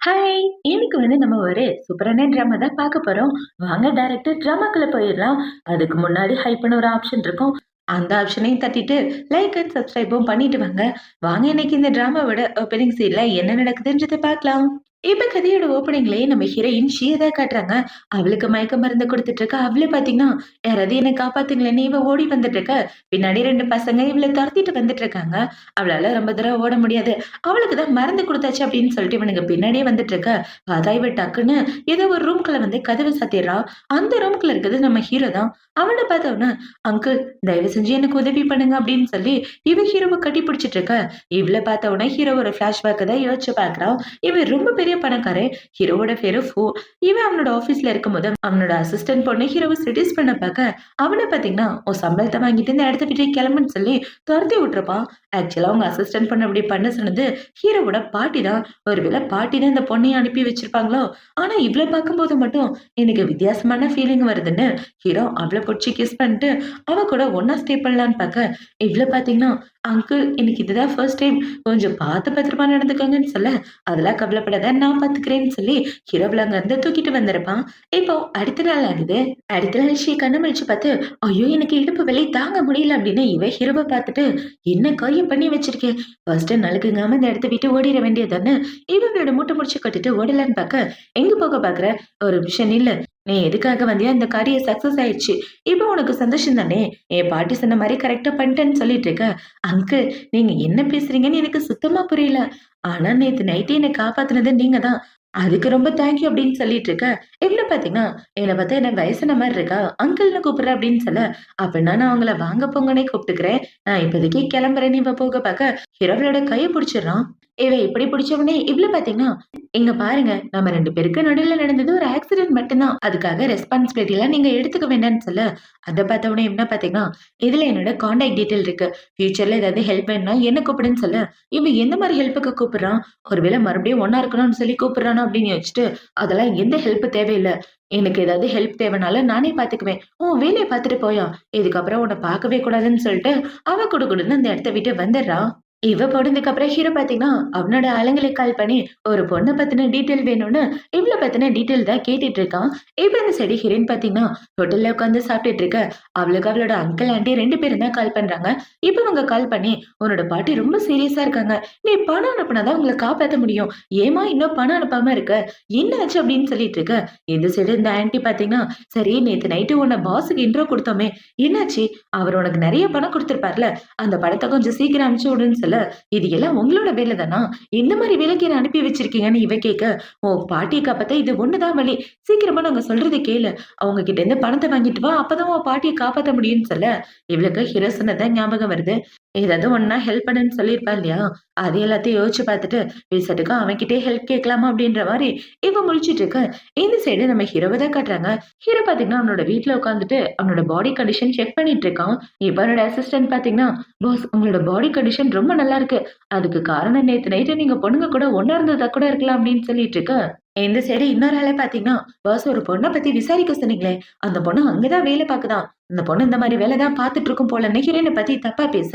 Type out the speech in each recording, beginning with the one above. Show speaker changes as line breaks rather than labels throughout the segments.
Hi! இன்னைக்கு நம்ம ஒரு சூப்பரான ட்ராமா தான் பார்க்க போறோம். வாங்க டைரக்ட்டா ட்ராமாக்குள்ள போயிரலாம். அதுக்கு முன்னாடி ஹைப்ன்னு ஒரு ஆப்ஷன் இருக்கும். அந்த ஆப்ஷனையும் தட்டிட்டு லைக் அண்ட் சப்ஸ்கிரைபும் பண்ணிட்டு வாங்க. வாங்க இன்னைக்கு இந்த ட்ராமாவோட ஓப்பனிங் சீன்ல என்ன நடக்குதுன்றத பார்க்கலாம். இப்ப கதையோட ஓப்பனிங்லயே நம்ம ஹீரோயின் ஷிய தான் காட்டுறாங்க. அவளுக்கு மயக்க மருந்து குடுத்துட்டு இருக்கா. அவளே பார்த்தீங்கன்னா, யாராவது என்ன காப்பாத்துங்களேன்னு இவ ஓடி வந்துட்டு இருக்க. பின்னாடி 2 பசங்க இவள தொரத்திட்டு வந்துட்டு இருக்காங்க. அவளால ரொம்ப தூரம் ஓட முடியாது. அவளுக்கு தான் மருந்து குடுத்தாச்சு அப்படின்னு சொல்லிட்டு இவனுங்க பின்னாடியே வந்துட்டு இருக்க. பார்த்தா இவ டக்குன்னு ஏதோ ஒரு ரூம்குள்ள வந்து கதவு சாத்திடுறா. அந்த ரூம்குள்ள இருக்கிறது நம்ம ஹீரோ தான். அவன பார்த்தவுடனே, "அங்கிள் தயவு செஞ்சு எனக்கு உதவி பண்ணுங்க" அப்படின்னு சொல்லி இவ ஹீரோவ கட்டி பிடிச்சிட்டு இருக்க. இவள பார்த்தவுடனே ஹீரோ ஒரு ஃபிளாஷ்பேக்க தான் யோசிச்சு பார்க்குறான். இவன் ரொம்ப பெரிய பணக்காரன். ஹீரோவோட பேரு ஃபோ. இவன் அவனோட ஆபீஸ்ல இருக்கும்போது அவனோட அசிஸ்டன்ட் பொண்ணு ஹீரோவ செடியூஸ் பண்ண பார்க்க, அவன பார்த்தீங்கன்னா, "உன் சம்பளத்த வாங்கிட்டு இந்த இடத்த விட்டு கிளம்புன்னு" சொல்லி தொரத்தி விட்டுருப்பான். ஆக்சுவலா அவங்க அசிஸ்டன்ட் பொண்ணு அப்படி பண்ண சொன்னது ஹீரோவோட பாட்டி தான். ஒருவேளை பாட்டி தான் இந்த பொண்ணையும் அனுப்பி வச்சிருப்பாங்களோ? ஆனா இவள பார்க்கும்போது மட்டும் எனக்கு வித்தியாசமான ஃபீலிங் வருதுன்னு ஹீரோ அவள புடிச்சு கிஸ் பண்ணிட்டு அவ கூட ஒண்ணா ஸ்டே பண்ணலான்னு பார்க்க, இவள பார்த்தீங்கன்னா, "அங்கிள் எனக்கு இதுதான் ஃபர்ஸ்ட் டைம். கொஞ்சம் பார்த்து பத்திரமா நடந்துக்கோங்கன்னு" சொல்ல, "அதெல்லாம் கவலைப்படாத நான் பார்த்துக்கிறேன்னு" சொல்லி ஹீரோவ அங்கருந்து தூக்கிட்டு வந்திருப்பான். இப்போ அடுத்த நாள் ஆகுது. அடுத்த நாள் ஸ்ரீ கண்ண முழிச்சு பார்த்து, "ஐயோ! எனக்கு இடுப்பு வலி தாங்க முடியல" அப்படின்னு இவ ஹீரோவ பார்த்துட்டு, "என்ன காரியம் பண்ணி வச்சிருக்க? ஃபர்ஸ்ட் நலுங்குங்காம இந்த இடத்த விட்டு ஓடிற வேண்டியதுதானே?" இவங்களோட மூட்டை முடிச்சு கட்டிட்டு ஓடலான்னு பார்க்க, "எங்க போக பார்க்குற? ஒரு நிமிஷம் நில்லு. நீ எதுக்காக வந்தியோ அந்த காரியம் சக்சஸ் ஆயிடுச்சு. இப்போ உனக்கு சந்தோஷம் தானே? என் பாட்டி சொன்ன மாரி கரெக்ட்டா பண்ணிட்டேன்னு சொல்லிட்டு இருக்க. அங்கிள் நீங்க என்ன பேசுறீங்கன்னு எனக்கு சுத்தமா புரியல. ஆனா நேத்து நைட்டு என்ன காப்பாத்துனது நீங்க தான். அதுக்கு ரொம்ப தேங்க் யூ" அப்படின்னு சொல்லிட்டு இருக்க. இவ்ளோ பார்த்தீங்கன்னா, என்ன பார்த்தா என்ன வயசான மாரி இருக்கா? அங்கிள்ன்னு கூப்பிடுற அப்படின்னு சொல்ல, "அப்படின்னா நான் உங்கள வாங்க போங்கன்னே கூப்பிட்டுக்கிறேன். நான் இப்போதைக்கு கிளம்புறேன்னு" இவ போக பார்க்க, ஹீரோவோட கைய புடிச்சிடுறான். இவ இப்படி புடிச்ச உடனே இவ்ளோ பார்த்தீங்கன்னா, "இங்க பாருங்க நம்ம 2 பேருக்கு நடுவுல நடந்தது ஒரு ஆக்சிடென்ட் மட்டும் தான். அதுக்காக ரெஸ்பான்சிபிலிட்டிலாம் நீங்க எடுத்துக்க வேண்டாம்ன்னு" சொல்ல, அத பார்த்த உடனே என்ன பார்த்தீங்கன்னா, "இதுல என்னோட கான்டாக்ட் டீட்டெயில் இருக்கு. ஃபியூச்சர்ல ஏதாவது ஹெல்ப் வேணும்னா என்ன கூப்பிடுன்னு" சொல்ல, இவன் எந்த மாரி ஹெல்ப்புக்கு கூப்பிடுறான்? ஒருவேளை மறுபடியும் ஒண்ணா இருக்கணும்னு சொல்லி கூப்பிடுறானோ அப்படின்னு யோசிச்சுட்டு, "அதெல்லாம் எந்த ஹெல்ப் தேவையில்ல. எனக்கு ஏதாவது ஹெல்ப் தேவைனாலும் நானே பார்த்துக்குவேன். உன் வேலைய பார்த்துட்டு போயா. இதுக்கப்புறம் உன்ன பார்க்கவே கூடாதுன்னு" சொல்லிட்டு அவ குடுகுடுன்னு அந்த இடத்த விட்டு வந்துடுறா. இவ போனதுக்கு அப்புறம் ஹீரோ பார்த்தீங்கன்னா, அவனோட ஆளுங்களுக்கு கால் பண்ணி ஒரு பொண்ண பத்தின டீட்டெயில் வேணும்னு இவ்ள பத்தின டீட்டெயில் தான் கேட்டுட்டு இருக்கான். இப்ப இந்த சைடு ஹீரோயின் பார்த்தீங்கன்னா, ஹோட்டல்ல உட்கார்ந்து சாப்பிட்டுட்டு இருக்க. அவளுக்கு அவளோட அங்கிள், ஆன்டி 2 பேரும் தான் கால் பண்றாங்க. இப்ப அவங்க கால் பண்ணி, "உன்னோட பாட்டி ரொம்ப சீரியஸா இருக்காங்க. நீ பணம் அனுப்புனா தான் உங்கள காப்பாத்த முடியும். ஏம்மா இன்னும் பணம் அனுப்பாம இருக்க? என்ன ஆச்சு?" அப்படின்னு சொல்லிட்டு இருக்க. இந்த சைடு இந்த ஆன்டி பார்த்தீங்கன்னா, "சரி நேத்து நைட்டு உன்ன பாஸ்க்கு இன்ட்ரோ குடுத்தோமே, என்னாச்சு? அவர் உனக்கு நெறைய பணம் குடுத்திருப்பார்ல, அந்த பணத்த கொஞ்சம் சீக்கிரம் அனுப்பிச்சு விடுன்னு" சொல்ல, "இது எல்லாம் உங்களோட வேலை தானா? எந்த மாரி வேலைக்கு என்ன அனுப்பி வச்சிருக்கீங்கன்னு" இவ கேட்க, "உன் பாட்டிய காப்பாத்த இது ஒண்ணு தான் வழி. சீக்கிரமா நாங்க சொல்றத கேளு. அவங்க கிட்ட இருந்து பணத்த வாங்கிட்டு வா. அப்பதான் உன் பாட்டிய காப்பாத்த முடியும்னு" சொல்ல, இவளுக்கு ஹீரோ சொன்னது தான் ஞாபகம் வருது. ஏதாவது ஒண்ணுனா ஹெல்ப் பண்ணுன்னு சொல்லியிருப்பா இல்லையா? அது எல்லாத்தையும் யோசிச்சு பார்த்துட்டு, பேசாட்டுக்கு அவன்கிட்டயே ஹெல்ப் கேட்கலாமா அப்படின்ற மாரி இவ முழிச்சுட்டு இருக்க. இந்த சைடு நம்ம ஹீரோவ தான் காட்டுறாங்க. ஹீரோ பார்த்தீங்கன்னா, அவனோட வீட்ல உட்காந்துட்டு அவனோட பாடி கண்டிஷன் செக் பண்ணிட்டு இருக்கான். இப்ப அவனோட அசிஸ்டன்ட் பார்த்தீங்கன்னா, "பாஸ் உங்களோட பாடி கண்டிஷன் ரொம்ப நல்லா இருக்கு. அதுக்கு காரணம் நேத்து நைட்டு நீங்க பொண்ணுங்க கூட ஒண்ணா இருந்ததா கூட இருக்கலாம்" அப்படின்னு சொல்லிட்டு இருக்க. இந்த சைடு இன்னொரு ஆள பார்த்தீங்கன்னா, "பாஸ் ஒரு பொண்ண பத்தி விசாரிக்க சொன்னீங்களே, அந்த பொண்ணு அங்க தான் வேலை பாக்குதாம். அந்த பொண்ணு இந்த மாரி வேலை தான் பார்த்துட்டு இருக்கும் போலன்னு" ஹீரோயின பத்தி தப்பா பேச,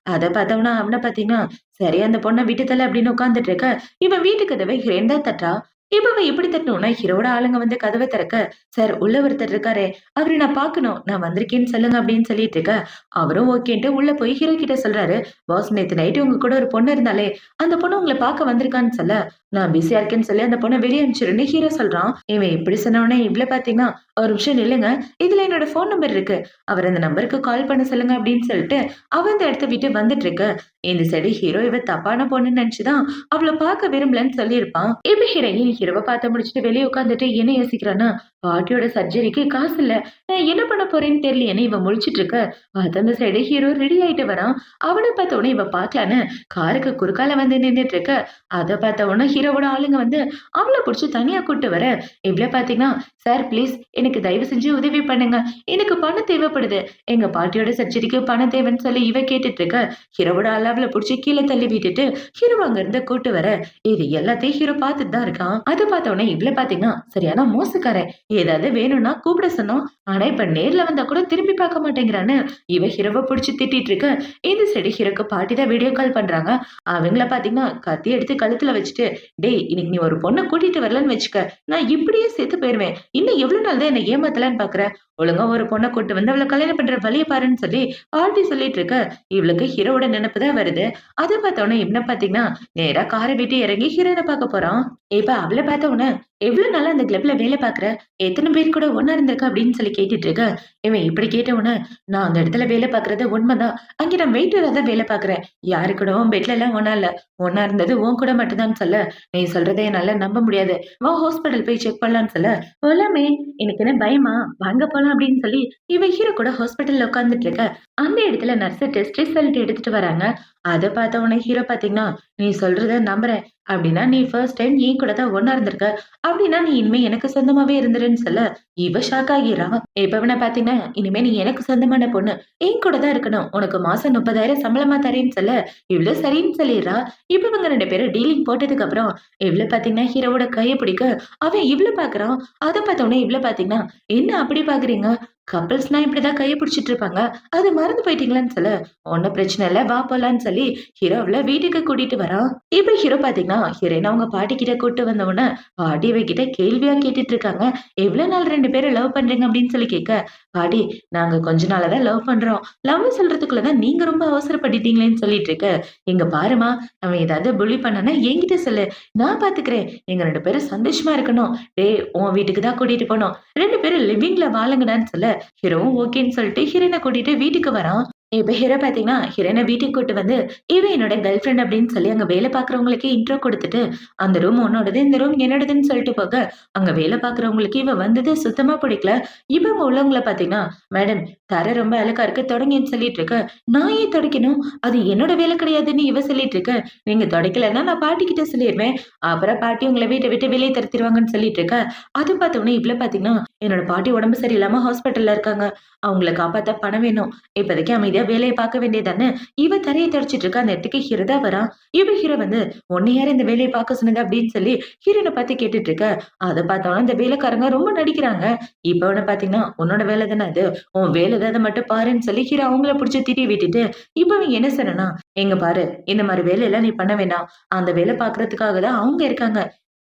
அத பார்த்தவனா அவன பார்த்தீங்கன்னா, "சரி அந்த பொண்ண விட்டு தள்ளு" அப்படின்னு உட்கார்ந்துட்டு இருக்க. இவன் வீட்டு கதவை ஹீரோயின் தான் தட்டுறா. இப்ப அவன் எப்படி தட்டணும்னா, ஹீரோவோட ஆளுங்க வந்து கதவ திறக்க, "சார் உள்ள ஒருத்தர் இருக்காரே, அவர நான் பார்க்கணும். நான் வந்திருக்கேன்னு சொல்லுங்க" அப்படின்னு சொல்லிட்டு இருக்க. அவரும் ஓகேன்ட்டு உள்ள போய் ஹீரோ கிட்ட சொல்றாரு, "பாஸ் நேத்து நைட்டு உங்க கூட ஒரு பொண்ணு இருந்தாளே, அந்த பொண்ணு உங்கள பார்க்க வந்திருக்கான்னு" சொல்ல, "நான் பிஸியா இருக்கேன்னு சொல்லி அந்த பொண்ண வெளிய அனுப்பிச்சுருன்னு" ஹீரோ சொல்றான். இவன் இப்படி சொன்ன உடனே இவ்ள பார்த்தீங்கன்னா, "ஒரு நிமிஷம் நில்லுங்க. இதுல என்னோட ஃபோன் நம்பர் இருக்கு. அவர அந்த நம்பருக்கு கால் பண்ண சொல்லுங்க" அப்படின்னு சொல்லிட்டு அவ அந்த இடத்த விட்டு வந்துட்டு இருக்க. இந்த சைடு ஹீரோ இவ தப்பான பொண்ணுன்னு நெனச்சு தான் அவள பார்க்க விரும்பலன்னு சொல்லியிருப்பான். இப்ப ஹீரோயின் ஹீரோவ பார்த்து முடிச்சுட்டு வெளிய உட்கார்ந்துட்டு என்ன யோசிக்கிறான்னா, பாட்டியோட சர்ஜரிக்கு காசு இல்ல. நான் என்ன பண்ண போறேன்னு தெரியலையேன்னு இவ முழிச்சுட்டு இருக்க. பார்த்து அந்த சைடு ஹீரோ ரெடி ஆயிட்டு வரான். அவன பார்த்த உடனே இவ பார்க்கலான்னு காருக்கு குறுக்கால வந்து நின்னுட்டு இருக்க. அத பார்த்த உடனே ஹீரோவோட ஆளுங்க வந்து அவள புடிச்சு தனியா கூட்டு வர. இவ்ள பார்த்தீங்கன்னா, "சார் ப்ளீஸ் எனக்கு தயவு செஞ்சு உதவி பண்ணுங்க. எனக்கு பணம் தேவைப்படுது. எங்க பாட்டியோட சர்ஜரிக்கு பணம் தேவைன்னு" சொல்லி இவ கேட்டுட்டு இருக்க. ஹீரோவோட ஆளு அவள புடிச்சு கீழ தள்ளி விட்டுட்டு ஹீரோவ அங்க இருந்து கூட்டு வர. இது எல்லாத்தையும் ஹீரோ பார்த்துட்டு தான் இருக்கான். அத பார்த்த உடனே இவ்ள பார்த்தீங்கன்னா, சரியான மோசக்காரன். ஏதாவது வேணும்னா கூப்பிட சொன்னோம். ஆனா இப்ப நேர்ல வந்தா கூட திரும்பி பார்க்க மாட்டேங்கிறான்னு இவ ஹீரோவ புடிச்சு திட்டிட்டு இருக்க. இந்த சைடு ஹீரோக்கு பாட்டி தான் வீடியோ கால் பண்றாங்க. அவங்கள பாத்தீங்கன்னா கத்தி எடுத்து கழுத்துல வச்சுட்டு, டேய் இன்னைக்கு நீ ஒரு பொண்ண கூட்டிட்டு வரலன்னு வச்சுக்க, நான் இப்படியே செத்து போயிருவேன். இன்னும் எவ்வளவு நாள் தான் என்ன ஏமாத்தலான்னு பாக்குற? ஒழுங்கா ஒரு பொண்ண கூட்டு வந்து அவள கல்யாணம் பண்ற வழிய பாருன்னு சொல்லி பாட்டி சொல்லிட்டு இருக்க. இவளுக்கு ஹீரோவோட நினைப்பு தான் வருது. அத பார்த்தோன்னே இவன பாத்தீங்கன்னா நேரா காரை விட்டு இறங்கி ஹீரோயின பார்க்க போறான். இப்ப அவள பார்த்த உடனே எவ்வளவு நாளா அந்த கிளப்ல வேலை பாக்குற? எத்தனை பேர் கூட ஒண்ணா இருந்திருக்க அப்படின்னு சொல்லி கேட்டுட்டு இருக்க. இவன் இப்படி கேட்ட உடனே நான் அந்த இடத்துல வேலை பாக்குறது உண்மைதான். அங்க நான் வெயிட்டரா தான் வேலை பாக்குறேன். யாரு கூடவும் பெட்ல எல்லாம் ஒண்ணா இல்ல. ஒண்ணா இருந்தது உன் கூட மட்டும்தான் சொல்ல. நீ சொல்றதை என்னால நம்ப முடியாது. வா ஹாஸ்பிடல் போய் செக் பண்ணலாம்னு சொல்ல. போலாமே, எனக்கு என்ன பயமா? வாங்க போலாம் அப்படின்னு சொல்லி இவ ஹீரோ கூட ஹாஸ்பிடல்ல உட்கார்ந்துட்டு இருக்க. அந்த இடத்துல நர்ஸ் டெஸ்ட் ரிசல்ட் எடுத்துட்டு வராங்க. அத பார்த்த உடனே ஹீரோ பாத்தீங்கன்னா, நீ சொல்றத நம்புறேன். அப்படின்னா நீ ஃபர்ஸ்ட் டைம் என் கூட தான் ஒண்ணா இருந்திருக்க. அப்படின்னா நீ இனிமே எனக்கு சொந்தமாவே இருந்துருன்னு சொல்ல, இவ ஷாக் ஆகிறா. இப்ப இவன பாத்தீங்கன்னா, இனிமே நீ எனக்கு சொந்தமான பொண்ணு. என் கூட தான் இருக்கணும். உனக்கு மாசம் 30,000 சம்பளமா தரேன்னு சொல்ல, இவ்ளோ சரின்னு சொல்லிடுறா. இப்ப இவங்க 2 பேரும் டீலிங் போட்டதுக்கு அப்புறம், இவ்ள பாத்தீங்கன்னா ஹீரோவோட கைய பிடிக்க, அவன் இவ்ள பாக்குறான். அத பார்த்த உடனே இவ்ள பாத்தீங்கன்னா, என்ன அப்படி பாக்குறீங்க? கப்பிள்ஸ்னா இப்படிதான் கைய பிடிச்சிட்டு இருப்பாங்க. அது மறந்து போயிட்டீங்களான்னு சொல்ல, ஒண்ணும் பிரச்சனை இல்ல. வா போலான்னு சொல்லி ஹீரோவ வீட்டுக்கு கூட்டிட்டு வரான். இப்ப ஹீரோ பாத்தீங்கன்னா, ஹீரோயின அவங்க பாட்டி கிட்ட கூட்டு வந்த உடனே, பாட்டி இவகிட்ட கேள்வியா கேட்டுட்டு இருக்காங்க. எவ்வளவு நாள் 2 பேரும் லவ் பண்றீங்க அப்படின்னு சொல்லி கேட்க, பாட்டி நாங்க கொஞ்ச நாளா தான் லவ் பண்றோம். லவ் சொல்றதுக்குள்ள தான் நீங்க ரொம்ப அவசரப்பட்டுட்டீங்களேன்னு சொல்லிட்டு இருக்க. இங்க பாரும்மா, அவன் ஏதாவது புல்லி பண்ணானா என்கிட்ட சொல்லு. நான் பாத்துக்கிறேன். எங்க 2 பேரும் சந்தோஷமா இருக்கணும். டேய் உன் வீட்டுக்கு தான் கூட்டிட்டு போனோம். 2 பேரும் லிவிங்ல வாழுங்கடான்னு சொல்ல, ஹீரோவும் ஓகேன்னு சொல்லிட்டு ஹீரோயின கூட்டிட்டு வீட்டுக்கு வரான். இப்ப ஹீரோ பாத்தீங்கன்னா, ஹீரோயின வீட்டுக்கு கூட்டு வந்து, இவ என்னோட கேர்ள் ஃபிரெண்ட் அப்படின்னு சொல்லி அங்க வேலை பாக்குறவங்களுக்கே இன்ட்ரோ குடுத்துட்டு, அந்த ரூம் உன்னோடது, இந்த ரூம் என்னோடதுன்னு சொல்லிட்டு போக, அங்க வேலை பாக்குறவங்களுக்கு இவ வந்தது சுத்தமா பிடிக்கல. இப்ப அங்க உள்ளவங்கள பாத்தீங்கன்னா, மேடம் தரை ரொம்ப அழுக்கா இருக்கு தொடங்கன்னு சொல்லிட்டு இருக்க. நான் ஏன் துடைக்கணும்? அது என்னோட வேலை கிடையாதுன்னு இவ சொல்லிட்டு இருக்க. நீங்க துடைக்கலன்னா நான் பாட்டி கிட்ட சொல்லிருவேன். அப்புறம் பாட்டி உங்கள வீட்ட விட்டு வெளிய துரத்திருவாங்கன்னு சொல்லிட்டு இருக்க. அது பார்த்த உடனே இவ்ள பாத்தீங்கன்னா, என்னோட பாட்டி உடம்பு சரியில்லாம ஹாஸ்பிட்டல்ல இருக்காங்க. அவங்கள காப்பாத்த பணம் வேணும். இப்போதைக்கு அமைதியா வேலைய பார்க்க வேண்டியதுதானே! இவ தரைய தொடச்சிட்டு இருக்க. அந்த இடத்துக்கு ஹீரோ தான் வரான். இவ ஹீரோ வந்து, "உன்ன யாரு இந்த வேலைய பார்க்க சொன்னது?" அப்படின்னு சொல்லி ஹீரோயின பார்த்து கேட்டுட்டு இருக்க. அத பார்த்தோனே இந்த வேலைக்காரங்க ரொம்ப நடிக்கிறாங்க. இப்ப அவன பார்த்தீங்கன்னா, "உன்னோட வேலை தானே அது. உன் வேலை தான் அத மட்டும் பாருன்னு" சொல்லி ஹீரோ அவங்கள புடிச்சு திட்டி விட்டுட்டு, இப்ப அவன் என்ன சொன்னான்னா, "இங்க பாரு, இந்த மாரி வேலையெல்லாம் நீ பண்ண வேண்டாம். அந்த வேலை பார்க்கறதுக்காக தான் அவங்க இருக்காங்க.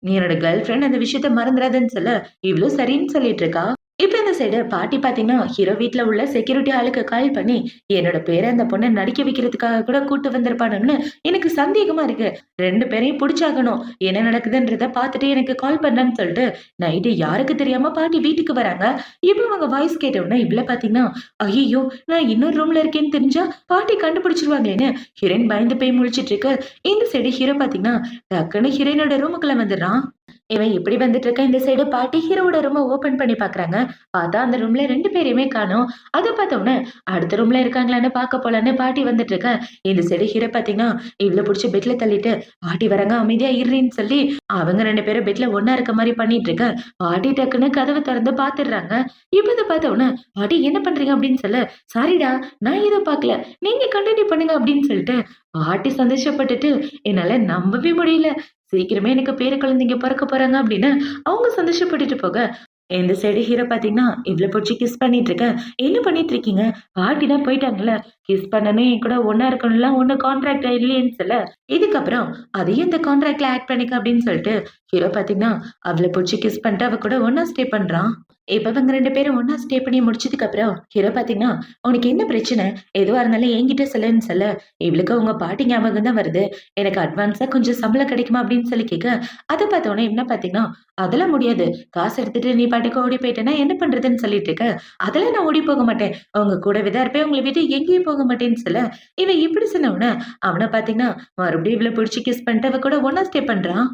நீ என்னோட கேர்ள் ஃபிரெண்ட் அந்த விஷயத்த மறந்துறாதன்னு" சொல்ல, இவளும் சரின்னு சொல்லிட்டு இருக்கா. இப்ப இந்த சைடு பாட்டி பாத்தீங்கன்னா, ஹீரோ வீட்ல உள்ள செக்யூரிட்டி ஆளுக்கு கால் பண்ணி, என்னோட பேர அந்த பொண்ண நடிக்க வைக்கிறதுக்காக கூட கூட்டு வந்திருப்பானுங்கன்னு எனக்கு சந்தேகமா இருக்கு. 2 பேரையும் புடிச்சாகணும். என்ன நடக்குதுன்றத பாத்துட்டு எனக்கு கால் பண்ணேன்னு சொல்லிட்டு, நைட்டு யாருக்கு தெரியாம பாட்டி வீட்டுக்கு வராங்க. இப்ப அவங்க வாய்ஸ் கேட்ட உடனே இவ்ள பாத்தீங்கன்னா, ஐய்யய்யோ! நான் இன்னொரு ரூம்ல இருக்கேன்னு தெரிஞ்சா பாட்டி கண்டுபிடிச்சுருவாங்களேன்னு ஹீரோயின் பயந்து போய் முழிச்சிட்டு இருக்கு. இந்த சைடு ஹீரோ பாத்தீங்கன்னா, டக்குன்னு ஹீரோயினோட ரூமுக்குள்ள வந்துடுறான். இவன் இப்படி வந்துட்டு இருக்கான். இந்த சைடு பாட்டி ஹீரோவோட ரூம ஓப்பன் பண்ணி பாக்குறாங்க. பார்த்தா அந்த ரூம்ல 2 பேரையுமே காணோம். அத பார்த்த உடனே அடுத்த ரூம்ல இருக்காங்களான்னு பார்க்க போலான்னு பாட்டி வந்துட்டு இருக்க. இந்த சைடு ஹீரோ பார்த்தீங்கன்னா, இவ்ள புடிச்சு பெட்ல தள்ளிட்டு, "பாட்டி வராங்க அமைதியா இருன்னு" சொல்லி அவங்க 2 பேரும் பெட்ல ஒண்ணா இருக்க மாரி பண்ணிட்டு இருக்க. பாட்டி டக்குன்னு கதவ தொறந்து பார்த்துடுறாங்க. இப்ப இத பார்த்த உடனே, "பாட்டி என்ன பண்றீங்க?" அப்படின்னு சொல்ல, "சாரிடா நான் எதுவும் பார்க்கல. நீங்க கன்டின்யூ பண்ணுங்க" அப்படின்னு சொல்லிட்டு பாட்டி சந்தோஷப்பட்டுட்டு, என்னால நம்பவே முடியல. சீக்கிரமே எனக்கு பேர குழந்தைங்க பொறக்க போறாங்க அப்படின்னு அவங்க சந்தோஷப்பட்டுட்டு போக, இந்த சைடு ஹீரோ பார்த்தீங்கன்னா, இவ்ள புடிச்சு கிஸ் பண்ணிட்டு இருக்க. என்ன பண்ணிட்டு இருக்கீங்க? பாட்டி தான் போயிட்டாங்கல்ல. கிஸ் பண்ணனும் என் கூட ஒண்ணா இருக்கணும்லாம் ஒண்ணும் கான்ட்ராக்ட் இல்லையேன்னு சொல்ல, இதுக்கப்புறம் அதையும் இந்த கான்ட்ராக்ட்ல ஆட் பண்ணிக்க அப்படின்னு சொல்லிட்டு, ஹீரோ பார்த்தீங்கன்னா, அவள புடிச்சு கிஸ் பண்ணிட்டு அவ கூட ஒண்ணா ஸ்டே பண்றான். இப்ப இவங்க 2 பேரும் ஒண்ணா ஸ்டே பண்ணி முடிச்சதுக்கு அப்புறம், ஹீரோ பார்த்தீங்கன்னா, "உனக்கு என்ன பிரச்சனை? எதுவா இருந்தாலும் என்கிட்ட சொல்லுன்னு" சொல்ல, இவளுக்கு அவங்க பாட்டி ஞாபகம் தான் வருது. "எனக்கு அட்வான்ஸா கொஞ்சம் சம்பளம் கிடைக்குமா?" அப்படின்னு சொல்லி கேட்க, அத பார்த்த உடனே இவன பார்த்தீங்கன்னா, "அதெல்லாம் முடியாது. காசு எடுத்துட்டு நீ பாட்டுக்கு ஓடி போயிட்டேன்னா என்ன பண்றதுன்னு சொல்லிட்டு இருக்க. அதெல்லாம் நான் ஓடி போக மாட்டேன். உங்க கூடவே தான் இருப்பேன். உங்கள விட்டு எங்கேயும் போக மாட்டேன்னு" சொல்ல, இவன் இப்படி சொன்ன உடனே அவன பார்த்தீங்கன்னா, மறுபடியும் இவள புடிச்சு கிஸ் பண்ணிட்டு அவ கூட ஒண்ணா ஸ்டே பண்றான்.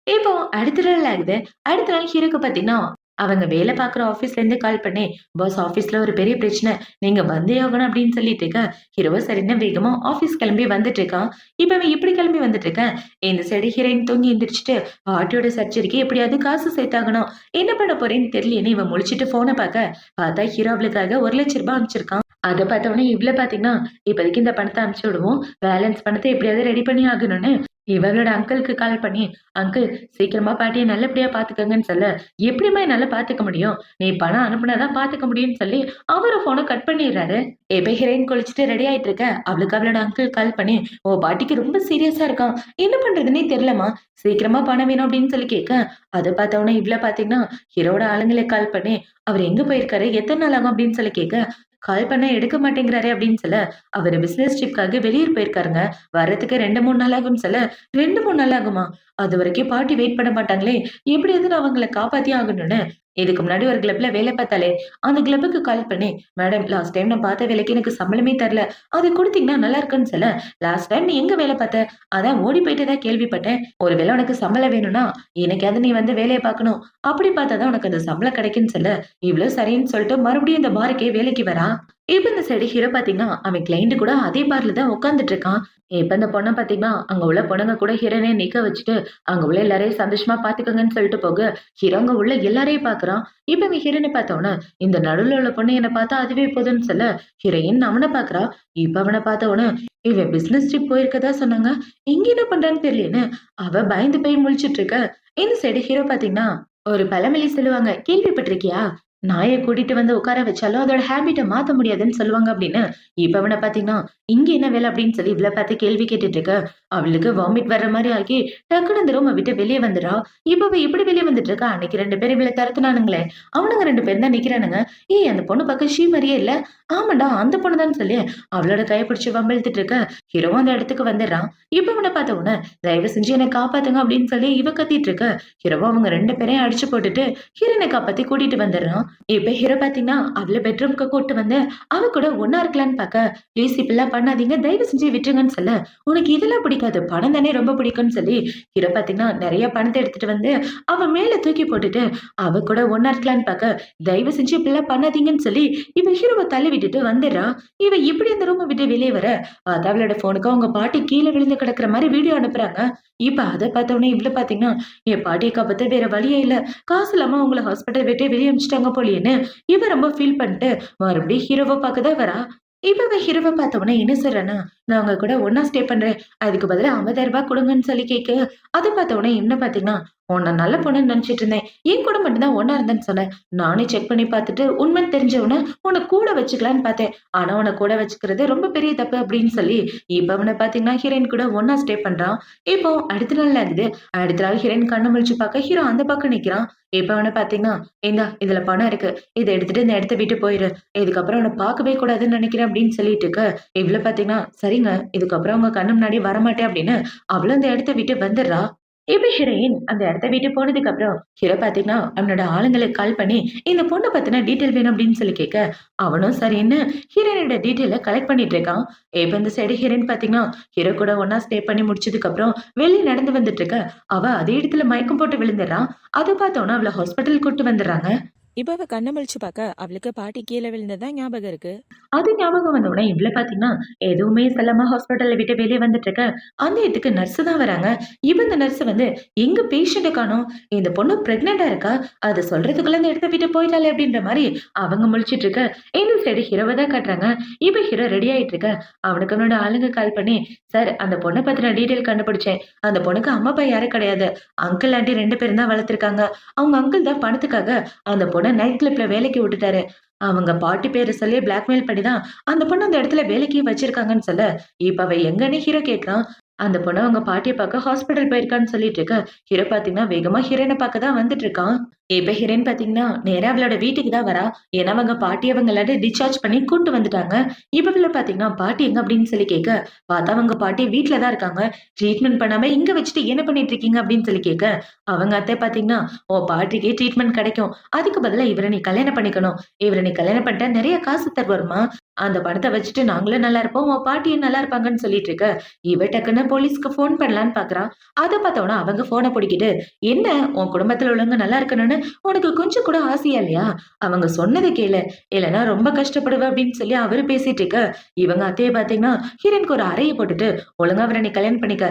இப்போ அடுத்த நாள் ஆகுது. அடுத்த நாள் ஹீரோக்கு பார்த்தீங்கன்னா, அவங்க வேலை பார்க்குற ஆஃபீஸ்ல இருந்து கால் பண்ணி, "பாஸ் ஆஃபீஸ்ல ஒரு பெரிய பிரச்சனை. நீங்க வந்தே ஆகணும்" அப்படின்னு சொல்லிட்டு இருக்க. ஹீரோவும் சரின்னு வேகமா ஆஃபீஸ் கிளம்பி வந்துட்டு இருக்கான். இப்ப அவன் இப்படி கிளம்பி வந்துட்டு இருக்க. இந்த சைடு ஹீரோயின் தூங்கி எந்திரிச்சுட்டு, பாட்டியோட சர்ஜரிக்கு எப்படியாவது காசு சேர்த்தாகணும். என்ன பண்ண போறேன்னு தெரியலையேன்னு இவன் முழிச்சுட்டு ஃபோன பார்க்க, பார்த்தா ஹீரோ அவளுக்காக ₹1,00,000 அனுப்பிச்சிருக்கான். அத பார்த்தவுடனே இவ்ள பார்த்தீங்கன்னா, இப்போதைக்கு இந்த பணத்த அனுப்பிச்சு விடுவோம். பேலன்ஸ் பணத்த எப்படியாவது ரெடி பண்ணி ஆகணும்னு இவளோட அங்கிளுக்கு கால் பண்ணி, "அங்கிள் சீக்கிரமா பாட்டிய நல்லபடியா பாத்துக்கங்கன்னு சொல்ல, எப்படிம்மா என்னால பாத்துக்க முடியும்? நீ பணம் அனுப்புனா தான் பாத்துக்க முடியும்னு" சொல்லி அவரு ஃபோன கட் பண்ணிடுறாரு. இப்ப ஹீரோயின் குளிச்சுட்டு ரெடி ஆயிட்டு இருக்க. அவளுக்கு அவளோட அங்கிள் கால் பண்ணி, "உன் பாட்டிக்கு ரொம்ப சீரியஸா இருக்காம். என்ன பண்றதுன்னே தெரியலம்மா. சீக்கிரமா பணம் வேணும்" அப்படின்னு சொல்லி கேட்க, அத பார்த்த உடனே இவ்ள பாத்தீங்கன்னா, ஹீரோவோட ஆளுங்களே கால் பண்ணி, "அவரு எங்க போயிருக்காரு? எத்தன நாள் ஆகும்?" அப்படின்னு சொல்லி கேட்க, "கால் பண்ணா எடுக்க மாட்டேங்கிறாரே" அப்படின்னு சொல்ல, "அவரு பிசினஸ் ட்ரிப்காக வெளியூர் போயிருக்காருங்க. வர்றதுக்கு 2, 3 நாள் ஆகும்ன்னு" சொல்ல, 2, 3 நாள் ஆகுமா? அதுவரைக்கும் பாட்டி வெயிட் பண்ண மாட்டாங்களே! எப்படியாவது நான் அவங்கள காப்பாத்தியே ஆகணும்னு, இதுக்கு முன்னாடி ஒரு கிளப்ல வேலை பார்த்தாளே, அந்த கிளப்புக்கு கால் பண்ணி, "மேடம் லாஸ்ட் டைம் நான் பார்த்த வேலைக்கு எனக்கு சம்பளமே தரல. அது குடுத்தீங்கன்னா நல்லா இருக்குன்னு" சொல்ல, "லாஸ்ட் டைம் நீ எங்க வேலை பார்த்த? அதான் ஓடி போயிட்டதா கேள்விப்பட்டேன். ஒருவேளை உனக்கு சம்பளம் வேணும்னா, இன்னைக்காவது நீ வந்து வேலைய பார்க்கணும். அப்படி பார்த்தா தான் உனக்கு அந்த சம்பளம் கிடைக்கும்ன்னு" சொல்ல, இவளும் சரின்னு சொல்லிட்டு மறுபடியும் இந்த பாருக்கே வேலைக்கு வரா. இப்ப இந்த சைடு ஹீரோ பார்த்தீங்கன்னா, அவன் கிளையண்ட் கூட அதே பார்ல தான் உட்கார்ந்துட்டு இருக்கான். இப்ப இந்த பொண்ண பார்த்தீங்கன்னா, அங்க உள்ள பொண்ணுங்க கூட ஹீரோயின நிக்க வச்சுட்டு, அங்க உள்ள எல்லாரையும் சந்தோஷமா பார்த்துக்கங்கன்னு சொல்லிட்டு போக, ஹீரோ அங்க உள்ள எல்லாரையும் பார்க்குறான். இப்ப இவன் ஹீரோயின பார்த்தவுடனே, இந்த நடுவுல உள்ள பொண்ணு என்ன பார்த்தா அதுவே போதும்ன்னு சொல்ல, ஹீரோயின் அவன பார்க்குறா. இப்ப அவன பார்த்த உடனே, இவன் பிசினஸ் ட்ரிப் போயிருக்கதா சொன்னாங்க. இங்க என்ன பண்றான்னு தெரியலையேன்னு, அவ பயந்து போய் முழிச்சுட்டு இருக்க. இந்த சைடு ஹீரோ பார்த்தீங்கன்னா, ஒரு பழமொழி சொல்லுவாங்க. கேள்விப்பட்டிருக்கியா? நாய கூட்டிட்டு வந்து உட்கார வச்சாலும் அதோட ஹேபிட்ட மாத்த முடியாதுன்னு சொல்லுவாங்க அப்படின்னு. இப்ப அவன பார்த்தீங்கன்னா, இங்க என்ன வேலை அப்படின்னு சொல்லி இவள பார்த்து கேள்வி கேட்டுட்டு இருக்க. அவளுக்கு வாமிட் வர்ற மாரி ஆகி டக்குனு அந்த ரூம விட்டு வெளிய வந்துறா. இப்ப அவ எப்படி வெளிய வந்துட்டு இருக்கா? அன்னைக்கு 2 பேரும் இவள துரத்துனானுங்களே, அவனுங்க 2 பேரும் தான் நிக்கிறானுங்க. "ஏய் அந்த பொண்ணு பார்க்க ஷீ மாரியே இல்ல." "ஆமாண்டா அந்த பொண்ணு தான்னு" சொல்லி அவளோட கைய பிடிச்சு வம்பிழுத்துட்டு இருக்க. ஹீரோவும் அந்த இடத்துக்கு வந்துடுறான். இப்ப இவன பார்த்த உடனே, "தயவு செஞ்சு என்ன காப்பாத்துங்க" அப்படின்னு சொல்லி இவ கத்திட்டு இருக்க. ஹீரோவும் அவங்க 2 பேரையும் அடிச்சு போட்டுட்டு ஹீரோயின காப்பாத்தி கூட்டிட்டு வந்துடுறான். இப்ப ஹீரோ பார்த்தீங்கன்னா, அவள பெட்ரூம்க்கு கூட்டு வந்து, அவ கூட ஒண்ணா இருக்கலான்னு பாக்க, "ப்ளீஸ் இப்படிலாம் பண்ணாதீங்க. தயவு செஞ்சு விட்டுருங்கன்னு" சொல்ல, "உனக்கு இதெல்லாம் பிடிக்காது. பணம் தானே ரொம்ப பிடிக்கும்னு" சொல்லி, ஹீரோ பார்த்தீங்கன்னா, நெறைய பணத்த எடுத்துட்டு வந்து, அவ மேல தூக்கி போட்டுட்டு, அவ கூட ஒண்ணா இருக்கலான்னு பாக்க, "தயவு செஞ்சு இப்படிலாம் பண்ணாதீங்கன்னு" சொல்லி, இவ ஹீரோவ தள்ளி விட்டுட்டு வந்துடுறா. இவ இப்படி அந்த ரூம விட்டு வெளிய வர, பார்த்தா அவளோட ஃபோனுக்கு அவங்க பாட்டி கீழ விழுந்து கிடக்குற மாரி வீடியோ அனுப்புறாங்க. இப்ப அத பார்த்த உடனே இவள பார்த்தீங்கன்னா, என் பாட்டிய காப்பாத்த வேற வழியே இல்ல. காசு இல்லாம உங்கள ஹாஸ்பிட்டல் விட்டே வெளிய அனுப்பிச்சுட்டாங்க போலயேன்னு, இவ ரொம்ப ஃபீல் பண்ணிட்டு, மறுபடியும் ஹீரோவ பாக்க தான் வரா. இப்ப அவ ஹீரோவ பார்த்த உடனே என்ன சொல்றான்னா, "நான் உங்க கூட ஒண்ணா ஸ்டே பண்றேன். அதுக்கு பதிலா ரூ. 50,000 குடுங்கன்னு" சொல்லி கேட்க, அத பார்த்த உடனே இவன பார்த்தீங்கன்னா, "உன்ன நல்ல பொண்ணுன்னு நெனச்சுட்டு இருந்தேன். என் கூட மட்டும் தான் ஒண்ணா இருந்தேன்னு சொன்னேன். நானே செக் பண்ணி பார்த்துட்டு உண்மைன்னு தெரிஞ்ச உடனே உன்ன கூட வச்சுக்கலான்னு பார்த்தேன். ஆனா உன்ன கூட வச்சுக்கிறது ரொம்ப பெரிய தப்பு" அப்படின்னு சொல்லி, இப்ப அவன பார்த்தீங்கன்னா ஹீரோயின் கூட ஒண்ணா ஸ்டே பண்றான். இப்போ அடுத்த நாள் ஆகுது. அடுத்த நாள் ஹீரோயின் கண்ண முழிச்சு பார்க்க, ஹீரோ அந்த பக்கம் நிக்கிறான். இப்ப அவன பார்த்தீங்கன்னா, "இந்தா இதுல பணம் இருக்கு. இத எடுத்துட்டு இந்த இடத்த விட்டு போயிரு. இதுக்கப்புறம் உன்ன பார்க்கவே கூடாதுன்னு நெனைக்கிறேன்" அப்படின்னு சொல்லிட்டு இருக்க, இவள பார்த்தீங்கன்னா, "சரிங்க. இதுக்கப்புறம் உங்க கண்ணு முன்னாடி வரமாட்டேன்" அப்படின்னு அவளும் அந்த இடத்த விட்டு வந்துடுறா. இப்ப ஹீரோயின் அந்த இடத்த விட்டு போனதுக்கு அப்புறம், ஹீரோ பார்த்தீங்கன்னா, அவனோட ஆளுங்களுக்கு கால் பண்ணி, இந்த பொண்ண பத்தின டீட்டெயில் வேணும் அப்படின்னு சொல்லி கேட்க, அவனும் சரின்னு ஹீரோயினோட டீட்டெயில கலெக்ட் பண்ணிட்டு இருக்கான். இப்ப இந்த சைடு ஹீரோயின் பார்த்தீங்கன்னா, ஹீரோ கூட ஒண்ணா ஸ்டே பண்ணி முடிச்சதுக்கு அப்புறம் வெளிய நடந்து வந்துட்டு இருக்க, அவ அதே இடத்துல மயக்கம் போட்டு விழுந்துடுறா. அத பார்த்தோன அவள ஹாஸ்பிட்டல் கூட்டு வந்துடுறாங்க.
இப்ப அவ கண்ண முழிச்சு பார்க்க, அவளுக்கு பாட்டி கீழ விழுந்தது தான் ஞாபகம் இருக்கு.
அது ஞாபகம் வந்த உடனே இவ்ள பார்த்தீங்கன்னா, எதுவுமே சொல்லாம ஹாஸ்பிட்டல விட்டு வெளிய வந்துட்டு இருக்க, அந்த இடத்துக்கு நர்ஸ் தான் வராங்க. இவ இந்த நர்ஸ் வந்து, "எங்க பேஷண்ட்ட காணோம்? இந்த பொண்ணு பிரெக்னன்ட்டா இருக்கா? அத சொல்றதுக்குள்ள இந்த இடத்த விட்டு போயிட்டாளே" அப்படின்ற மாரி அவங்க முழிச்சுட்டு இருக்க, இந்த சைடு ஹீரோவ தான் காட்டுறாங்க. இப்ப ஹீரோ ரெடி ஆயிட்டு இருக்க, அவனுக்கு அவனோட ஆளுங்க கால் பண்ணி, "சார் அந்த பொண்ண பத்தின டீட்டெயில் கண்டுபிடிச்சேன். அந்த பொண்ணுக்கு அம்மா, அப்பா யாரும் கிடையாது. அங்கிள், ஆன்டி 2 பேரும் தான் வளர்த்துருக்காங்க. அவங்க அங்கிள் தான் பணத்துக்காக அந்த பொண்ண நைட் கிளப்ல வேலைக்கு விட்டுட்டாரு. அவங்க பாட்டி பேர சொல்லி பிளாக்மெயில் பண்ணி தான் அந்த பொண்ண அந்த இடத்துல வேலைக்கு வச்சிருக்காங்கன்னு சொல்ல, இப்ப அவ எங்கன்னு ஹீரோ கேட்கிறான். அந்த பொண்ணு அவங்க பாட்டிய பார்க்க ஹாஸ்பிட்டல் போயிருக்கான்னு சொல்லிட்டு இருக்க, ஹீரோ பார்த்தீங்கன்னா வேகமா ஹீரோயின பார்க்க தான் வந்துட்டு இருக்கான். இப்ப ஹீரோயின் பார்த்தீங்கன்னா நேரா அவளோட வீட்டுக்கு தான் வரா. ஏன்னா அவங்க பாட்டி அவங்க எல்லாரும் டிஸ்சார்ஜ் பண்ணி கூட்டு வந்துட்டாங்க. இப்ப இவள பார்த்தீங்கன்னா பாட்டி எங்க அப்படின்னு சொல்லி கேட்க, பார்த்தா அவங்க பாட்டி வீட்ல தான் இருக்காங்க. ட்ரீட்மெண்ட் பண்ணாம இங்க வச்சுட்டு என்ன பண்ணிட்டு இருக்கீங்க அப்படின்னு சொல்லி கேட்க, அவங்க அத்தை பார்த்தீங்கன்னா, "உன் பாட்டிக்கு ட்ரீட்மெண்ட் கிடைக்கும். அதுக்கு பதிலா இவர நீ கல்யாணம் பண்ணிக்கணும். இவர நீ கல்யாணம் பண்ணிட்டா நெறைய காசு தருவாருமா. அந்த பணத்த வச்சுட்டு நாங்களும் நல்லா இருப்போம். உன் பாட்டியும் நல்லா இருப்பாங்கன்னு" சொல்லிட்டு இருக்க, இவ டக்குன்னு போலீஸ்க்கு ஃபோன் பண்ணலான்னு பார்க்குறா. அத பார்த்தோன அவங்க ஃபோன புடிங்கிட்டு, "என்ன உன் குடும்பத்துல உள்ளவங்க நல்லா இருக்கணும்னு உனக்கு கொஞ்சம் கூட ஆசையா இல்லையா? அவங்க சொன்னத கேளு. இல்லன்னா ரொம்ப கஷ்டப்படுவ" அப்படின்னு சொல்லி அவரு பேசிட்டு இருக்க, இவங்க அத்தைய பார்த்தீங்கன்னா, ஹீரோயினுக்கு ஒரு அறைய போட்டுட்டு, "ஒழுங்கா அவர நீ கல்யாணம் பண்ணிக்க.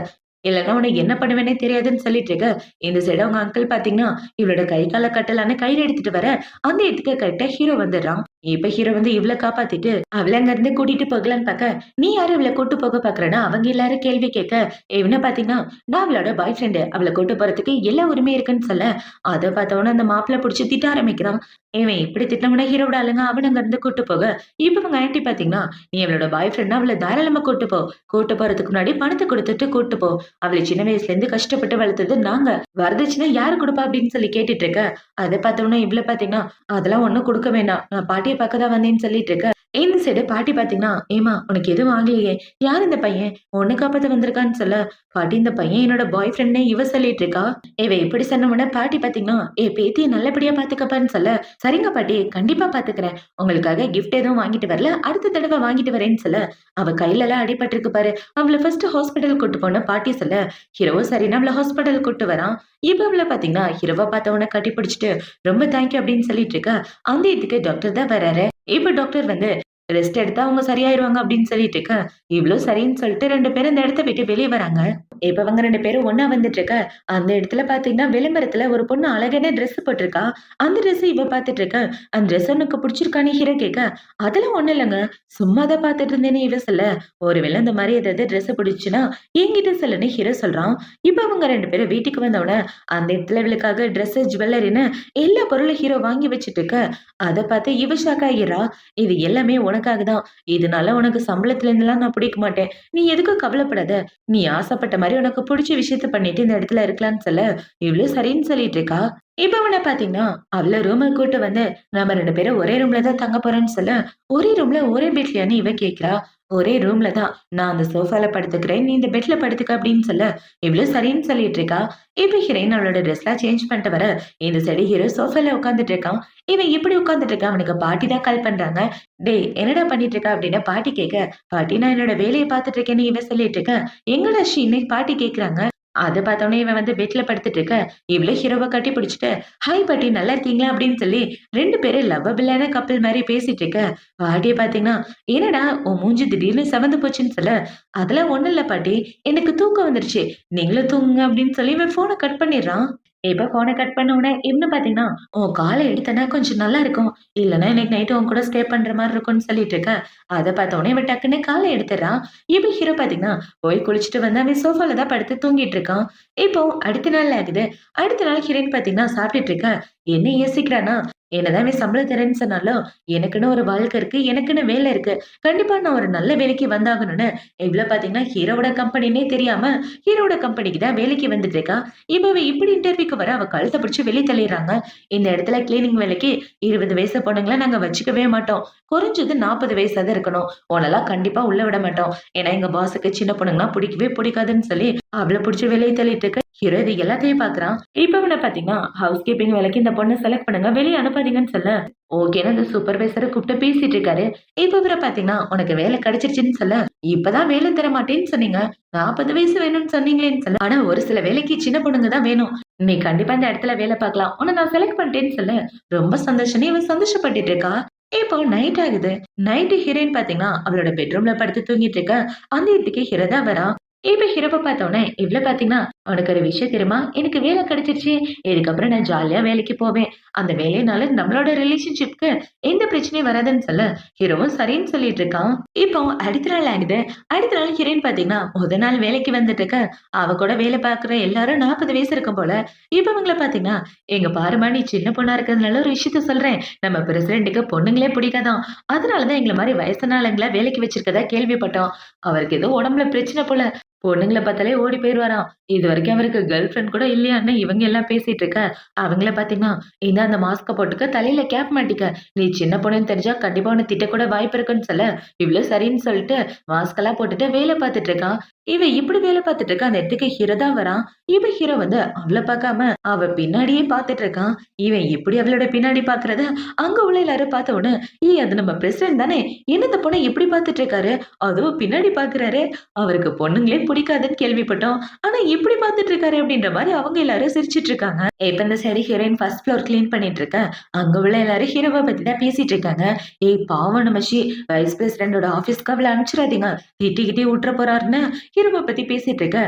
இல்லன்னா உன்ன என்ன பண்ணுவேன்னே தெரியாதுன்னு" சொல்லிட்டு இருக்க, இந்த சைடு அவங்க அங்கிள் பார்த்தீங்கன்னா, இவளோட கை கால கட்டலான்னு கயிறு எடுத்துட்டு வர, அந்த இடத்துக்கு கரெக்ட்டா ஹீரோ வந்துடுறான். இப்ப ஹீரோ வந்து இவள காப்பாத்திட்டு அவள அங்க இருந்து கூட்டிட்டு போகலான்னு பாக்க, நீ யாரு இவள கூட்டு போக பாக்குறேன்னா அவங்க எல்லாரும் கேள்வி கேட்க, இவனை பாத்தீங்கன்னா நான் அவளோட பாய் ஃப்ரெண்டு, அவளை கூட்டு போறதுக்கு எல்லா உரிமையும் இருக்குன்னு சொல்ல, அதை பார்த்தவன அந்த மாப்பிள்ளை புடிச்சு திட்ட ஆரம்பிக்கிறான். இவன் இப்படி திட்டமுன்னா ஹீரோட ஆளுங்க அவன அங்க இருந்து கூட்டு போக, இப்ப இவங்க ஆன்ட்டி பாத்தீங்கன்னா நீ அவளோட பாய் ஃப்ரெண்ட் அவளை தாராளமா கூட்டு போ, கூட்டு போறதுக்கு முன்னாடி பணத்தை கொடுத்துட்டு கூட்டு போ, அவளை சின்ன வயசுல இருந்து கஷ்டப்பட்டு வளர்த்தது நாங்க, வரதட்சணை யாரு கொடுப்பா அப்படின்னு சொல்லி கேட்டுட்டு இருக்க. அதை பார்த்தவொன்னே இவ்ள பாத்தீங்கன்னா அதெல்லாம் ஒண்ணும் கொடுக்க வேண்டாம், நான் பாட்டியை பார்க்க தான் வந்தேன்னு சொல்லிட்டு இருக்க. இந்த சைடு பாட்டி பாத்தீங்கன்னா ஏமா உனக்கு எதுவும் ஆகலையே, யார் இந்த பையன் உன்னை காப்பாத்த வந்திருக்கான்னு சொல்ல, பாட்டி இந்த பையன் என்னோட பாய் ஃப்ரெண்ட்னே இவ சொல்லிட்டு இருக்கா. இவ இப்படி சொன்னவன பாட்டி பாத்தீங்கன்னா பேத்திய நல்லபடியா பாத்துக்கப்பான்னு சொல்ல, சரிங்க பாட்டி கண்டிப்பா பாத்துக்கிறேன், உங்களுக்காக கிஃப்ட் எதுவும் வாங்கிட்டு வரல, அடுத்த தடவை வாங்கிட்டு வரேன்னு சொல்ல, அவ கையில எல்லாம் அடிபட்டிருக்கு பாரு, அவளை ஃபர்ஸ்ட் ஹாஸ்பிட்டல் கூட்டு போன பாட்டி சொல்ல, ஹீரோ சரின்னு அவளை ஹாஸ்பிட்டல் கூட்டு வரான். இப்ப அவள பாத்தீங்கன்னா ஹீரோவை பார்த்தவன கட்டி பிடிச்சிட்டு ரொம்ப தேங்க்யூ அப்படின்னு சொல்லிட்டு இருக்க. அந்த இதுக்கு டாக்டர் தான் வராரு. இப்ப டாக்டர் வந்து ரெஸ்ட் எடுத்தா அவங்க சரியாயிருவாங்க அப்படின்னு சொல்லிட்டு இருக்க. இவ்ளோ சரின்னு சொல்லிட்டு 2 பேரும் இந்த இடத்த விட்டு வெளிய வராங்க. இப்ப அவங்க 2 பேரும் ஒண்ணா வந்துட்டு இருக்க. அந்த இடத்துல பாத்தீங்கன்னா விளம்பரத்துல ஒரு பொண்ணு அழகான Dress போட்டிருக்கா. அந்த Dress இவ பாத்துட்டு இருக்க. அந்த Dress உனக்கு பிடிச்சிருக்கான்னு ஹீரோ கேட்க, அதெல்லாம் ஒண்ணும் இல்லங்க, சும்மா தான் பாத்துட்டு இருந்தேன்னு இவ சொல்ல, ஒருவேளை இந்த மாதிரி ஏதாவது Dress பிடிச்சுன்னா என்கிட்ட சொல்லுன்னு ஹீரோ சொல்றான். இப்ப அவங்க 2 பேரும் வீட்டுக்கு வந்தவுடனே அந்த இடத்துல இவளுக்காக Dress, ஜுவல்லரின்னு எல்லா பொருளும் ஹீரோ வாங்கி வச்சுட்டு இருக்க. அத பார்த்து இவ ஷாக் ஆகிறா. இது எல்லாமே உனக்காக தான். இதனால உனக்கு சம்பளத்துல இருந்தெல்லாம் நான் பிடிக்க மாட்டேன். நீ எதுக்கும் கவலைப்படாத. நீ ஆசைப்பட்ட மாதிரி உனக்கு பிடிச்ச விஷயத்த பண்ணிட்டு இந்த இடத்துல இருக்கலாம்னு சொல்ல, இவ்ளோ சரின்னு சொல்லிட்டு இருக்கா. இப்ப அவன பாத்தீங்கன்னா, அவள ரூமுக்கு கூட்டு வந்து, நம்ம 2 பேரும் ஒரே ரூம்ல தான் தங்க போறோம்ன்னு சொல்ல, ஒரே ரூம்ல ஒரே பெட்லயான்னு இவ கேட்கிறா. ஒரே ரூம்ல தான். நான் அந்த சோஃபால படுத்துக்கிறேன். நீ இந்த பெட்ல படுத்துக்க அப்படின்னு சொல்ல, இவ்ளோ சரின்னு சொல்லிட்டு இருக்கா. இப்ப ஹீரோயின் அவளோட ட்ரெஸ்லாம் சேஞ்ச் பண்ணிட்டு வர, இந்த சைடு ஹீரோ சோஃபால உட்கார்ந்துட்டு இருக்கான். இவன் இப்படி உட்கார்ந்துட்டு இருக்கான். அவனுக்கு பாட்டி தான் கால் பண்றாங்க. டேய் என்னடா பண்ணிட்டு இருக்க அப்படின்னு பாட்டி கேட்க, பாட்டி நான் என்னோட வேலையை பார்த்துட்டு இருக்கேன்னு இவன் சொல்லிட்டு இருக்க. எங்கடா ஷீன்னு பாட்டி கேக்குறாங்க. அத பார்த்தோனே இவன் வந்து பெட்ல படுத்துட்டு இருக்க. இவ்ளோ ஹீரோவ கட்டி பிடிச்சுட்டு, "ஹாய் பாட்டி நல்லா இருக்கீங்களா?" அப்படின்னு சொல்லி 2 பேரும் லவ்வபிளான கப்பிள் மாரி பேசிட்டு இருக்க. பாட்டிய பார்த்தீங்கன்னா, "என்னடா உன் மூஞ்சி திடீர்னு சிவந்து போச்சுன்னு" சொல்ல, "அதெல்லாம் ஒண்ணும் இல்ல பாட்டி. எனக்கு தூக்கம் வந்துருச்சு. நீங்களும் தூங்குங்க" அப்படின்னு சொல்லி இவன் ஃபோன கட் பண்ணிடுறான். இப்ப ஃபோன கட் பண்ண உடனே இவனு பார்த்தீங்கன்னா, "உன் கால எடுத்தனா கொஞ்சம் நல்லா இருக்கும். இல்லன்னா இன்னைக்கு நைட் உன் கூட ஸ்டே பண்ற மாரி இருக்கும்ன்னு" சொல்லிட்டு இருக்க. அத பார்த்த உடனே இவன் டக்குன்னு கால எடுத்துடுறான். இப்ப ஹீரோ பார்த்தீங்கன்னா, போய் குளிச்சுட்டு வந்து அவன் சோஃபால தான் படுத்து தூங்கிட்டு இருக்கான். இப்போ அடுத்த நாள் ஆகுது. அடுத்த நாள் ஹீரோயின் பார்த்தீங்கன்னா சாப்பிட்டுட்டு இருக்க. என்ன யோசிக்கிறான்னா, என்னதான் இவன் சம்பளம் தரேன்னு சொன்னாலும், எனக்குன்னு ஒரு வாழ்க்கை இருக்கு. எனக்குன்னு வேலை இருக்கு. கண்டிப்பா நான் ஒரு நல்ல வேலைக்கு வந்தாகணும்னு இவ்ளோ பார்த்தீங்கன்னா ஹீரோவோட கம்பெனின்னே தெரியாம ஹீரோவோட கம்பெனிக்கு தான் வேலைக்கு வந்துட்டு இருக்கா. இப்ப அவ இப்படி இன்டர்வியூக்கு வர அவ கழுத்த பிடிச்சு வெளிய தள்ளிடுறாங்க. இந்த இடத்துல கிளீனிங் வேலைக்கு 20 வயசு பொண்ணுங்கள நாங்க வச்சுக்கவே மாட்டோம். குறைஞ்சது 40 வயசாவது இருக்கணும். உன்னெல்லாம் கண்டிப்பா உள்ள விட மாட்டோம். ஏன்னா எங்க பாஸுக்கு சின்ன பொண்ணுங்கன்னா பிடிக்கவே பிடிக்காதுன்னு சொல்லி அவள புடிச்சு வெளிய தள்ளிட்டு இருக்க. ஹீரோ இது எல்லாத்தையும் பாக்குறான். இப்ப இவன பாத்தீங்கன்னா ஹவுஸ் கீப்பிங் வேலைக்கு இந்த பொண்ணை செலக்ட் பண்ணுங்க, வெளிய அனுப்பாதீங்கன்னு சொல்ல, ஓகேன்னு அந்த சூப்பர்வைசரை கூப்பிட்டு பேசிட்டு இருக்காரு. இப்ப இவரை பாத்தீங்கன்னா உனக்கு வேலை கிடைச்சிருச்சுன்னு சொல்ல, இப்பதான் வேலை தர மாட்டேன்னு சொன்னீங்க, 40 வயசு வேணும்னு சொன்னீங்களேன்னு சொல்ல, ஆனா ஒரு சில வேலைக்கு சின்ன பொண்ணுங்க தான் வேணும், நீ கண்டிப்பா இந்த இடத்துல வேலை பார்க்கலாம், உன்னை நான் செலக்ட் பண்ணிட்டேன்னு சொல்ல, ரொம்ப சந்தோஷம் இவன் சந்தோஷப்பட்டுட்டு இருக்கா. இப்போ நைட் ஆகுது. நைட்டு ஹீரோயின் பாத்தீங்கன்னா அவளோட பெட்ரூம்ல படுத்து தூங்கிட்டு இருக்க. அந்த இடத்துக்கு ஹீரோ தான் வரா. இப்ப ஹீரோவை பார்த்தோன்னே இவ்ளோ பாத்தீங்கன்னா, "உனக்கு ஒரு விஷயம் தெரியுமா? எனக்கு வேலை கிடைச்சிருச்சு. இதுக்கப்புறம் நான் ஜாலியா வேலைக்கு போவேன். அந்த வேலையினால நம்மளோட ரிலேஷன்ஷிப்க்கு எந்த பிரச்சனையும் வராதுன்னு" சொல்ல, ஹீரோவும் சரின்னு சொல்லிட்டு இருக்கான். இப்போ அடுத்த நாள் ஆகுது. அடுத்த நாள் ஹீரோயின் பாத்தீங்கன்னா, மொத நாள் வேலைக்கு வந்துட்டு இருக்க. அவ கூட வேலை பார்க்குற எல்லாரும் 40 வயசு இருக்கும் போல. இப்ப இவங்கள பாத்தீங்கன்னா, "எங்க பாரும்மா நீ சின்ன பொண்ணா இருக்கிறதுனால ஒரு விஷயத்த சொல்றேன். நம்ம பிரசிடென்ட்க்கு பொண்ணுங்களே பிடிக்காதாம். அதனால தான் எங்கள மாரி வயசான ஆளுங்கள வேலைக்கு வச்சிருக்கதா கேள்விப்பட்டோம். அவருக்கு ஏதோ உடம்புல பிரச்சனை போல. பொண்ணுங்கள பார்த்தாலே ஓடி போயிருவாராம். இதுவரைக்கும் அவருக்கு கேர்ள் ஃபிரெண்ட் கூட இல்லையான்னு இவங்க எல்லாம் பேசிட்டு இருக்க. அவங்கள பார்த்தீங்கன்னா, "இந்தா அந்த மாஸ்க்க போட்டுக்க, தலையில கேப் மாட்டிக்க. நீ சின்ன பொண்ணுன்னு தெரிஞ்சா கண்டிப்பா உன்ன திட்டக்கூட வாய்ப்பு இருக்குன்னு" சொல்ல, இவ்ளோ சரின்னு சொல்லிட்டு மாஸ்க் எல்லாம் போட்டுட்டு வேலை பார்த்துட்டு இருக்கான். இவன் இப்படி வேலை பார்த்துட்டு இருக்க. அந்த இடத்துக்கு ஹீரோ தான் வரான். இப்ப ஹீரோ வந்து அவள பார்க்காம அவ பின்னாடியே பார்த்துட்டு இருக்கான். இவன் இப்படி அவளோட பின்னாடி பார்க்கறத அங்க உள்ள எல்லாரும் பார்த்த உடனே, "ஏய் அது நம்ம பிரசிடென்ட் தானே! என்ன இந்த பொண்ண இப்படி பார்த்துட்டு இருக்காரு? அதுவும் பின்னாடி பார்க்குறாரே! அவருக்கு பொண்ணுங்களே பிடிக்காதுன்னு கேள்விப்பட்டோம். ஆனா இப்படி பார்த்துட்டு இருக்காரு" அப்படின்ற மாரி அவங்க எல்லாரும் சிரிச்சுட்டு இருக்காங்க. இப்ப இந்த side heroine first floor clean பண்ணிட்டு இருக்க. அங்க உள்ள எல்லாரும் ஹீரோவ பத்தி தான் பேசிட்டு இருக்காங்க. "ஏய் பாவம் நம்ம வைஸ் பிரசிடென்டோட ஆபீஸ்க்கு அவள அனுப்பிச்சிடாதீங்க. திட்டி கிட்டி விட்டுற போறாருன்னு" ஹீரோவ பத்தி பேசிட்டு இருக்க.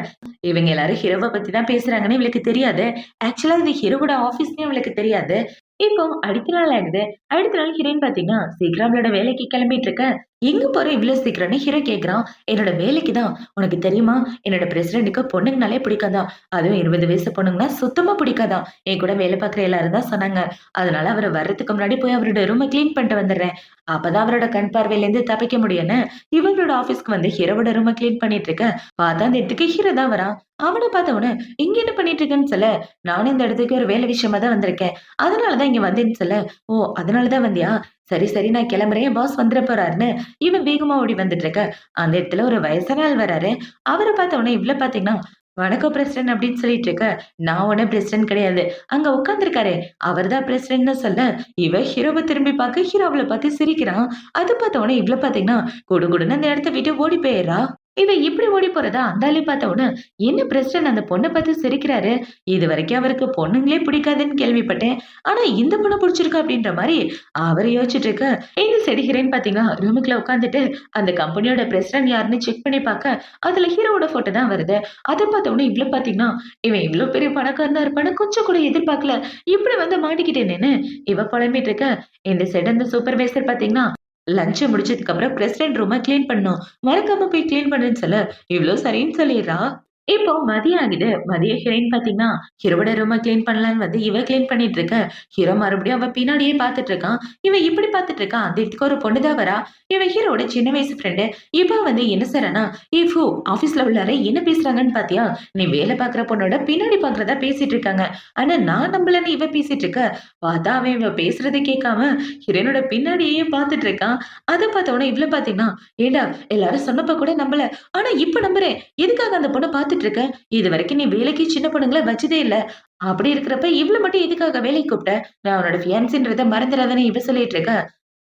இவங்க எல்லாரும் ஹீரோவ பத்தி தான் பேசுறாங்கன்னு இவளுக்கு தெரியாது. ஆக்சுவலா இது ஹீரோவோட ஆபீஸ்னே அவளுக்கு தெரியாது. இப்போ அடுத்த நாள் ஆயிடுது. அடுத்த நாள் ஹீரோயின் பாத்தீங்கன்னா, சீக்கிரம் அவளோட வேலைக்கு கிளம்பிட்டு இருக்க. எங்க போற இவ்ளோ சீக்கிரம்னு ஹீரோ கேக்குறான். என்னோட வேலைக்கு தான். உனக்கு தெரியுமா? என்னோட பிரசிடென்ட்க்கு பொண்ணுங்கனாலே பிடிக்காதாம். அதுவும் 20 வயசு பொண்ணுங்கன்னா சுத்தமா பிடிக்காதாம். என் கூட வேலை பார்க்குற எல்லாரும் தான் சொன்னாங்க. அதனால அவரு வர்றதுக்கு முன்னாடி போய் அவரோட ரூம கிளீன் பண்ணிட்டு வந்துடுறேன். அப்பதான் அவரோட கண் பார்வையிலேருந்து தப்பிக்க முடியும்னு, இவங்களோட ஆபீஸ்க்கு வந்து ஹீரோவோட ரூம கிளீன் பண்ணிட்டு இருக்க. பார்த்தா அந்த இடத்துக்கு ஹீரோ தான் வரான். அவன பார்த்த உடனே, "இங்க என்ன பண்ணிட்டு இருக்கன்னு?" சொல்ல, "நானும் இந்த இடத்துக்கு ஒரு வேலை விஷயமா தான் வந்திருக்கேன். அதனால தான் இங்க வந்தேன்னு" சொல்ல, "ஓ! அதனால தான் வந்தியா? சரி, சரி நான் கிளம்புறேன். என் பாஸ் வந்துற போறாருன்னு" இவன் வேகமா ஓடி வந்துட்டு இருக்க. அந்த இடத்துல ஒரு வயசான ஆள் வராரு. அவர பார்த்த உடனே இவள பார்த்தீங்கன்னா, "வணக்கம் பிரசிடென்ட்" அப்படின்னு சொல்லிட்டு இருக்க. "நான் ஒண்ணும் பிரசிடென்ட் கிடையாது. அங்க உட்கார்ந்திருக்காரே, அவர் தான் பிரசிடென்ட்ன்னு" சொல்ல, இவ ஹீரோவ திரும்பி பார்க்க, ஹீரோ அவள பார்த்து சிரிக்கிறான். அது பார்த்த உடனே இவள பார்த்தீங்கன்னா, குடுகுடுன்னு அந்த இடத்த விட்டு ஓடி போயிர்றா. இவ இப்படி ஓடி போறதா அந்த ஆளே பார்த்த உடனே, "என்ன பிரசிடென்ட் அந்த பொண்ண பார்த்து சிரிக்கிறாரு? இதுவரைக்கும் அவருக்கு பொண்ணுங்களே பிடிக்காதுன்னு கேள்விப்பட்டேன். ஆனா இந்த பொண்ண பிடிச்சிருக்கு" அப்படின்ற மாரி அவரு யோசிச்சுட்டு இருக்க. இந்த சைடு ஹீரோயின் பார்த்தீங்கன்னா, ரூமுக்குள்ள உட்கார்ந்துட்டு அந்த கம்பெனியோட பிரசிடென்ட் யாருன்னு செக் பண்ணி பார்க்க, அதுல ஹீரோவோட ஃபோட்டோ தான் வருது. அத பார்த்த உடனே இவ்ளோ பார்த்தீங்கன்னா, இவன் இவ்ளோ பெரிய பணக்காரனா இருப்பான்னு கொஞ்சம் கூட எதிர்பார்க்கல. இப்படி வந்து மாட்டிக்கிட்டேனேன்னு இவ புலம்பிட்டு இருக்க. இந்த சைடு அந்த சூப்பர்வைசர் பார்த்தீங்கன்னா, லஞ்ச் முடிச்சதுக்கு அப்புறம் பிரசிடென்ட் ரூம கிளீன் பண்ணணும். மறக்காம போய் கிளீன் பண்ணுன்னு சொல்ல, இவ்ளோ சரின்னு சொல்லிர்றா. இப்போ மதியம் ஆகுது. மதியம் ஹீரோயின் பார்த்தீங்கன்னா, ஹீரோவோட ரூம கிளீன் பண்ணலான்னு வந்து இவ கிளீன் பண்ணிட்டு இருக்க. ஹீரோ மறுபடியும் அவ பின்னாடியே பார்த்துட்டு இருக்கான். இவன் இப்படி பார்த்துட்டு இருக்கான். அந்த இடத்துக்கு ஒரு பொண்ணு தான் வரா. இவ ஹீரோவோட சின்ன வயசு ஃப்ரெண்டு. இவ வந்து என்ன செய்றான்னா, "ஏய் ஃபு ஆஃபீஸ்ல உள்ளார என்ன பேசுறாங்கன்னு பார்த்தியா? நீ வேலை பார்க்குற பொண்ணோட பின்னாடி பார்க்கிறதா பேசிட்டு இருக்காங்க. ஆனா நான் நம்பலன்னு இவ பேசிட்டு இருக்க." பார்த்தா அவன் இவ பேசுறத கேட்காம ஹீரோயினோட பின்னாடியே பார்த்துட்டு இருக்கான். அத பார்த்த உடனே இவள பார்த்தீங்கன்னா, "ஏன்டா எல்லாரும் சொன்னப்ப கூட நம்பல. ஆனா இப்ப நம்புறேன். எதுக்காக அந்த பொண்ண பார்த்துட்டு இருக்க? இதுவரைக்கும் நீ வேலைக்கு சின்ன பொண்ணுங்கள வச்சதே இல்ல. அப்படி இருக்கிறப்ப இவள மட்டும் எதுக்காக வேலைக்கு கூப்பிட்ட? நான் உன்னோட ஃபியான்சின்றத மறந்துறாதன்னு" இவ சொல்லிட்டு இருக்க.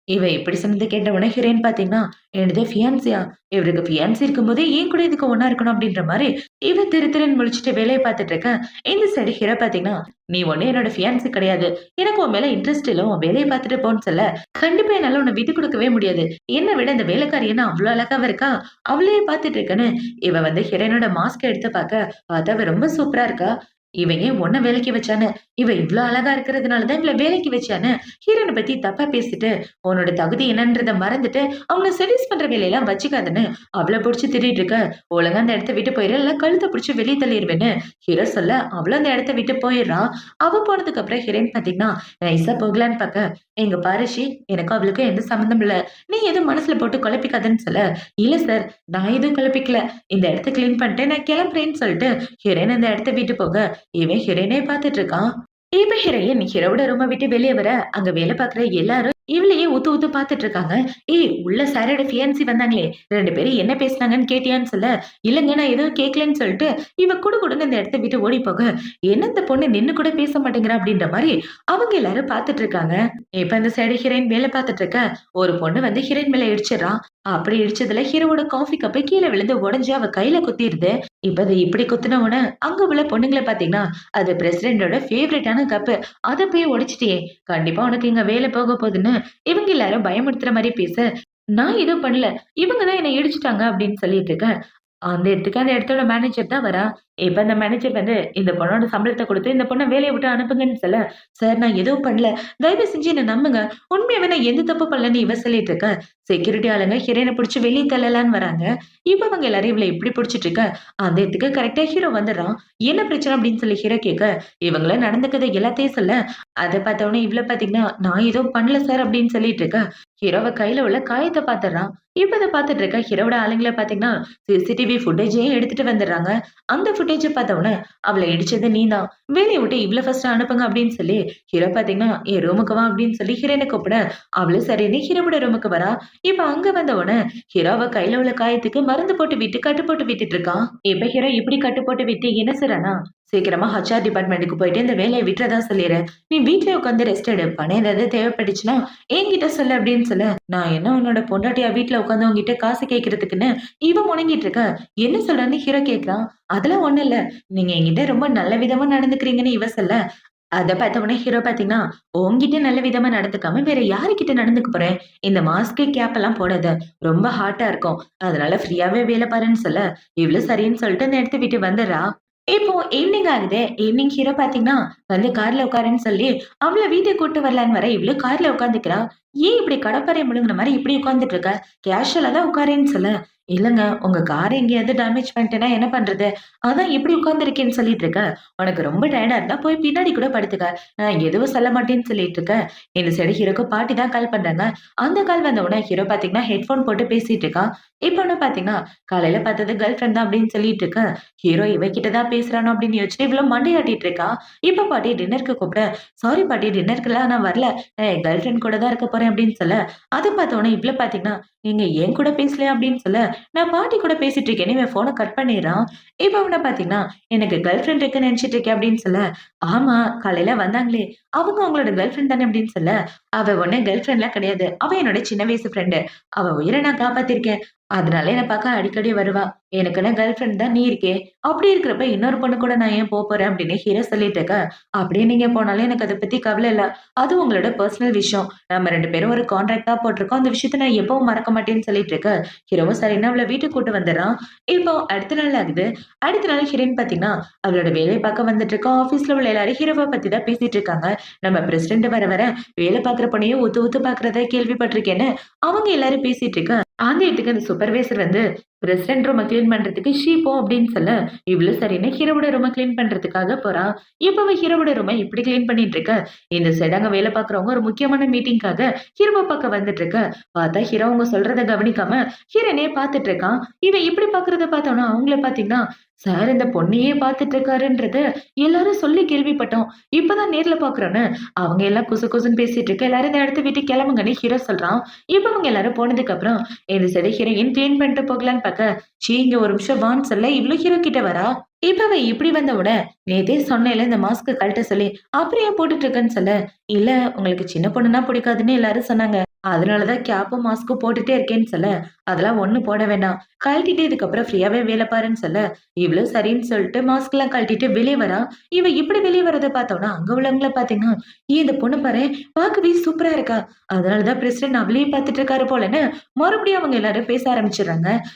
இவ இப்படி சொன்னத கேட்ட உடனே ஹீரோயின் பார்த்தீங்கன்னா, "என்னது ஃபியான்சியா? இவருக்கு ஃபியான்சி இருக்கும்போதே ஏன் கூட எதுக்கு ஒண்ணா இருக்கணும்?" அப்படின்ற மாரி இவ திரு திருன்னு முழிச்சுட்டு வேலைய பார்த்துட்டு இருக்க. இந்த சைடு ஹீரோ பார்த்தீங்கன்னா, "நீ ஒண்ணும் என்னோட ஃபியான்சி கிடையாது. எனக்கு உன் மேல இன்ட்ரெஸ்ட் இல்ல. உன் வேலைய பார்த்துட்டு போன்னு" சொல்ல, கண்டிப்பா என்னால உன்ன விட்டு குடுக்கவே முடியாது. என்ன விட இந்த வேலைக்காரி என்ன அவ்ளோ அழகாவா இருக்கா? அவளையே பார்த்துட்டு இருக்கேன்னு இவ வந்து ஹீரோயினோட மாஸ்க்க எடுத்து பார்க்க, பார்த்தா அவ ரொம்ப சூப்பரா இருக்கா. இவன் ஏன் உன்ன வேலைக்கு வச்சான்னு, இவ இவ்ளோ அழகா இருக்கிறதுனால தான் இவள வேலைக்கு வச்சான்னு ஹீரோயின பத்தி தப்பா பேசிட்டு, உன்னோட தகுதி என்னன்றத மறந்துட்டு, அவங்கள செடியூஸ் பண்ற வேலையெல்லாம் வச்சுக்காதன்னு அவள புடிச்சு திட்டிட்டு இருக்க. "ஒழுங்கா அந்த இடத்த விட்டு போயிரு, இல்ல கழுத்த புடிச்சு வெளிய தள்ளிருவேன்னு" ஹீரோ சொல்ல, அவளும் அந்த இடத்த விட்டு போயிர்றா. அவ போனதுக்கு அப்புறம் ஹீரோயின் பாத்தீங்கன்னா, நைஸா போகலான்னு பாக்க, "இங்க பாரு ஷி, எனக்கும் அவளுக்கும் எந்த சம்மந்தமும் இல்ல. நீ எதுவும் மனசுல போட்டு குழப்பிக்காதன்னு" சொல்ல, "இல்ல சார், நான் எதுவும் குழப்பிக்கல. இந்த இடத்த கிளீன் பண்ணிட்டு நான் கிளம்புறேன்னு" சொல்லிட்டு ஹீரோயின் அந்த இடத்த விட்டு போக, இவன் ஹீரோயினே பாத்துட்டு இருக்கான். இப்ப ஹீரோயின் ஹீரோவோட ரூம விட்டு வெளிய வர, அங்க வேலை பாக்குற எல்லாரும் இவளையே உத்து உத்து பாத்துட்டு இருக்காங்க. "ஏய் உள்ள சாரோட ஃபியான்சி வந்தாங்களே, 2 பேரும் என்ன பேசுனாங்கன்னு கேட்டியான்னு?" சொல்ல, "இல்லங்க நான் எதுவும் கேட்கலன்னு" சொல்லிட்டு இவ குடுகுடுன்னு இந்த இடத்த விட்டு ஓடி போக, "என்ன இந்த பொண்ணு நின்னு கூட பேச மாட்டேங்கிறா?" அப்படின்ற மாரி அவங்க எல்லாரும் பாத்துட்டு இருக்காங்க. இப்ப இந்த சைடு ஹீரோயின் வேலை பாத்துட்டு இருக்க, ஒரு பொண்ணு வந்து ஹீரோயின் மேல இடிச்சிடுறா. அப்படி இடிச்சதுல ஹீரோவோட காஃபி கப்பு கீழ விழுந்து உடைஞ்சு அவ கையில குத்திருது. இப்ப அது இப்படி குத்துன உடனே அங்க உள்ள பொண்ணுங்கள பாத்தீங்கன்னா, அது பிரசிடென்ட்டோட ஃபேவரைட்டான கப்பு. அத போய் உடைச்சிட்டியே! கண்டிப்பா உனக்கு இங்க வேலை போக போதுன்னு இவங்க எல்லாரும் பயமுறுத்துற மாரி பேச, "நான் எதுவும் பண்ணல. இவங்க தான் என்ன இடிச்சுட்டாங்க" அப்படின்னு சொல்லிட்டு இருக்கேன். அந்த இடத்துக்கு அந்த இடத்தோட மேனேஜர் தான் வரா. இப்ப அந்த மேனேஜர் வந்து இந்த பொண்ணோட சம்பளத்த குடுத்து இந்த பொண்ண வேலைய விட்டு அனுப்புங்கன்னு சொல்ல, "சார் நான் எதுவும் பண்ணல. தயவு செஞ்சு என்ன நம்புங்க. உண்மையாவே நான் எந்த தப்பு பண்ணலன்னு" இவ சொல்லிட்டு இருக்க. செக்யூரிட்டி ஆளுங்க ஹீரோயின புடிச்சு வெளிய தள்ளலான்னு வராங்க. இப்ப அவங்க எல்லாரும் இவள இப்படி புடிச்சிட்டு இருக்க, அந்த இடத்துக்கு கரெக்ட்டா ஹீரோ வந்துடுறான். "என்ன பிரச்சனை?" அப்படின்னு சொல்லி ஹீரோ கேட்க, இவங்கள நடந்துக்கத எல்லாத்தையும் சொல்ல, அத பார்த்த உடனே இவள பாத்தீங்கன்னா, "நான் எதுவும் பண்ணல சார்" அப்படின்னு சொல்லிட்டு இருக்க. ஹீரோவ கையில உள்ள காயத்த பாத்துடுறான். இப்ப இத பாத்துட்டு இருக்க ஹீரோவோட ஆளுங்கள பாத்தீங்கன்னா, சிசிடிவி ஃபுட்டேஜையும் எடுத்துட்டு வந்துடுறாங்க. அந்த ஃபுட்டேஜ பாத்த உடனே, "அவள இடிச்சது நீதான். வேலைய விட்டு இவள ஃபர்ஸ்ட் அனுப்புங்க" அப்படின்னு சொல்லி ஹீரோ பாத்தீங்கன்னா, "என் ரூமுக்கு வா" அப்படின்னு சொல்லி ஹீரோயின கூப்பிட, அவளும் சரின்னு ஹீரோவோட ரூமுக்கு வரா. இப்ப அங்க வந்த உடனே ஹீரோ அவ கையில உள்ள காயத்துக்கு மருந்து போட்டு விட்டு கட்டு போட்டு விட்டுட்டு இருக்கான். இப்ப ஹீரோ இப்படி கட்டு போட்டு விட்டு என்ன செய்றானா, "சீக்கிரமா ஹெச்ஆர் டிபார்ட்மெண்ட்க்கு போயிட்டு இந்த வேலைய விட்டுறதா சொல்லிரு. நீ வீட்லயே உட்கார்ந்து ரெஸ்ட் எடு. பணம் ஏதாவது தேவைப்பட்டுச்சுன்னா என்கிட்ட சொல்லு" அப்படின்னு சொல்ல, "நான் என்ன உன்னோட பொண்டாட்டியா வீட்ல உட்கார்ந்து உன்கிட்ட காசு கேட்கறதுக்குன்னு" இவ முணங்கிட்டு இருக்க. "என்ன சொல்றன்னு?" ஹீரோ கேட்கிறான். "அதெல்லாம் ஒண்ணும் இல்ல. நீங்க என்கிட்ட ரொம்ப நல்ல விதமா நடந்துக்கிறீங்கன்னு" இவ சொல்ல, அத பார்த்த உடனே ஹீரோ பார்த்தீங்கன்னா, "உன்கிட்ட நல்ல விதமா நடந்துக்காம வேற யார்கிட்ட நடந்துக்க போறேன்? இந்த மாஸ்க், கேப் எல்லாம் போடாத. ரொம்ப ஹாட்டா இருக்கும். அதனால ஃப்ரீயாவே வேலை பாருன்னு" சொல்ல, இவளும் சரின்னு சொல்லிட்டு அந்த இடத்த விட்டு வந்துடுறா. இப்போ ஈவ்னிங் ஆகுது. ஈவ்னிங் ஹீரோ பாத்தீங்கன்னா, வந்து கார்ல உட்காருன்னு சொல்லி, அவள வீட்டுக்கு கூட்டு வரலான்னு வர, இவளும் கார்ல உட்காந்துக்கிறா. "ஏன் இப்படி கடப்பாரைய முழுங்குன மாரி இப்படி உட்கார்ந்துட்டு இருக்க? கேஷுவலா தான் உட்காரேன்னு சொல்ல." "இல்லங்க, உங்க கார எங்கேயாவது டேமேஜ் பண்ணிட்டேன்னா என்ன பண்றது? அதான் இப்படி உட்கார்ந்துருக்கேன்னு சொல்லிட்டு இருக்க. உனக்கு ரொம்ப டயர்டா இருந்தா போய் பின்னாடி கூட படுத்துக்க. எதுவும் சொல்ல மாட்டேன்னு சொல்லிட்டு இருக்க." இந்த சைடு ஹீரோக்கு பாட்டி தான் கால் பண்றாங்க. அந்த கால் வந்த உடனே ஹீரோ பாத்தீங்கன்னா, ஹெட்ஃபோன் போட்டு பேசிட்டு இருக்கான். இப்போ வந்து பாத்தீங்கன்னா, காலையில பார்த்தது கேர்ள் ஃபிரெண்ட் தான் அப்படின்னு சொல்லிட்டு இருக்க. ஹீரோ இவகிட்ட தான் பேசுறானோ அப்படின்னு யோசிச்சுட்டு இவ்வளவு மண்டையாட்டிட்டு இருக்கா. இப்ப பாட்டி டின்னருக்கு கூப்பிட, சாரி பாட்டி டின்னருக்குலாம் நான் வரல. என் கேர்ள் ஃபிரெண்ட் கூட தான் இருக்க போறேன் அப்படின்னு சொல்ல, அத பார்த்தோனே இவ்ளோ பார்த்தீங்கன்னா, நீங்க என் கூட பேசலையா அப்படின்னு சொல்ல, நான் பாட்டி கூட பேசிட்டு இருக்கேன்னு இவன் ஃபோன கட் பண்ணிடுறான். இப்ப அவன பார்த்தீங்கன்னா, எனக்கு கேர்ள் ஃபிரெண்ட் இருக்குன்னு நினைச்சிட்டு இருக்கேன் அப்படின்னு சொல்ல, ஆமா காலையில வந்தாங்களே, அவங்க உங்களோட கேர்ள் ஃபிரெண்ட் தானே அப்படின்னு சொல்ல, அவ ஒண்ணும் கேர்ள் ஃபிரெண்ட்லாம் கிடையாது. அவ என்னோட சின்ன வயசு ஃப்ரெண்டு. அவ உயிர நான் காப்பாத்திருக்கேன். அதனால என்ன பார்க்க அடிக்கடி வருவா. எனக்குன்னு கேர்ள் ஃபிரெண்ட் தான் நீ இருக்கே. அப்படி இருக்கிறப்ப இன்னொரு பொண்ணு கூட நான் ஏன் போறேன் அப்படின்னு ஹீரோ சொல்லிட்டு இருக்க. அப்படியே நீங்க போனாலும் எனக்கு அத பத்தி கவலை இல்ல. அது உங்களோட பெர்சனல் விஷயம். நம்ம 2 பேரும் ஒரு கான்ட்ராக்ட்டா போட்டுருக்கோம். அந்த விஷயத்த நான் எப்பவும் மறக்க மாட்டேன்னு சொல்லிட்டு இருக்க. ஹீரோவும் சரின்னு அவள வீட்டுக்கு கூட்டு வந்துடுறான். இப்போ அடுத்த நாள் ஆகுது. அடுத்த நாள் ஹீரோயின் பார்த்தீங்கன்னா, அவளோட வேலைய பார்க்க வந்துட்டு இருக்கா. ஆஃபீஸ்ல உள்ள எல்லாரும் ஹீரோவ பத்தி தான் பேசிட்டு இருக்காங்க. நம்ம பிரசிடென்ட் வர வர வேலை பார்க்குற பொண்ணையே உத்து உத்து பார்க்கிறத கேள்விப்பட்டிருக்கேன்னு அவங்க எல்லாரும் பேசிட்டு இருக்க. ஆங்கிலத்துக்கு அந்த சூப்பர்வைசர் வந்து ரெஸ்டாரண்ட் ரூம கிளீன் பண்றதுக்கு ஷீ போ அப்படின்னு சொல்ல, இவளும் சரின்னு ஹீரோவோட ரூம கிளீன் பண்றதுக்காக போறா. இப்ப அவ ஹீரோவோட ரூம இப்படி கிளீன் பண்ணிட்டு இருக்க. இந்த சைடு அங்க வேலை பார்க்குறவங்க ஒரு முக்கியமான மீட்டிங்காக ஹீரோவ பார்க்க வந்துட்டு இருக்க. பார்த்தா ஹீரோ அவங்க சொல்றத கவனிக்காம ஹீரோனே பார்த்துட்டு இருக்கான். இவன் இப்படி பார்க்கறத பார்த்தோம்னா அவங்கள பார்த்தீங்கன்னா, சார் இந்த பொண்ணையே பார்த்துட்டு இருக்காருன்றது எல்லாரும் சொல்லி கேள்விப்பட்டோம். இப்பதான் நேர்ல பார்க்குறோன்னு அவங்க எல்லாம் குசு குசுன்னு பேசிட்டு இருக்க. எல்லாரும் இந்த இடத்த விட்டு கிளம்புங்கன்னு ஹீரோ சொல்றான். இப்ப அவங்க எல்லாரும் போனதுக்கு அப்புறம் இந்த சைடு ஹீரோயின் கிளீன் பண்ணிட்டு போகலான்னு பார்க்க, "ச்சீ இங்க ஒரு நிமிஷம் வான்னு" சொல்ல இவ்ளோ ஹீரோ கிட்ட வரா. இப்ப அவ இப்படி வந்த உடனே, "நேத்தே சொன்னேன்ல இந்த மாஸ்க்க கழட்ட சொல்லி, அப்புறம் ஏன் போட்டுட்டு இருக்கன்னு" சொல்ல, "இல்ல உங்களுக்கு சின்ன பொண்ணுன்னா பிடிக்காதுன்னு எல்லாரும் சொன்னாங்க. அதனால தான் கேப்பும் மாஸ்க்கும் போட்டுட்டே இருக்கேன்னு" சொல்ல, "அதெல்லாம் ஒண்ணும் போட வேண்டாம். கழட்டிட்டு இதுக்கப்புறம் ஃப்ரீயாவே வேலை பாருன்னு" சொல்ல, இவளும் சரின்னு சொல்லிட்டு மாஸ்க்லாம் கழட்டிட்டு வெளிய வரா. இவ இப்படி வெளிய வரத பார்த்தோம்னா, அங்க உள்ளவங்கள பார்த்தீங்கன்னா, "ஏய் இந்த பொண்ணு பாரேன், பார்க்கவே சூப்பரா இருக்கா. அதனால தான் பிரசிடென்ட் அவளையே பார்த்துட்டு இருக்காரு போலன்னு" மறுபடியும் அவங்க எல்லாரும் பேச ஆரம்பிச்சுடுறாங்க.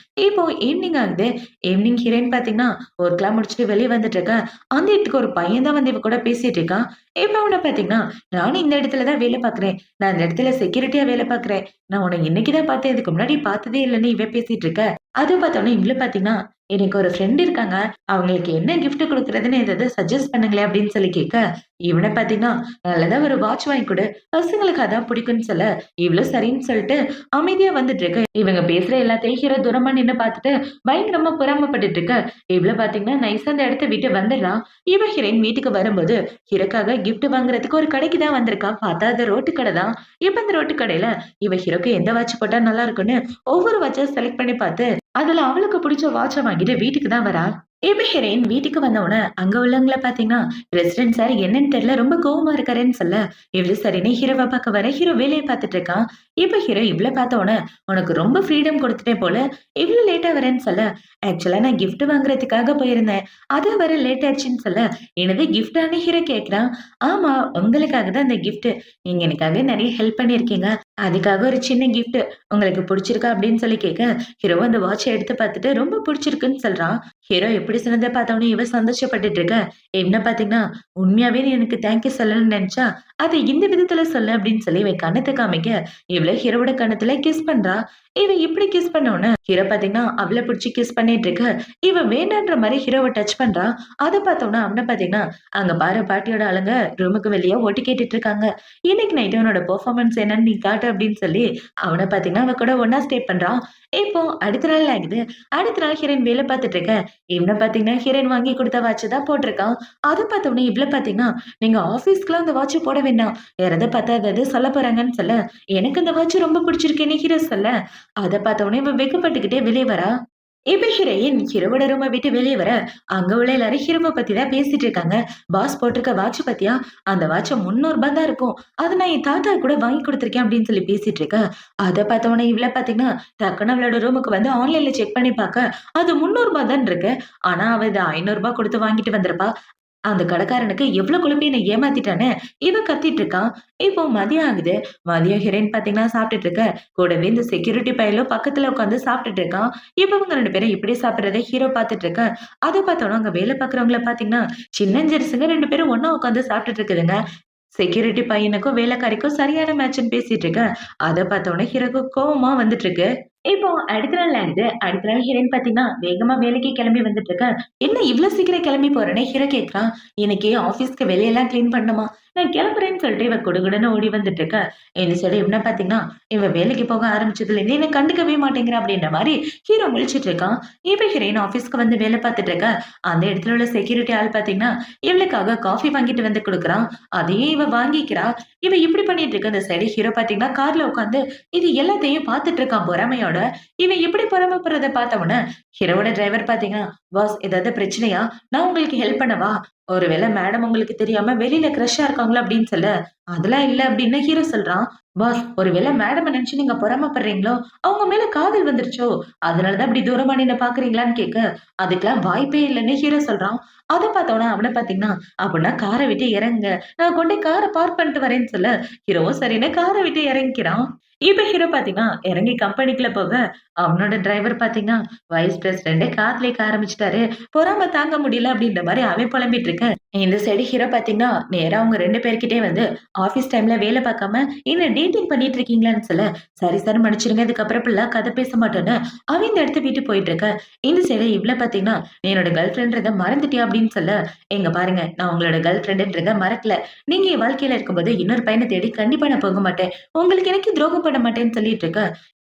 இப்போ ஈவ்னிங் ஆகுது. ஈவ்னிங் ஹீரோயின் பார்த்தீங்கன்னா, ஒர்க்லாம் முடிச்சுட்டு வெளிய வந்துட்டு இருக்கா. அந்த இடத்துக்கு ஒரு பையன் தான் வந்து இவ கூட பேசிட்டு இருக்கான். இப்ப அவன பார்த்தீங்கன்னா, "நானும் இந்த இடத்துல தான் வேலை பார்க்குறேன். நான் இந்த இடத்துல செக்யூரிட்டியா வேலை பார்க்குறேன். நான் உன்ன இன்னைக்கு தான் பார்த்தேன். இதுக்கு முன்னாடி பார்த்ததே இல்லன்னு" இவ பேசிட்டு இருக்க. அத பார்த்தோனே இவள பார்த்தீங்கன்னா, "எனக்கு ஒரு ஃப்ரெண்ட் இருக்காங்க. அவங்களுக்கு என்ன கிஃப்ட் குடுக்குறதுன்னு ஏதாவது சஜெஸ்ட் பண்ணுங்களேன்" அப்படின்னு சொல்லி கேட்க, இவன பார்த்தீங்கன்னா, "நல்லதா ஒரு வாட்ச் வாங்கி குடு. பசங்களுக்கு அதான் பிடிக்கும்னு" சொல்ல, இவளும் சரின்னு சொல்லிட்டு அமைதியா வந்துட்டு இருக்க. இவங்க பேசுற எல்லாத்தையும் ஹீரோ தூரமா நின்னு பார்த்துட்டு பயங்கரமா பொறாமப்பட்டுட்டு இருக்க. இவள பார்த்தீங்கன்னா, நைஸா அந்த இடத்த விட்டு வந்துடுறா. இவ ஹீரோயின் வீட்டுக்கு வரும்போது, ஹீரோக்காக கிஃப்ட் வாங்குறதுக்கு ஒரு கடைக்கு தான் வந்திருக்கா. பார்த்தா அது ரோட்டு கடை தான். இப்ப அந்த ரோட்டு கடையில இவ ஹீரோக்கு எந்த வாட்ச் போட்டா நல்லா இருக்கும்னு ஒவ்வொரு வாட்சா செலக்ட் பண்ணி பார்த்து அதுல அவளுக்கு பிடிச்ச வாட்ச வாங்கிட்டு வீட்டுக்கு தான் வரா. இப்ப ஹீரோயின் வீட்டுக்கு வந்த உடனே அங்க உள்ளவங்கள பாத்தீங்கன்னா, ரெசிடென்ட் சார் என்னன்னு தெரியல ரொம்ப கோவமா இருக்காருன்னு சொல்ல, இவளு சரின்னு ஹீரோவ பார்க்க வர ஹீரோ வேலைய பார்த்துட்டு இருக்கான். இப்ப ஹீரோ இவள பார்த்த உடனே உனக்கு ரொம்ப ஃப்ரீடம் கொடுத்துட்டேன் போல, இவ்ளோ லேட்டா வரேன்னு சொல்ல, ஆக்சுவலா நான் கிஃப்ட் வாங்குறதுக்காக போயிருந்தேன். அது வர லேட் ஆயிடுச்சுன்னு சொல்ல, என்னது கிஃப்டான்னு ஹீரோ கேட்கிறான். ஆமா உங்களுக்காக தான் இந்த கிஃப்ட். நீங்க எனக்காக நிறைய ஹெல்ப் பண்ணியிருக்கீங்க. அதுக்காக ஒரு சின்ன கிஃப்ட். உங்களுக்கு பிடிச்சிருக்கா அப்படின்னு சொல்லி கேட்க, ஹீரோ அந்த வாட்ச எடுத்து பார்த்துட்டு ரொம்ப பிடிச்சிருக்குன்னு சொல்றான். ஹீரோ எப்படி சொன்னத பார்த்தோனே இவ சந்தோஷப்பட்டுட்டு இருக்க. என்ன பார்த்தீங்கன்னா, "உண்மையாவே நீ எனக்கு தேங்க் யூ சொல்லணும்னு நெனச்சா, அத இந்த விதத்துல சொல்லு" அப்படின்னு சொல்லி இவன் கண்ணத்த காமிக்க, இவள ஹீரோவோட கன்னத்துல கிஸ் பண்றா. இவ இப்படி கிஸ் பண்ண உடனே, ஹீரோ பார்த்தீங்கன்னா, அவள புடிச்சு கிஸ் பண்ணிட்டு இருக்க, இவ வேண்டான்ற மாரி ஹீரோவ டச் பண்றா. அத பார்த்தோனே அவன பார்த்தீங்கன்னா, "அங்க பாரு பாட்டியோட ஆளுங்க ரூமுக்கு வெளிய ஓட்டு கேட்டுட்டு இருக்காங்க. இன்னைக்கு நைட் உன்னோட பெர்ஃபார்மன்ஸ் என்னன்னு நீ காட்டு" அப்படின்னு சொல்லி அவன பார்த்தீங்கன்னா, அவ கூட ஒண்ணா ஸ்டே பண்றான். இப்போ அடுத்த நாள் ஆகுது. அடுத்த நாள் ஹீரோயின் வேல பார்த்துட்டு இருக்க. இவன பார்த்தீங்கன்னா, ஹீரோயின் வாங்கி குடுத்த வாட்ச் தான் போட்டிருக்கான். அத பார்த்தோனே இவள பார்த்தீங்கன்னா, "நீங்க ஆஃபீஸ்க்குலாம் அந்த வாட்ச் போட வேண்டாம். யாராவது பார்த்தா ஏதாவது சொல்லப் போறாங்கன்னு" சொல்ல, "எனக்கு இந்த வாட்ச் ரொம்ப பிடிச்சிருக்குன்னு" ஹீரோ சொல்ல, அத பார்த்தோனே இவ வெட்கப்பட்டுக்கிட்டே வெளிய வரா. இப்ப ஹீரோயின் ஹீரோவோட ரூம விட்டு வெளிய வர, அங்க உள்ள எல்லாரும் ஹீரோவ பத்தி தான் பேசிட்டு இருக்காங்க. "பாஸ் போட்டிருக்க வாட்ச் பாத்தியா? அந்த வாட்ச் ரூ. 300 தான் இருக்கும். அத நான் என் தாத்தாக்கு கூட வாங்கி குடுத்துருக்கேன்" அப்படின்னு சொல்லி பேசிட்டு இருக்க. அத பார்த்தவுனே இவள பார்த்தீங்கன்னா, டக்குனு அவளோட ரூமுக்கு வந்து ஆன்லைன்ல செக் பண்ணி பார்க்க, அது ரூ. 300 தான் இருக்கு. ஆனா அவ இத ரூ. 500 குடுத்து வாங்கிட்டு வந்திருப்பா. அந்த கடைக்காரனுக்கு எவ்வளவு கொழுப்பி என்னை ஏமாத்திட்டானே இவன் கத்திட்டு இருக்கான். இப்போ மதியம் ஆகுது. மதியம் ஹீரோயின் பாத்தீங்கன்னா சாப்பிட்டுட்டு இருக்க. கூடவே இந்த செக்யூரிட்டி பையலும் பக்கத்துல உட்காந்து சாப்பிட்டுட்டு இருக்கான். இப்ப இவங்க 2 பேரும் இப்படி சாப்பிடுறதை ஹீரோ பாத்துட்டு இருக்க. அத பார்த்தோன அங்க வேலை பாக்குறவங்கள பாத்தீங்கன்னா, சின்னஞ்சிறுசுங்க 2 பேரும் ஒண்ணா உட்காந்து சாப்பிட்டுட்டு இருக்குதுங்க. செக்யூரிட்டி பையனுக்கும் வேலைக்காரிக்கும் சரியான மேட்ச்ன்னு பேசிட்டு இருக்க. அத பார்த்தோனே ஹீரோக்கு கோவமா வந்துட்டு இருக்கு. இப்போ அடுத்த நாள் ஆகுது. அடுத்த நாள் ஹீரோயின் பாத்தீங்கன்னா, வேகமா வேலைக்கு கிளம்பி வந்துட்டு இருக்க. "என்ன இவ்ளோ சீக்கிரம் கிளம்பி போறேன்னு?" ஹீரோ கேட்குறான். "இன்னைக்கு ஆஃபீஸ்க்கு வெளியெல்லாம் கிளீன் பண்ணணுமா, நான் கிளம்புறேன்னு" சொல்லிட்டு இவ குடுகுடுன்னு ஓடி வந்துட்டு இருக்கா. இந்த சைடு இவன பாத்தீங்கன்னா, இவ வேலைக்கு போக ஆரம்பிச்சதுல இருந்து என்ன கண்டுக்கவே மாட்டேங்கிறா அப்படின்ற மாரி ஹீரோ முழிச்சிட்டு இருக்கான். இப்ப ஹீரோயின் ஆஃபீஸ்க்கு வந்து வேலை பார்த்துட்டு இருக்கா. அந்த இடத்துல உள்ள செக்யூரிட்டி ஆள் பாத்தீங்கன்னா, இவளுக்காக காஃபி வாங்கிட்டு வந்து குடுக்குறான். அதையும் இவ வாங்கிக்கிறா. இவ இப்படி பண்ணிட்டு இருக்க. இந்த சைடு ஹீரோ பாத்தீங்கன்னா கார்ல உட்காந்து இது எல்லாத்தையும் பார்த்துட்டு இருக்கான் பொறாமையோட. இவன் இப்படி பொறாமைப்படுறத பார்த்த உடனே ஹீரோவோட டிரைவர் பாத்தீங்கன்னா, "பாஸ் ஏதாவது பிரச்சனையா? நான் உங்களுக்கு ஹெல்ப் பண்ணவா? ஒருவேளை மேடம் உங்களுக்கு தெரியாம வெளியில கிரஷ்ஷா இருக்காங்களா?" அப்படின்னு சொல்ல, "அதெல்லாம் இல்ல" அப்படின்னு ஹீரோ சொல்றான். "பாஸ் ஒருவேளை மேடம் நினைச்சு நீங்க பொறாமைப்படுறீங்களோ? அவங்க மேல காதல் வந்துருச்சோ? அதனாலதான் இப்படி தூரமா நின்னு பாக்குறீங்களான்னு" கேட்க, "அதுக்கெல்லாம் வாய்ப்பே இல்லைன்னு" ஹீரோ சொல்றான். அத பார்த்தோன அவன பாத்தீங்கன்னா, "அப்படின்னா கார விட்டு இறங்குங்க. நான் கொண்டு கார பார்க் பண்ணிட்டு வரேன்னு" சொல்ல, ஹீரோவும் சரின்னு கார விட்டு இறங்கிக்கிறான். இப்ப ஹீரோ பாத்தீங்கன்னா, இறங்கி கம்பெனிக்குள்ள போக, அவனோட டிரைவர் பாத்தீங்கன்னா, வைஸ் பிரசிடென்ட்டே காதலிக்க ஆரம்பிச்சுட்டாரு. பொறாம தாங்க முடியல அப்படின்ற மாரி அவன் புலம்பிட்டு இருக்க. இந்த சைடு ஹீரோ பாத்தீங்கன்னா, நேரா அவங்க 2 பேர்கிட்டயே வந்து, ஆபீஸ் டைம்ல வேலை பார்க்காம என்ன டேட்டிங் பண்ணிட்டு இருக்கீங்களான்னு சொல்ல, "சரி சார் மன்னிச்சிடுங்க. இதுக்கப்புறம் இப்படிலாம் கதை பேச மாட்டேன்னு" அவன் இந்த இடத்த விட்டு போயிட்டு இருக்க. இந்த சைடு இவ்ள பாத்தீங்கன்னா, "நீ என்னோட கேர்ள் ஃபிரெண்ட்ன்றத மறந்துட்டியா?" அப்படின்னு சொல்ல, "எங்க பாருங்க, நான் உங்களோட கேர்ள் ஃபிரெண்டுன்றத மறக்கல. நீங்க என் வாழ்க்கையில இருக்கும்போது இன்னொரு பையன தேடி கண்டிப்பா நான் போக மாட்டேன். உங்களுக்கு எனக்கு துரோகம் பண்ண மாட்டேன்னு" சொல்லிட்டு இருக்க.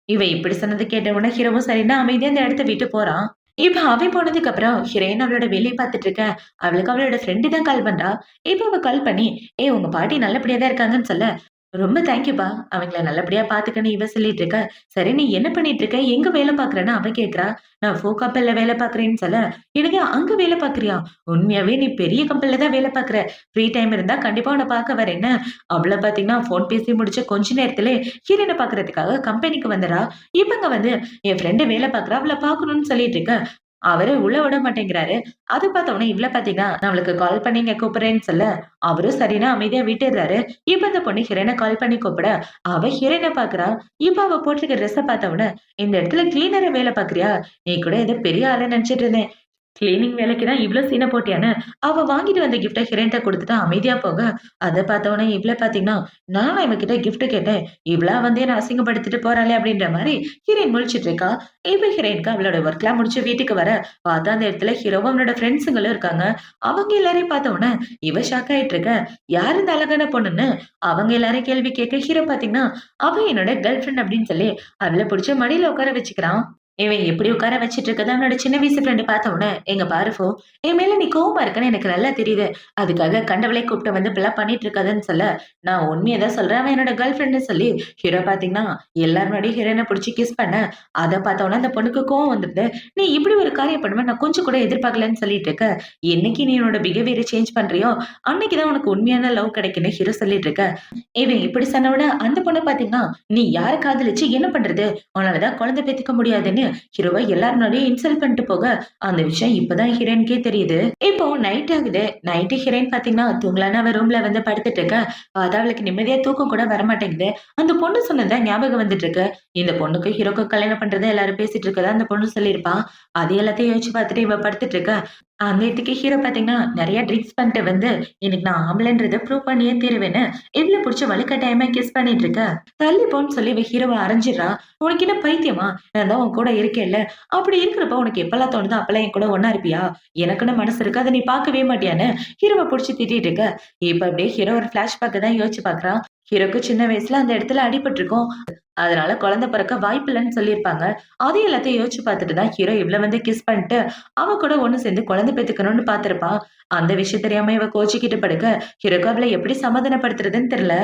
இவ இப்படி சொன்னது கேட்ட உடனே ஹீரோவும் சரின்னு அமைதியா அந்த இடத்த விட்டு போறான். இப்ப அவன் போனதுக்கு அப்புறம் ஹீரோயின் அவளோட வேலைய பார்த்துட்டு இருக்க. அவளுக்கு அவளோட ஃப்ரெண்டு தான் கால் பண்றா. இப்ப அவ கால் பண்ணி, "ஏய் உங்க பாட்டி நல்லபடியா தான் இருக்காங்கன்னு" சொல்ல, "ரொம்ப தேங்க்யூப்பா. அவங்கள நல்லபடியா பார்த்துக்கன்னு" இவ சொல்லிட்டு இருக்க. "சரி நீ என்ன பண்ணிட்டு இருக்க? எங்க வேலை பார்க்குறன்னு?" அவ கேட்கிறா. "நான் கம்பெனில வேலை பார்க்குறேன்னு" சொல்ல, "என்னது அங்க வேலை பார்க்குறியா? உண்மையாவே நீ பெரிய கம்பெனில தான் வேலை பார்க்குற. ஃப்ரீ டைம் இருந்தா கண்டிப்பா உன்ன பார்க்க வரேன்னு" அவள பார்த்தீங்கன்னா, ஃபோன் பேசி முடிச்ச கொஞ்ச நேரத்திலே ஹீரோயின பார்க்கறதுக்காக கம்பெனிக்கு வந்துர்றா. இவங்க வந்து, "என் ஃப்ரெண்ட் வேலை பார்க்குறா. அவள பார்க்கணும்னு" சொல்லிட்டு இருக்க. அவரு உள்ள விட மாட்டேங்கிறாரு. அது பார்த்த உடனே இவள பார்த்தீங்கன்னா, "நான் அவளுக்கு கால் பண்ணி இங்க கூப்பிடுறேன்னு" சொல்ல, அவரும் சரின்னு அமைதியா விட்டுர்றாரு. இப்ப இந்த பொண்ணு ஹீரோயின கால் பண்ணி கூப்பிட, அவ ஹீரோயின பார்க்குறா. இப்ப அவ போட்டிருக்க ட்ரெஸ்ஸ பார்த்த உடனே, "இந்த இடத்துல கிளீனரா வேலை பார்க்குறியா? நீ கூட ஏதோ பெரிய ஆளுன்னு நினைச்சுட்டு இருந்தேன். கிளீனிங் வேலைக்கு தான் இவ்ளோ சீன போட்டியான்னு" அவ வாங்கிட்டு வந்த கிஃப்ட்ட ஹீரோயின்ட்ட குடுத்துட்டு அமைதியா போக, அத பார்த்த உடனே இவள பார்த்தீங்கன்னா, "நானா இவகிட்ட கிஃப்ட் கேட்டேன். இவளா வந்து என்ன அசிங்கப்படுத்திட்டு போறாளே" அப்படின்ற மாரி ஹீரோயின் முழிச்சுட்டு இருக்கா. இப்ப ஹீரோயினுக்கு அவளோட ஒர்க்லாம் முடிச்சு வீட்டுக்கு வர, பார்த்தா அந்த இடத்துல ஹீரோவும் அவனோட ஃப்ரெண்ட்ஸுங்களும் இருக்காங்க. அவங்க எல்லாரையும் பார்த்த உடனே இவ ஷாக் ஆயிட்டு இருக்க. யார் இந்த அழகான பொண்ணுன்னு அவங்க எல்லாரும் கேள்வி கேட்க, ஹீரோ பார்த்தீங்கன்னா, "அவ என்னோட கேர்ள் ஃபிரெண்ட்" அப்படின்னு சொல்லி அவள புடிச்சு மடியில உட்கார வச்சுக்கிறான். இவன் எப்படி உட்கார வச்சுட்டு இருக்கத அவனோட சின்ன வயசு ஃப்ரெண்ட் பார்த்த உடனே, "எங்க பாரு ஃபோ, என் மேல நீ கோவமா இருக்கன்னு எனக்கு நல்லா தெரியுது. அதுக்காக கண்டவளே கூப்பிட்டு வந்து இப்படிலாம் பண்ணிட்டு இருக்காதன்னு" சொல்ல, "நான் உண்மைய தான் சொல்றேன். அவன் என்னோட கேர்ள் ஃபிரெண்ட்ன்னு" சொல்லி ஹீரோ பார்த்தீங்கன்னா, எல்லார் முன்னாடியும் ஹீரோயின புடிச்சு கிஸ் பண்ண, அத பார்த்த உடனே அந்த பொண்ணுக்கு கோவம் வந்துருது. "நீ இப்படி ஒரு காரியம் பண்ணுவ நான் கொஞ்சம் கூட எதிர்பார்க்கலன்னு" சொல்லிட்டு இருக்க. "என்னைக்கு நீ உன்னோட பிஹேவியர சேஞ்ச் பண்றியோ, அன்னைக்கு தான் உனக்கு உண்மையான லவ் கிடைக்கும்னு" ஹீரோ சொல்லிட்டு இருக்க. இவன் இப்படி சொன்ன உடனே அந்த பொண்ணு பார்த்தீங்கன்னா, "நீ யார காதலிச்சு என்ன பண்றது? உன்னால தான் குழந்தை பெத்துக்க முடியாதுன்னு" ஹீரோவ எல்லார் முன்னாடியும் இன்சல்ட் பண்ணிட்டு போக, அந்த விஷயம் இப்பதான் ஹீரோயினுக்கே தெரியுது. இப்போ நைட் ஆகுது. நைட்டு ஹீரோயின் பாத்தீங்கன்னா தூங்கலான்னு அவ ரூம்ல வந்து படுத்துட்டு இருக்க. பார்த்தா அவளுக்கு நிம்மதியா தூக்கம் கூட வரமாட்டேங்குது. அந்த பொண்ணு சொன்னது ஞாபகம் வந்துட்டு இருக்கு. இந்த பொண்ணுக்கு ஹீரோக்கும் கல்யாணம் பண்றத எல்லாரும் பேசிட்டு இருக்கதா அந்த பொண்ணு சொல்லியிருப்பா. அது எல்லாத்தையும் யோசிச்சு பார்த்துட்டு இவ படுத்துட்டு இருக்கா. அந்த இடத்துக்கு ஹீரோ பாத்தீங்கன்னா நெறைய ட்ரிங்க்ஸ் பண்ணிட்டு வந்து, "இன்னைக்கு நான் ஆம்பளைன்றத ப்ரூவ் பண்ணியே தீருவேன்னு" இவள புடிச்சு வலுக்கட்டாயமா கிஸ் பண்ணிட்டு இருக்க. "தள்ளி போன்னு" சொல்லி இவ ஹீரோவ அரைஞ்சிடுறா. "உனக்கு என்ன பைத்தியமா? நான் தான் உன் கூட இருக்கேன்ல. அப்படி இருக்கிறப்ப உனக்கு எப்பல்லாம் தோணுதோ அப்பல்லாம் என் கூட ஒண்ணா இருப்பியா? எனக்குன்னு மனசு இருக்கு. அத நீ பார்க்கவே மாட்டியான்னு" ஹீரோவ புடிச்சு திட்டிட்டு இருக்க. இப்ப அப்படியே ஹீரோ ஒரு ஃபிளாஷ்பேக்க தான் யோசிச்சு பார்க்குறான். ஹீரோக்கு சின்ன வயசுல அந்த இடத்துல அடிபட்டுருக்கும். அதனால குழந்தை பிறக்க வாய்ப்பில்லன்னு சொல்லியிருப்பாங்க. அது எல்லாத்தையும் யோசிச்சு பார்த்துட்டு தான் ஹீரோ இவள வந்து கிஸ் பண்ணிட்டு, அவ கூட ஒண்ணு சேர்ந்து குழந்தை பெத்துக்கணும்னு பார்த்திருப்பான். அந்த விஷயம் தெரியாம இவ கோச்சிக்கிட்டு படுக்க, ஹீரோக்கு அவள எப்படி சமாதானப்படுத்துறதுன்னு தெரியல.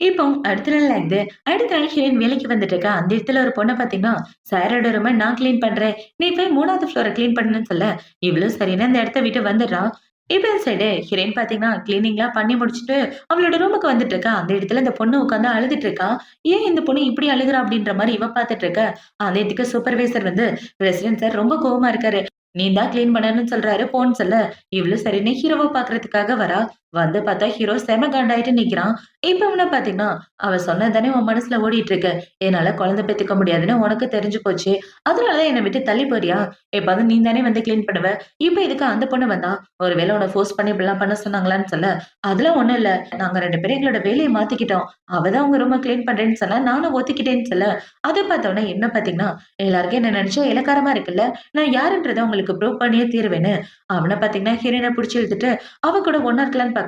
இப்போ அடுத்த நாள் ஆகுது. அடுத்த நாள் ஹீரோயின் வேலைக்கு வந்துட்டு இருக்கா. அந்த இடத்துல ஒரு பொண்ண பார்த்தீங்கன்னா, "சாரோட ரூம நான் கிளீன் பண்றேன். நீ போய் 3வது ஃப்ளோர கிளீன் பண்ணுன்னு" சொல்ல, இவளும் சரின்னு அந்த இடத்த விட்டு வந்துடுறா. இப்ப இந்த சைடு ஹீரோயின் பார்த்தீங்கன்னா, கிளீனிங்லாம் பண்ணி முடிச்சுட்டு அவளோட ரூமுக்கு வந்துட்டு இருக்கா. அந்த இடத்துல இந்த பொண்ணு உட்கார்ந்து அழுதுட்டு இருக்கா. ஏன் இந்த பொண்ணு இப்படி அழுகுறா அப்படின்ற மாரி இவ பார்த்துட்டு இருக்க. அந்த இடத்துக்கு சூப்பர்வைசர் வந்து, "பிரசிடென்ட் சார் ரொம்ப கோவமா இருக்காரு. நீ தான் கிளீன் பண்ணணும்னு சொல்றாரு போன்னு சொல்ல, இவளும் சரின்னு ஹீரோவ பாக்குறதுக்காக வரா. வந்து பார்த்தா ஹீரோ செம காண்டாயிட்டு நிக்கிறான். இப்ப அவன பாத்தீங்கன்னா, அவ சொன்னது தானே உன் மனசுல ஓடிட்டு இருக்கு. என்னால குழந்தை பெத்துக்க முடியாதுன்னு உனக்கு தெரிஞ்சு போச்சு. அதனால தான் என்ன விட்டு தள்ளி போறியா? எப்பாவது நீ தானே வந்து கிளீன் பண்ணுவ. இப்ப எதுக்கு அந்த பொண்ணு வந்தா? ஒருவேளை உன்ன ஃபோர்ஸ் பண்ணி இப்படிலாம் பண்ண சொன்னாங்களான்னு சொல்ல, அதெல்லாம் ஒண்ணும் இல்ல. நாங்க 2 பேரும் எங்களோட வேலைய மாத்திக்கிட்டோம். அவ தான் உங்க ரூம கிளீன் பண்றேன்னு சொன்னா, நானும் ஒத்துக்கிட்டேன்னு சொல்ல, அத பார்த்தோனே என்ன பாத்தீங்கன்னா, எல்லாருக்கும் என்ன நெனச்சா இளக்காரமா இருக்குல்ல. நான் யாருன்றத உங்களுக்கு ப்ரூவ் பண்ணியே தீருவேன்னு, அவன பாத்தீங்கன்னா ஹீரோயின புடிச்சு இழுத்துட்டு, அவ கூட ஒண்ணா இருக்கலான்னு பாக்க,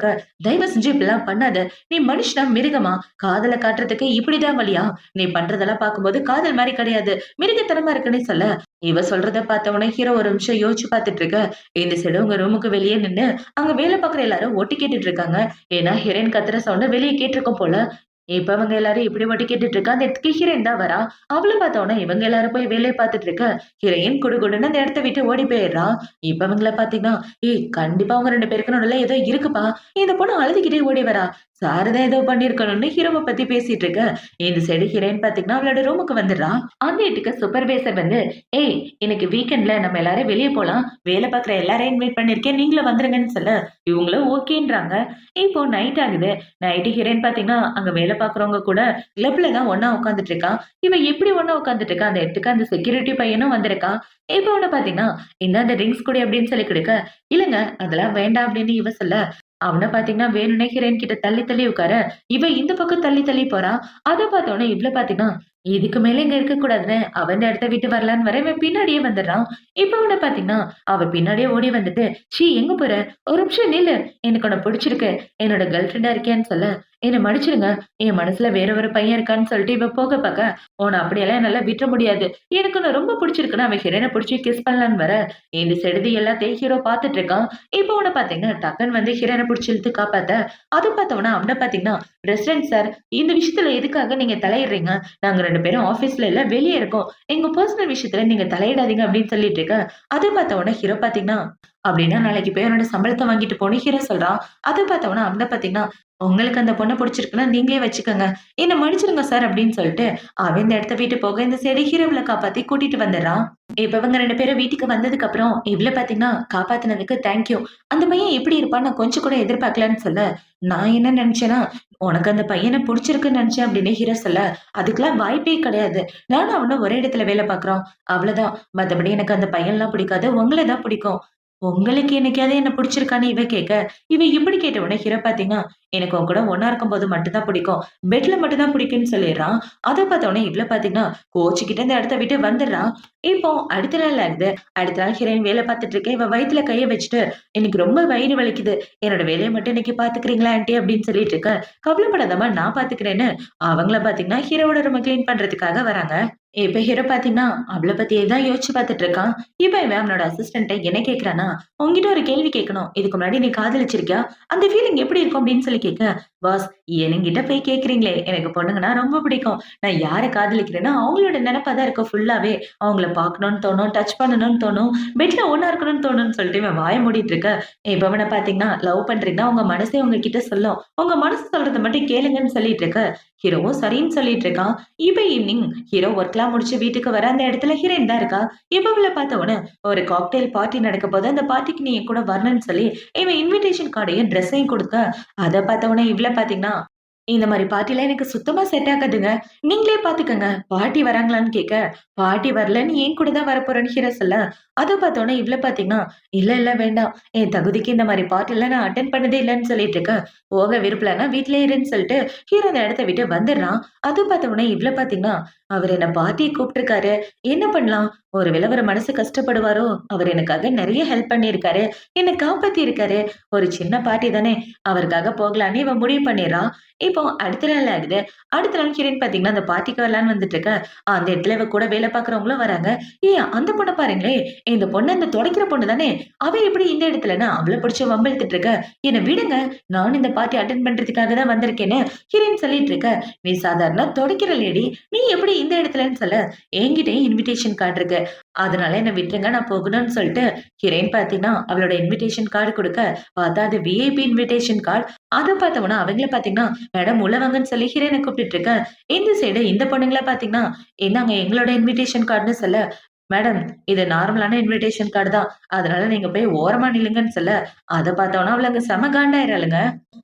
தயவு செஞ்சு இப்படிலாம் பண்ணாத. நீ மனுஷனா? மிருகமா? காதல காட்டுறதுக்கு இப்படிதான் வழியா? நீ பண்றதெல்லாம் பார்க்கும்போது காதல் மாரி கிடையாது. மிருகத்தனமா இருக்குன்னே சொல்ல, இவ சொல்றத பார்த்தவுனே ஹீரோ ஒரு நிமிஷம் யோசிச்சு பார்த்துட்டு இருக்க. இந்த சைடு உங்க ரூமுக்கு வெளியே நின்னு, அங்க வேலை பார்க்குற எல்லாரும் ஒட்டு கேட்டுட்டு இருக்காங்க. ஏன்னா ஹீரோயின் கத்துற சவுண்ட் வெளிய கேட்டிருக்கும் போல. இப்ப அவங்க எல்லாரும் இப்படி ஒட்டு கேட்டுட்டு இருக்கா. அந்த இடத்துக்கு ஹீரோயின் தான் வரா. அவள பார்த்தவுனே இவங்க எல்லாரும் போய் வேலைய பார்த்துட்டு இருக்க. ஹீரோயின் குடுகுடுன்னு அந்த இடத்த விட்டு ஓடி போயிடுறா. இப்ப இவங்கள பார்த்தீங்கன்னா, ஏய் கண்டிப்பா அவங்க 2 பேருக்கு நடுவுல ஏதோ இருக்குப்பா. இந்த பொண்ணு அழுதுகிட்டே ஓடி வரா. சாரதா ஏதோ பண்ணியிருக்கணும்னு ஹீரோவ பத்தி பேசிட்டு இருக்க. இந்த சைடு ஹீரோயின் பாத்தீங்கன்னா அவளோட ரூமுக்கு வந்துடுறா. அந்த வீட்டுக்கு சூப்பர்வைசர் வந்து, ஏய் இன்னைக்கு வீக்கெண்ட்ல நம்ம எல்லாரும் வெளிய போலாம். வேலை பார்க்குற எல்லாரையும் இன்வைட் பண்ணிருக்கேன். நீங்களும் வந்துருங்கன்னு சொல்ல, இவங்களும் ஓகேன்றாங்க. இப்போ நைட் ஆகுது. நைட்டு ஹீரோயின் பாத்தீங்கன்னா, அங்க வேலை பார்க்குறவங்க கூட கிளப்ல தான் ஒண்ணா உட்கார்ந்துட்டு இருக்கா. இவ எப்படி ஒண்ணா உட்கார்ந்துட்டு இருக்கா? அந்த இடத்துக்கு அந்த செக்யூரிட்டி பையனும் வந்திருக்கான். இப்போ அவன பாத்தீங்கன்னா, இந்தாந்த ட்ரிங்க்ஸ் குடி அப்படின்னு சொல்லி குடுக்க, இல்லங்க அதெல்லாம் வேண்டாம் அப்படின்னு இவ சொல்ல, அவன பாத்தீங்கன்னா வேணும்னே ஹீரோயின் கிட்ட தள்ளி தள்ளி உட்கார, இவ இந்த பக்கம் தள்ளி தள்ளி போறா. அத பார்த்தோனே இவ்ள பாத்தீங்கன்னா, இதுக்கு மேல இங்க இருக்கக்கூடாதுன்னு அவ இந்த இடத்த விட்டு வரலான்னு வர, இவன் பின்னாடியே வந்துடுறான். இப்ப அவன பாத்தீங்கன்னா, அவ பின்னாடியே ஓடி வந்துட்டு, "ச்சீ எங்க போற? ஒரு நிமிஷம் நில்லு. எனக்கு உன்ன புடிச்சிருக்கு. என்னோட கேர்ள் ஃபிரெண்டா இருக்கியான்னு சொல்ல, என்ன மன்னிச்சிடுங்க. என் மனசுல வேற ஒரு பையன் இருக்கான்னு சொல்லிட்டு இவ போக பாக்க, உன்ன அப்படியெல்லாம் என்னால விட்டுற முடியாது. எனக்கு உன்ன ரொம்ப புடிச்சிருக்குன்னு அவன் ஹீரோயின புடிச்சு கிஸ் பண்ணலான்னு வர, இந்த செடுதி எல்லாத்தையும் ஹீரோ பாத்துட்டு இருக்கான். இப்ப அவன பாத்தீங்கன்னா, டக்குன்னு வந்து ஹீரோயின புடிச்சு இழுத்து காப்பாத்த, அத பார்த்தவன அவன பாத்தீங்கன்னா, "ரெஸ்டாரண்ட் சார், இந்த விஷயத்துல எதுக்காக நீங்க தலையிடுறீங்க? நாங்க 2 பேரும் ஆபீஸ்ல இல்ல வெளிய இருக்கோம். எங்க பெர்சனல் விஷயத்துல நீங்க தலையிடாதீங்க" அப்படின்னு சொல்லிட்டு இருக்க. அத பார்த்தவன ஹீரோ பாத்தீங்கன்னா, "அப்படின்னா நாளைக்கு போய் என்னோட சம்பளத்த வாங்கிட்டு போன்னு" ஹீரோ சொல்றான். அத பார்த்தவன அவன பாத்தீங்கன்னா, "உங்களுக்கு அந்த பொண்ண புடிச்சிருக்குன்னா நீங்களே வச்சுக்கங்க. என்ன மன்னிச்சிடுங்க சார்" அப்படின்னு சொல்லிட்டு, அவன் இந்த இடத்த விட்டு போக இந்த சைடு ஹீரோவ காப்பாத்தி கூட்டிட்டு வந்துடுறான். இப்ப இவங்க 2 பேரும் வீட்டுக்கு வந்ததுக்கு அப்புறம், இவ்ள பாத்தீங்கன்னா, "காப்பாத்துனதுக்கு தேங்க் யூ. அந்த பையன் எப்படி இருப்பான்னு நான் கொஞ்சம் கூட எதிர்பார்க்கலன்னு" சொல்ல, நான் என்ன நெனச்சேன்னா, "உனக்கு அந்த பையன புடிச்சிருக்குன்னு நெனச்சேன்" அப்படின்னு ஹீரோ சொல்ல, "அதுக்கெல்லாம் வாய்ப்பே கிடையாது. நானும் அவனும் ஒரே இடத்துல வேலை பார்க்குறோம். அவ்வளதான். மத்தபடி எனக்கு அந்த பையன்லாம் பிடிக்காது. உங்கள தான் பிடிக்கும்." உங்களுக்கு என்னைக்காவது என்ன பிடிச்சிருக்கான்னு இவ கேட்க, இவ இப்படி கேட்ட உடனே ஹீரோ பாத்தீங்கன்னா, "எனக்கு உன் கூட ஒண்ணா இருக்கும்போது மட்டும் தான் பிடிக்கும். பெட்ல மட்டும் தான் பிடிக்கும்னு" சொல்லிடுறான். அத பாத்த உடனே இவ்ள பாத்தீங்கன்னா, கோச்சுக்கிட்டு அந்த இடத்த விட்டு வந்துடுறா. இப்போ அடுத்த நாள் ஆகுது. அடுத்த நாள் ஹீரோயின் வேலை பார்த்துட்டு இருக்கேன். இவ வயித்துல கைய வச்சுட்டு, "எனக்கு ரொம்ப வயிறு வலிக்குது. என்னோட வேலைய மட்டும் இன்னைக்கு பார்த்துக்கிறீங்களா ஆன்ட்டி?" அப்படின்னு சொல்லிட்டு இருக்க. "கவலைப்படாதம்மா நான் பார்த்துக்கிறேன்னு" அவங்கள பார்த்தீங்கன்னா, ஹீரோவோட ரூம கிளீன் பண்றதுக்காக வராங்க. இப்ப ஹீரோ பார்த்தீங்கன்னா, அவள பத்தியே தான் யோசிச்சு பார்த்துட்டு இருக்கான். இப்ப இவன் அவனோட அசிஸ்டன்ட்ட என்ன கேட்கிறான்னா, "உன்கிட்ட ஒரு கேள்வி கேட்கணும். இதுக்கு முன்னாடி நீ காதலிச்சிருக்கியா? அந்த ஃபீலிங் எப்படி இருக்கும்?" அப்படின்னு சொல்லி கேட்க, "பாஸ் என்கிட்ட போய் கேட்கிறீங்களே! எனக்கு பொண்ணுங்கன்னா ரொம்ப பிடிக்கும். நான் யார காதலிக்கிறேனோ அவங்களோட நெனப்பா தான் இருக்கும் ஃபுல்லாவே. அவங்கள பார்க்கணும்னு தோணும், டச் பண்ணணும்னு தோணும், பெட்ல ஒண்ணா இருக்கணும்னு தோணும்னு" சொல்லிட்டு இவன் வாய மூடிட்டு இருக்க. இப்ப இவன பார்த்தீங்கன்னா, லவ் பண்றீங்கன்னா உங்க மனசே உங்ககிட்ட சொல்லும். உங்க மனசு சொல்றத மட்டும் கேளுங்கன்னு சொல்லிட்டு இருக்க. ஹீரோவும் சரின்னு சொல்லிட்டு இருக்கான். இப்ப ஈவ்னிங் ஹீரோ ஒர்க்லாம் முடிச்சு வீட்டுக்கு வர அந்த இடத்துல ஹீரோயின் தான் இருக்கா. இப்ப இவள பார்த்த உடனே ஒரு காக்டெயில் பார்ட்டி நடக்க போது, அந்த பார்ட்டிக்கு நீ என் கூட வரணும்னு சொல்லி இவன் இன்விடேஷன் கார்டையும், ட்ரெஸ்ஸையும் குடுக்க, அத பார்த்த உடனே இவள பார்த்தீங்கன்னா, இந்த மாரி பார்ட்டிலாம் எனக்கு சுத்தமா செட் ஆகாதுங்க. நீங்களே பார்த்துக்கங்க. பார்ட்டி வராங்களான்னு கேட்க, பார்ட்டி வரல நீ என் கூட தான் வரப்போறேன்னு ஹீரோ சொல்ல, அத பார்த்த உடனே இவள பார்த்தீங்கன்னா, இல்ல இல்ல வேண்டாம். என் தகுதிக்கு இந்த மாரி பார்ட்டிலாம் நான் அட்டெண்ட் பண்ணதே இல்லன்னு சொல்லிட்டு இருக்க. போக விருப்பலன்னா வீட்லயே இருன்னு சொல்லிட்டு ஹீரோ அந்த இடத்த விட்டு வந்துடுறான். அது பார்த்த உடனே இவ்ள பார்த்தீங்கன்னா, அவரு என்ன பார்ட்டிக்கு கூப்ட்டுருக்காரு. என்ன பண்ணலாம்? ஒருவேள அவரு மனசு கஷ்டப்படுவாரோ? அவரு எனக்காக நெறைய ஹெல்ப் பண்ணியிருக்காரு. என்ன காப்பாத்தியிருக்காரு. ஒரு சின்ன பார்ட்டி தானே! அவருக்காக போகலான்னு இவ முடிவு பண்ணிர்றா. இப்போ அடுத்த நாள் ஆகுது. அடுத்த நாள் ஹீரோயின் பார்த்தீங்கன்னா, அந்த பார்ட்டிக்கு வரலான்னு வந்துட்டு இருக்க. அந்த இடத்துல இவ கூட வேலை பார்க்குறவங்களும் வராங்க. "ஏய் அந்த பொண்ண பாருங்களேன்! இந்த பொண்ணு அந்த தொடைக்கிற பொண்ணு தானே! அவ எப்படி இந்த இடத்துலன்னு" அவள புடிச்சு வம்பிழுத்துட்டு இருக்க. "என்ன விடுங்க. நானும் இந்த பார்ட்டி அட்டெண்ட் பண்றதுக்காக தான் வந்திருக்கேன்னு" ஹீரோயின் சொல்லிட்டு இருக்க. "நீ சாதாரண தொடைக்கிற லேடி. நீ எப்படி இந்த இடத்துலன்னு" சொல்ல, "என்கிட்டயும் இன்விடேஷன் கார்டு இருக்கு. அதனால என்ன விட்டுருங்க. நான் போகணும்னு" சொல்லிட்டு ஹீரோயின் பார்த்தீங்கன்னா, அவளோட இன்விடேஷன் கார்டு குடுக்க, பார்த்தா அது விஐபி இன்விடேஷன் கார்டு. அத பார்த்தவொன்னே அவங்கள பார்த்தீங்கன்னா, "மேடம் உள்ள வாங்கன்னு" சொல்லி ஹீரோயின கூப்பிட்டுட்டு இருக்க. இந்த சைடு இந்த பொண்ணுங்கள பார்த்தீங்கன்னா, "இந்தாங்க எங்களோட இன்விடேஷன் கார்டுன்னு" சொல்ல, மேடம், இது நார்மலான இன்விடேஷன் கார்டு தான். அதனால நீங்க போய் ஓரமா நில்லுங்கன்னு சொல்ல, அத பார்த்தோனே அவளுங்க செம காண்டாயிராளுங்க.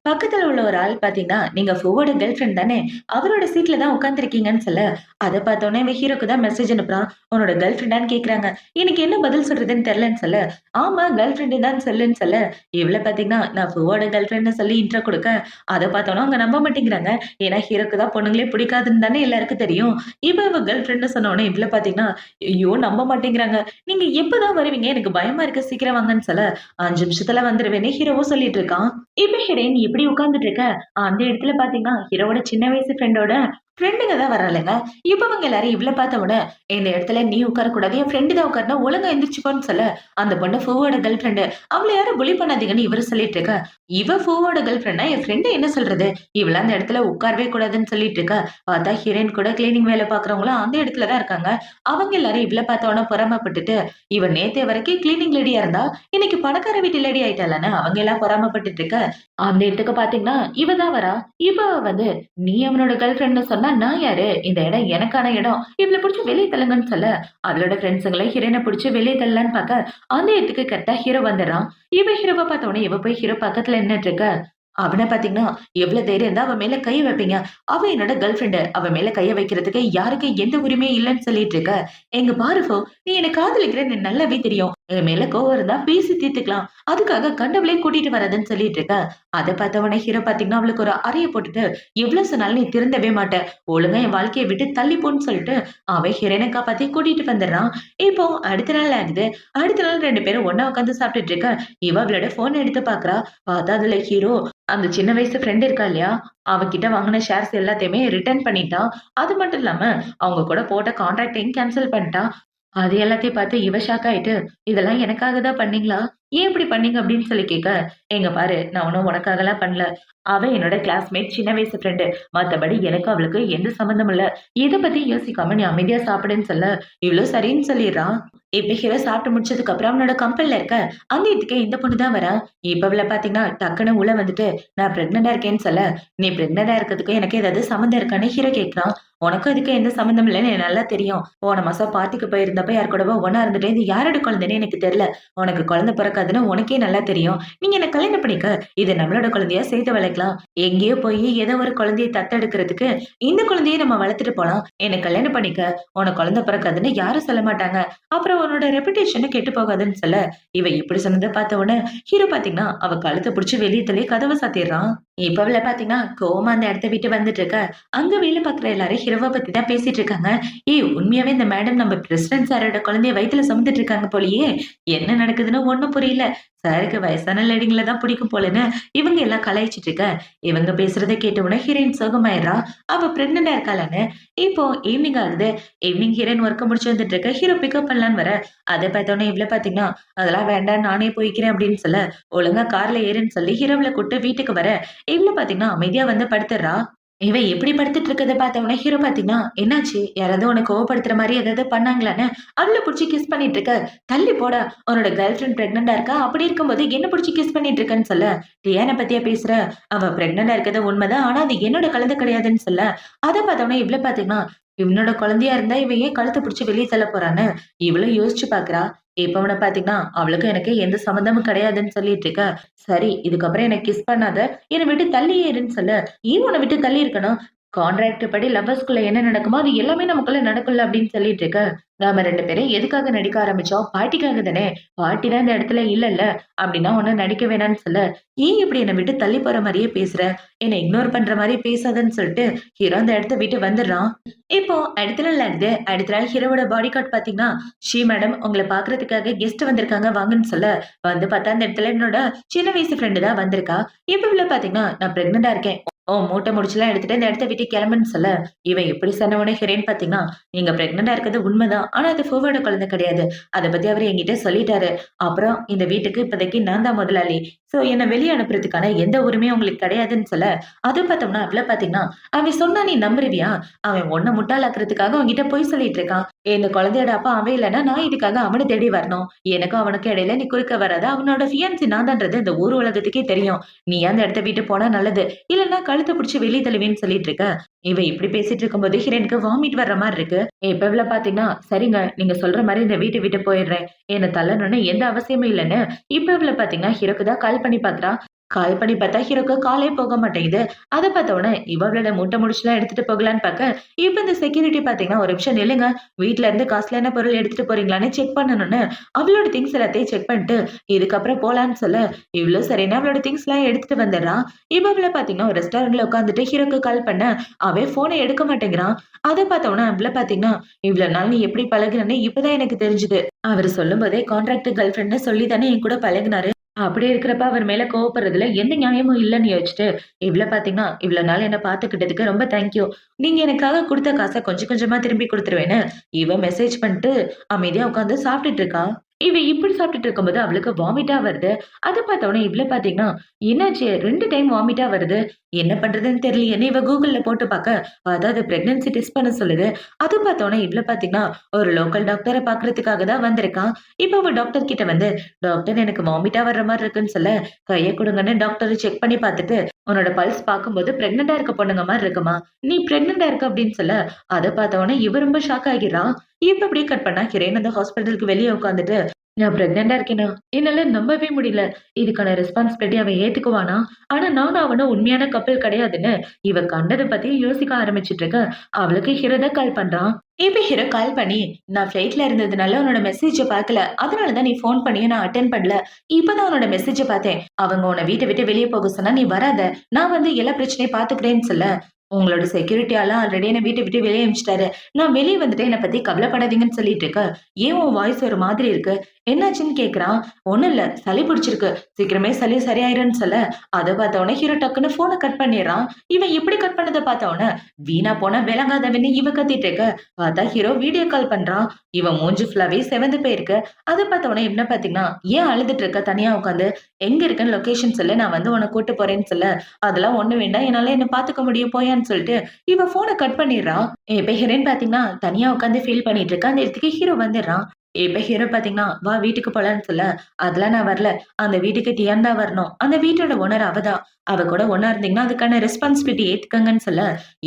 பக்கத்துல உள்ள ஒரு ஆள் பார்த்தீங்கன்னா, "நீங்க ஃபுவோட கேர்ள் ஃபிரெண்ட் தானே? அவரோட சீட்ல தான் உட்கார்ந்திருக்கீங்கன்னு" சொல்ல, அத பார்த்தோனே இவன் ஹீரோக்கு தான் மெசேஜ் அனுப்புறான். "உன்னோட கேர்ள் ஃபிரெண்டான்னு கேட்குறாங்க." எனக்கு என்ன பதில் சொல்றதுன்னு தெரியலன்னு சொல்ல, "ஆமா கேர்ள் ஃபிரெண்டு தான் சொல்லுன்னு" சொல்ல, இவள பார்த்தீங்கன்னா, நான் ஃபுவோட கேர்ள் ஃபிரெண்ட்ன்னு சொல்லி இன்ட்ரோ குடுக்க, அத பார்த்தோனே அவங்க நம்ப மாட்டேங்கிறாங்க. ஏன்னா ஹீரோக்கு தான் பொண்ணுங்களே பிடிக்காதுன்னு தானே எல்லாருக்கும் தெரியும். இவ கேர்ள் ஃபிரெண்ட்ன்னு சொன்ன உடனே இவள பார்த்தீங்கன்னா, ஐயோ! நம்ப மாட்டேங்கிறாங்க. "நீங்க எப்பதான் வருவீங்க? எனக்கு பயமா இருக்கு. சீக்கிரம் வாங்கன்னு" சொல்ல, 5 நிமிஷத்துல வந்துருவேன்னு ஹீரோவும் சொல்லிட்டு இருக்கான். இப்ப ஹீரோயின் இப்படி உட்கார்ந்துட்டு இருக்க, அந்த இடத்துல பாத்தீங்கன்னா, ஹீரோவோட சின்ன வயசு ஃப்ரெண்டோட ஃப்ரெண்டுங்க தான் வராளுங்க. இப்ப அவங்க எல்லாரும் இவள பார்த்த உடனே, "இந்த இடத்துல நீ உட்காரக்கூடாது. என் ஃப்ரெண்டு தான் உட்காரணும். ஒழுங்கா எந்திரிச்சுக்கோன்னு" சொல்ல, அந்த பொண்ணு ஃபூவோட கேர்ள் ஃப்ரெண்டு. அவள யாரும் புலி பண்ணாதீங்கன்னு இவரு சொல்லிட்டு இருக்க. இவ ஃபூவோட கேர்ள் ஃப்ரெண்ட்னா என் ஃப்ரெண்ட் என்ன சொல்றது? இவள அந்த இடத்துல உட்காரவே கூடாதுன்னு சொல்லிட்டு இருக்கா. பார்த்தா ஹீரோயின் கூட கிளீனிங் வேலை பார்க்குறவங்களும் அந்த இடத்துல தான் இருக்காங்க. அவங்க எல்லாரும் இவள பார்த்த உடனே பொறாமப்பட்டுட்டு, இவ நேத்து வரைக்கும் கிளீனிங் லேடியா இருந்தா, இன்னைக்கு பணக்கார வீட்டு லேடி ஆயிட்டாளான்னு அவங்க எல்லாம் பொறாமப்பட்டுட்டு இருக்க. அந்த இடத்துக்கு பார்த்தீங்கன்னா, இவ தான் வரா. இவ வந்து, "நீ அவனோட கேர்ள் ஃபிரெண்ட்ன்னு சொன்னா நான் யாரு? இந்த இடம் எனக்கான இடம். இவள புடிச்சு வெளிய தள்ளுங்கன்னு" சொல்ல, அவளோட ஃபிரெண்ட்ஸுங்கள ஹீரோயின புடிச்சு வெளிய தள்ளலான்னு பார்க்க, அந்த இடத்துக்கு கரெக்ட்டா ஹீரோ வந்துடுறான். இவ ஹீரோவ பார்த்த உடனே இவ போய் ஹீரோ பக்கத்துல நின்னுட்டு இருக்க. அவன பார்த்தீங்கன்னா, "எவ்ளோ தைரியம் இருந்தா அவ மேல கைய வைப்பீங்க? அவ என்னோட கேர்ள் ஃபிரெண்டு. அவ மேல கைய வைக்கிறதுக்கு யாருக்கும் எந்த உரிமையும் இல்லன்னு சொல்லிட்டு இருக்க. இங்க பாரு ஃபோ, நீ என்ன காதலிக்கிறன்னு எனக்கு நல்லாவே தெரியும். என் மேல கோவம் இருந்தா பேசி தீர்த்துக்கலாம். அதுக்காக கண்டவளையும் கூட்டிட்டு வராதன்னு" சொல்லிட்டு இருக்க. அத பார்த்த உடனே ஹீரோ பார்த்தீங்கன்னா, அவளுக்கு ஒரு அறைய போட்டுட்டு, "எவ்ளோ சொன்னாலும் நீ திருந்தவே மாட்ட. ஒழுங்கா என் வாழ்க்கைய விட்டு தள்ளி போன்னு" சொல்லிட்டு, அவன் ஹீரோயின காப்பாத்தி கூட்டிட்டு வந்துடுறான். இப்போ அடுத்த நாள் ஆகுது. அடுத்த நாள் 2 பேரும் ஒண்ணா உட்கார்ந்து சாப்பிட்டுட்டு இருக்க. இவ அவளோட ஃபோன எடுத்து பார்க்குறா. பார்த்தா அதுல ஹீரோ அந்த சின்ன வயசு ஃப்ரெண்ட் இருக்கா இல்லையா? அவகிட்ட வாங்குன ஷேர்ஸ் எல்லாத்தையுமே ரிட்டர்ன் பண்ணிட்டான். அது மட்டும் இல்லாம, அவங்க கூட போட்ட கான்ட்ராக்ட்டையும் கேன்சல் பண்ணிட்டான். அது எல்லாத்தையும் பார்த்து இவ ஷாக் ஆயிட்டு, "இதெல்லாம் எனக்காக தான் பண்ணீங்களா? ஏன் இப்படி பண்ணீங்க?" அப்படின்னு சொல்லி கேட்க, "இங்க பாரு, நான் ஒண்ணும் உனக்காகலாம் பண்ணல. அவ என்னோட கிளாஸ்மேட், சின்ன வயசு ஃப்ரெண்டு. மத்தபடி எனக்கும் அவளுக்கும் எந்த சம்மந்தமும் இல்ல. இத பத்தி யோசிக்காம நீ அமைதியா சாப்பிடுன்னு" சொல்ல, இவளும் சரின்னு சொல்லிர்றா. இப்ப ஹீரோ சாப்பிட்டு முடிச்சதுக்கு அப்புறம் அவனோட கம்பெனில இருக்க அந்த இதுக்கு இந்த பொண்ணு தான் வரா. இப்ப அவள பார்த்தீங்கன்னா, டக்குனு உள்ள வந்துட்டு, "நான் பிரெக்னன்ட்டா இருக்கேன்னு" சொல்ல, "நீ பிரெக்னன்ட்டா இருக்கிறதுக்கும் எனக்கு ஏதாவது சம்மந்தம் இருக்கான்னு?" ஹீரோ கேட்கிறான். "உனக்கும் இதுக்கும் எந்த சம்மந்தமும் இல்லன்னு எனக்கு நல்லா தெரியும். போன மாசம் பார்ட்டிக்கு போயிருந்தப்ப யார் கூடவோ ஒண்ணா இருந்துட்டு, இது யாரோட குழந்தைன்னு எனக்கு தெரியல. உனக்கு குழந்தை பிறக்காதுன்னு உனக்கே நல்லா தெரியும். நீங்க என்ன கல்யாணம் பண்ணிக்க. இது நம்மளோட குழந்தையா சேர்த்து வளர்க்கலாம். எங்கேயோ போய் ஏதோ ஒரு குழந்தைய தத்தெடுக்கிறதுக்கு, இந்த குழந்தைய நம்ம வளர்த்துட்டு போலாம். என்ன கல்யாணம் பண்ணிக்க. உனக்கு குழந்தை பிறக்காதுன்னு யாரும் சொல்ல மாட்டாங்க. அப்புறம் உன்னோட ரெப்புடேஷனும் கெட்டு போகாதுன்னு" சொல்ல, இவ இப்படி சொன்னத பார்த்த உடனே, ஹீரோ பார்த்தீங்கன்னா, அவ கழுத்த புடிச்சு வெளிய தள்ளி கதவ சாத்திர்றான். இப்ப அவள பார்த்தீங்கன்னா, கோவமா அந்த இடத்த விட்டு வந்துட்டு இருக்க. அங்க வேலை பார்க்குற எல்லாரும் ஹீரோவ பத்தி தான் பேசிட்டு இருக்காங்க. "ஏய் உண்மையாவே இந்த மேடம் நம்ம பிரசிடென்ட் சாரோட குழந்தைய வயித்துல சுமந்துட்டு இருக்காங்க போலயே! என்ன நடக்குதுன்னு ஒண்ணும் புரியல. சாருக்கு வயசான லேடிங்கள தான் பிடிக்கும் போலன்னு" இவங்க எல்லாம் கலாய்ச்சிட்டு இருக்க. இவங்க பேசுறத கேட்ட உடனே ஹீரோயின் சோகமாயிடுறா. அவ பிரெக்னன்ட்டா இருக்காளான்னு. இப்போ ஈவ்னிங் ஆகுது. ஈவ்னிங் ஹீரோயின் ஒர்க்க முடிச்சு வந்துட்டு இருக்க. ஹீரோ பிக்கப் பண்ணலான்னு வர, அத பார்த்தோனே இவள பார்த்தீங்கன்னா, "அதெல்லாம் வேண்டாம் நானே போய்க்கிறேன்" அப்படின்னு சொல்ல, ஒழுங்கா கார்ல ஏறுன்னு சொல்லி ஹீரோவ கூட்டு வீட்டுக்கு வர, இவள பார்த்தீங்கன்னா அமைதியா வந்து படுத்துடுறா. இவ எப்படி படுத்துட்டு இருக்கத பார்த்த உடனே ஹீரோ பார்த்தீங்கன்னா, "என்னாச்சு? யாராவது உன்ன கோவப்படுத்துற மாரி ஏதாவது பண்ணாங்களான்னு?" அவள புடிச்சு கிஸ் பண்ணிட்டு இருக்க. "தள்ளி போடா! உன்னோட கேர்ள் ஃபிரெண்ட் பிரெக்னன்ட்டா இருக்கா. அப்படி இருக்கும்போது என்ன புடிச்சு கிஸ் பண்ணிட்டு இருக்கன்னு" சொல்ல, "டியானா பத்தியா பேசுற? அவ பிரெக்னன்ட்டா இருக்கிறது உண்மைதான். ஆனா அது என்னோட குழந்தை கிடையாதுன்னு" சொல்ல, அத பார்த்த உடனே இவள பார்த்தீங்கன்னா, இவனோட குழந்தையா இருந்தா இவன் ஏன் கழுத்த புடிச்சு வெளிய தள்ள போறான்னு இவளும் யோசிச்சு பார்க்கிறா. இப்ப அவன பார்த்தீங்கன்னா, அவளுக்கும் எனக்கும் எந்த சம்மந்தமும் கிடையாதுன்னு சொல்லிட்டு இருக்க. "சரி, இதுக்கப்புறம் என்ன கிஸ் பண்ணாத. என்ன விட்டு தள்ளியே இருன்னு" சொல்ல, "ஏன் உன்ன விட்டு தள்ளி இருக்கணும்? கான்ட்ராக்ட் படி லவ்வர்ஸ்குள்ள என்ன நடக்குமோ, அது எல்லாமே நமக்குள்ள நடக்கும்ல" அப்படின்னு சொல்லிட்டு இருக்க. "நாம 2 பேரும் எதுக்காக நடிக்க ஆரம்பிச்சோம்? பார்ட்டிக்காக தானே! பார்ட்டி தான் இந்த இடத்துல இல்லல்ல. அப்படின்னா ஒண்ணும் நடிக்க வேணாம்னு" சொல்ல, "ஏன் இப்படி என்ன விட்டு தள்ளி போற மாரியே பேசுற? என்ன இக்னோர் பண்ற மாரி பேசாதன்னு" சொல்லிட்டு ஹீரோ அந்த இடத்த விட்டு வந்துடுறான். இப்போ அடுத்த நாள் ஆகுது. அடுத்த நாள் ஹீரோவோட பாடி கார்ட் பார்த்தீங்கன்னா, "ஸ்ரீ மேடம் உங்கள பார்க்கறதுக்காக கெஸ்ட் வந்திருக்காங்க வாங்கன்னு" சொல்ல, வந்து பார்த்தா அந்த இடத்துல என்னோட சின்ன வயசு ஃப்ரெண்டு தான் வந்திருக்கா. இப்ப இவள பார்த்தீங்கன்னா, "நான் பிரெக்னன்ட்டா இருக்கேன். மூட்டை முடிச்சுலாம் எடுத்துட்டு இந்த இடத்த விட்டு கிளம்புன்னு" சொல்ல, இவன் இப்படி சொன்ன உடனே ஹீரோயின் பார்த்தீங்கன்னா, "நீங்க பிரெக்னன்ட்டா இருக்கிறது உண்மைதான். ஆனா அது ஃபுவோட குழந்தை கிடையாது. அத பத்தி அவரு என்கிட்ட சொல்லிட்டாரு. அப்புறம் இந்த வீட்டுக்கு இப்போதைக்கு நான் தான் முதலாளி. சோ என்ன வெளிய அனுப்புறதுக்கான எந்த உரிமையும் உங்களுக்கு கிடையாதுன்னு" சொல்ல, அது பார்த்தோம்னா அவள பார்த்தீங்கன்னா, "அவன் சொன்னா நீ நம்புருவியா? அவன் உன்ன முட்டாளாக்குறதுக்காக உன்கிட்ட பொய் சொல்லிட்டு இருக்கான். இந்த குழந்தையோட அப்பா அவன் இல்லன்னா நான் இதுக்காக அவன தேடி வரணும். எனக்கும் அவனுக்கும் இடையில நீ குறுக்க வராத. அவனோட ஃபியான்சி நான் தான்றது இந்த ஊர் உலகத்துக்கே தெரியும். நீ அந்த இடத்த விட்டு போனா நல்லது. இல்லன்னா கழுத்த புடிச்சு வெளிய தள்ளுவேன்னு" சொல்லிட்டு இருக்க. இவ இப்படி பேசிட்டு இருக்கும்போது ஹீரோனுக்கு வாமிட் வர்ற மாதிரி இருக்கு. இப்ப இவள பாத்தீங்கன்னா, சரிங்க நீங்க சொல்ற மாதிரி இந்த வீட்டை விட்டு போயிடுறேன். என்ன தள்ளணும்னு எந்த அவசியமும் இல்லைன்னு இப்ப இவள பாத்தீங்கன்னா ஹீரோக்கு தான் கால் பண்ணி பாக்குறா. கால் பண்ணி பார்த்தா ஹீரோக்கு காலே போக மாட்டேங்குது. அத பார்த்த உடனே இவளோட மூட்டை முடிச்சுலாம் எடுத்துட்டு போகலான்னு பார்க்க, இப்ப இந்த செக்யூரிட்டி பார்த்தீங்கன்னா, "ஒரு நிமிஷம் நில்லுங்க. வீட்ல இருந்து காஸ்ட்லியான பொருள் எடுத்துட்டு போறீங்களான்னு செக் பண்ணணும்னு" அவளோட திங்ஸ் எல்லாத்தையும் செக் பண்ணிட்டு, இதுக்கப்புறம் போலான்னு சொல்ல, இவளும் சரின்னு அவளோட திங்ஸ்லாம் எடுத்துட்டு வந்துடுறா. இப்ப இவள பார்த்தீங்கன்னா, ஒரு ரெஸ்டாரண்ட்ல உட்காந்துட்டு ஹீரோக்கு கால் பண்ண, அவன் ஃபோன எடுக்க மாட்டேங்கிறான். அத பார்த்த உடனே அவள பார்த்தீங்கன்னா, "இவ்வளோ நாள் நீ எப்படி பழகுனன்னு இப்பதான் எனக்கு தெரிஞ்சுது. அவரு சொல்லும்போதே கான்ட்ராக்ட் கேர்ள் ஃபிரெண்ட்ன்னு சொல்லி தானே என் கூட பழகுனாரு. அப்படி இருக்கிறப்ப அவர் மேல கோவப்படுறதுல எந்த நியாயமும் இல்லன்னு யோசிச்சுட்டு, இவ்ள பாத்தீங்கன்னா, இவ்வளவு நாள் என்ன பாத்துக்கிட்டதுக்கு ரொம்ப தேங்க்யூ. நீங்க எனக்காக குடுத்த காச கொஞ்சம் கொஞ்சமா திருப்பி குடுத்துருவேன்னு, இவ மெசேஜ் பண்ணிட்டு அமைதியா உட்கார்ந்து சாப்பிட்டுட்டு இருக்கா. இவ இப்படி சாப்பிட்டுட்டு இருக்கும்போது அவளுக்கு வாமிட்டா வருது. அத பார்த்த உடனே இவ்ள பாத்தீங்கன்னா, என்னாச்சு 2 டைம் வாமிட்டா வருது. என்ன பண்றதுன்னு தெரியலையேன்னு இவ Googleல போட்டு பாக்க, அதாவது பிரெக்னன்சி டெஸ்ட் பண்ண சொல்லுது. அது பார்த்த உடனே இவ்ள பாத்தீங்கன்னா, ஒரு லோக்கல் டாக்டர பாக்குறதுக்காக தான் வந்திருக்கா. இப்ப அவ டாக்டர் கிட்ட வந்து டாக்டர் எனக்கு வாமிட்டா வர்ற மாதிரி இருக்குன்னு சொல்ல, கைய குடுங்கன்னு டாக்டர் செக் பண்ணி பார்த்துட்டு, உன்னோட பல்ஸ் பார்க்கும்போது பிரெக்னன்ட்டா இருக்க பொண்ணுங்க மாரி இருக்குமா. நீ பிரெக்னன்ட்டா இருக்க அப்படின்னு சொல்ல, அத பார்த்த உடனே இவ ரொம்ப ஷாக் ஆகிறா. இப்ப அப்படியே கட் பண்ணா ஹீரோயின் அந்த ஹாஸ்பிட்டலுக்கு வெளிய உட்காந்துட்டு, நான் பிரெக்னன்ட்டா இருக்கேனா? என்னால நம்பவே முடியல. இதுக்கான ரெஸ்பான்சிபிலிட்டி அவன் ஏத்துக்குவானா? ஆனா நானும் அவனும் உண்மையான கப்பல் கிடையாதுன்னு இவ கண்டத பத்தி யோசிக்க ஆரம்பிச்சுட்டு இருக்க, அவளுக்கு ஹீரோ தான் கால் பண்றான். இப்ப ஹீரோ கால் பண்ணி, "நான் ஃப்ளைட்ல இருந்ததுனால உன்னோட மெசேஜ பார்க்கல. அதனால தான் நீ ஃபோன் பண்ணியும் நான் அட்டெண்ட் பண்ணல. இப்பதான் உன்னோட மெசேஜ பார்த்தேன். அவங்க உன்ன வீட்ட விட்டு வெளிய போக சொன்னா நீ வராத. நான் வந்து எல்லா பிரச்சனையும் பார்த்துக்கிறேன்னு சொல்ல, உங்களோட செக்யூரிட்டி ஆள ஆல்ரெடி என்ன வீட்ட விட்டு வெளிய அனுப்பிச்சுட்டாரு. நான் வெளிய வந்துட்டேன். என்ன பத்தி கவலைப்படாதீங்கன்னு சொல்லிட்டு இருக்க. ஏன் உன் வாய்ஸ் ஒரு மாதிரி இருக்கு? என்னாச்சுன்னு கேட்கிறான். ஒண்ணும் இல்ல. சளி பிடிச்சிருக்கு. சீக்கிரமே சளி சரியாயிரும்னு சொல்ல, அத பார்த்த உடனே ஹீரோ டக்குன்னு ஃபோன கட் பண்ணிடுறான். இவன் இப்படி கட் பண்ணத பார்த்த உடனே, வீணா போன விளங்காதவன்னு இவ கத்திட்டு இருக்க. பார்த்தா ஹீரோ வீடியோ கால் பண்றான். இவன் மூஞ்சி ஃபுல்லாவே சிவந்து போயிருக்கு. அத பார்த்த உடனே இவன பார்த்தீங்கன்னா, "ஏன் அழுதுட்டு இருக்க தனியா உட்காந்து? எங்க இருக்கன்னு லொகேஷன் சொல்லு. நான் வந்து உன்ன கூட்டு போறேன்னு" சொல்ல, "அதெல்லாம் ஒண்ணும் வேண்டாம். என்னால என்ன பார்த்துக்க முடியும் போயான்னு" சொல்லிட்டு இவ ஃபோன கட் பண்ணிடுறா. இப்ப ஹீரோயின் பார்த்தீங்கன்னா, தனியா உட்காந்து ஃபீல் பண்ணிட்டு இருக்கா. அந்த இடத்துக்கு ஹீரோ வந்துடுறான். இப்ப ஹீரோ பார்த்தீங்கன்னா, "வா வீட்டுக்கு போலான்னு" சொல்ல, "அதெல்லாம் நான் வரல. அந்த வீட்டுக்கு டியான் தான் வரணும். அந்த வீட்டோட ஓனர் அவ தான். அவ கூட ஒண்ணா இருந்தீங்கன்னா, அதுக்கான ரெஸ்பான்சிபிலிட்டி ஏத்துக்கங்கன்னு" சொல்ல,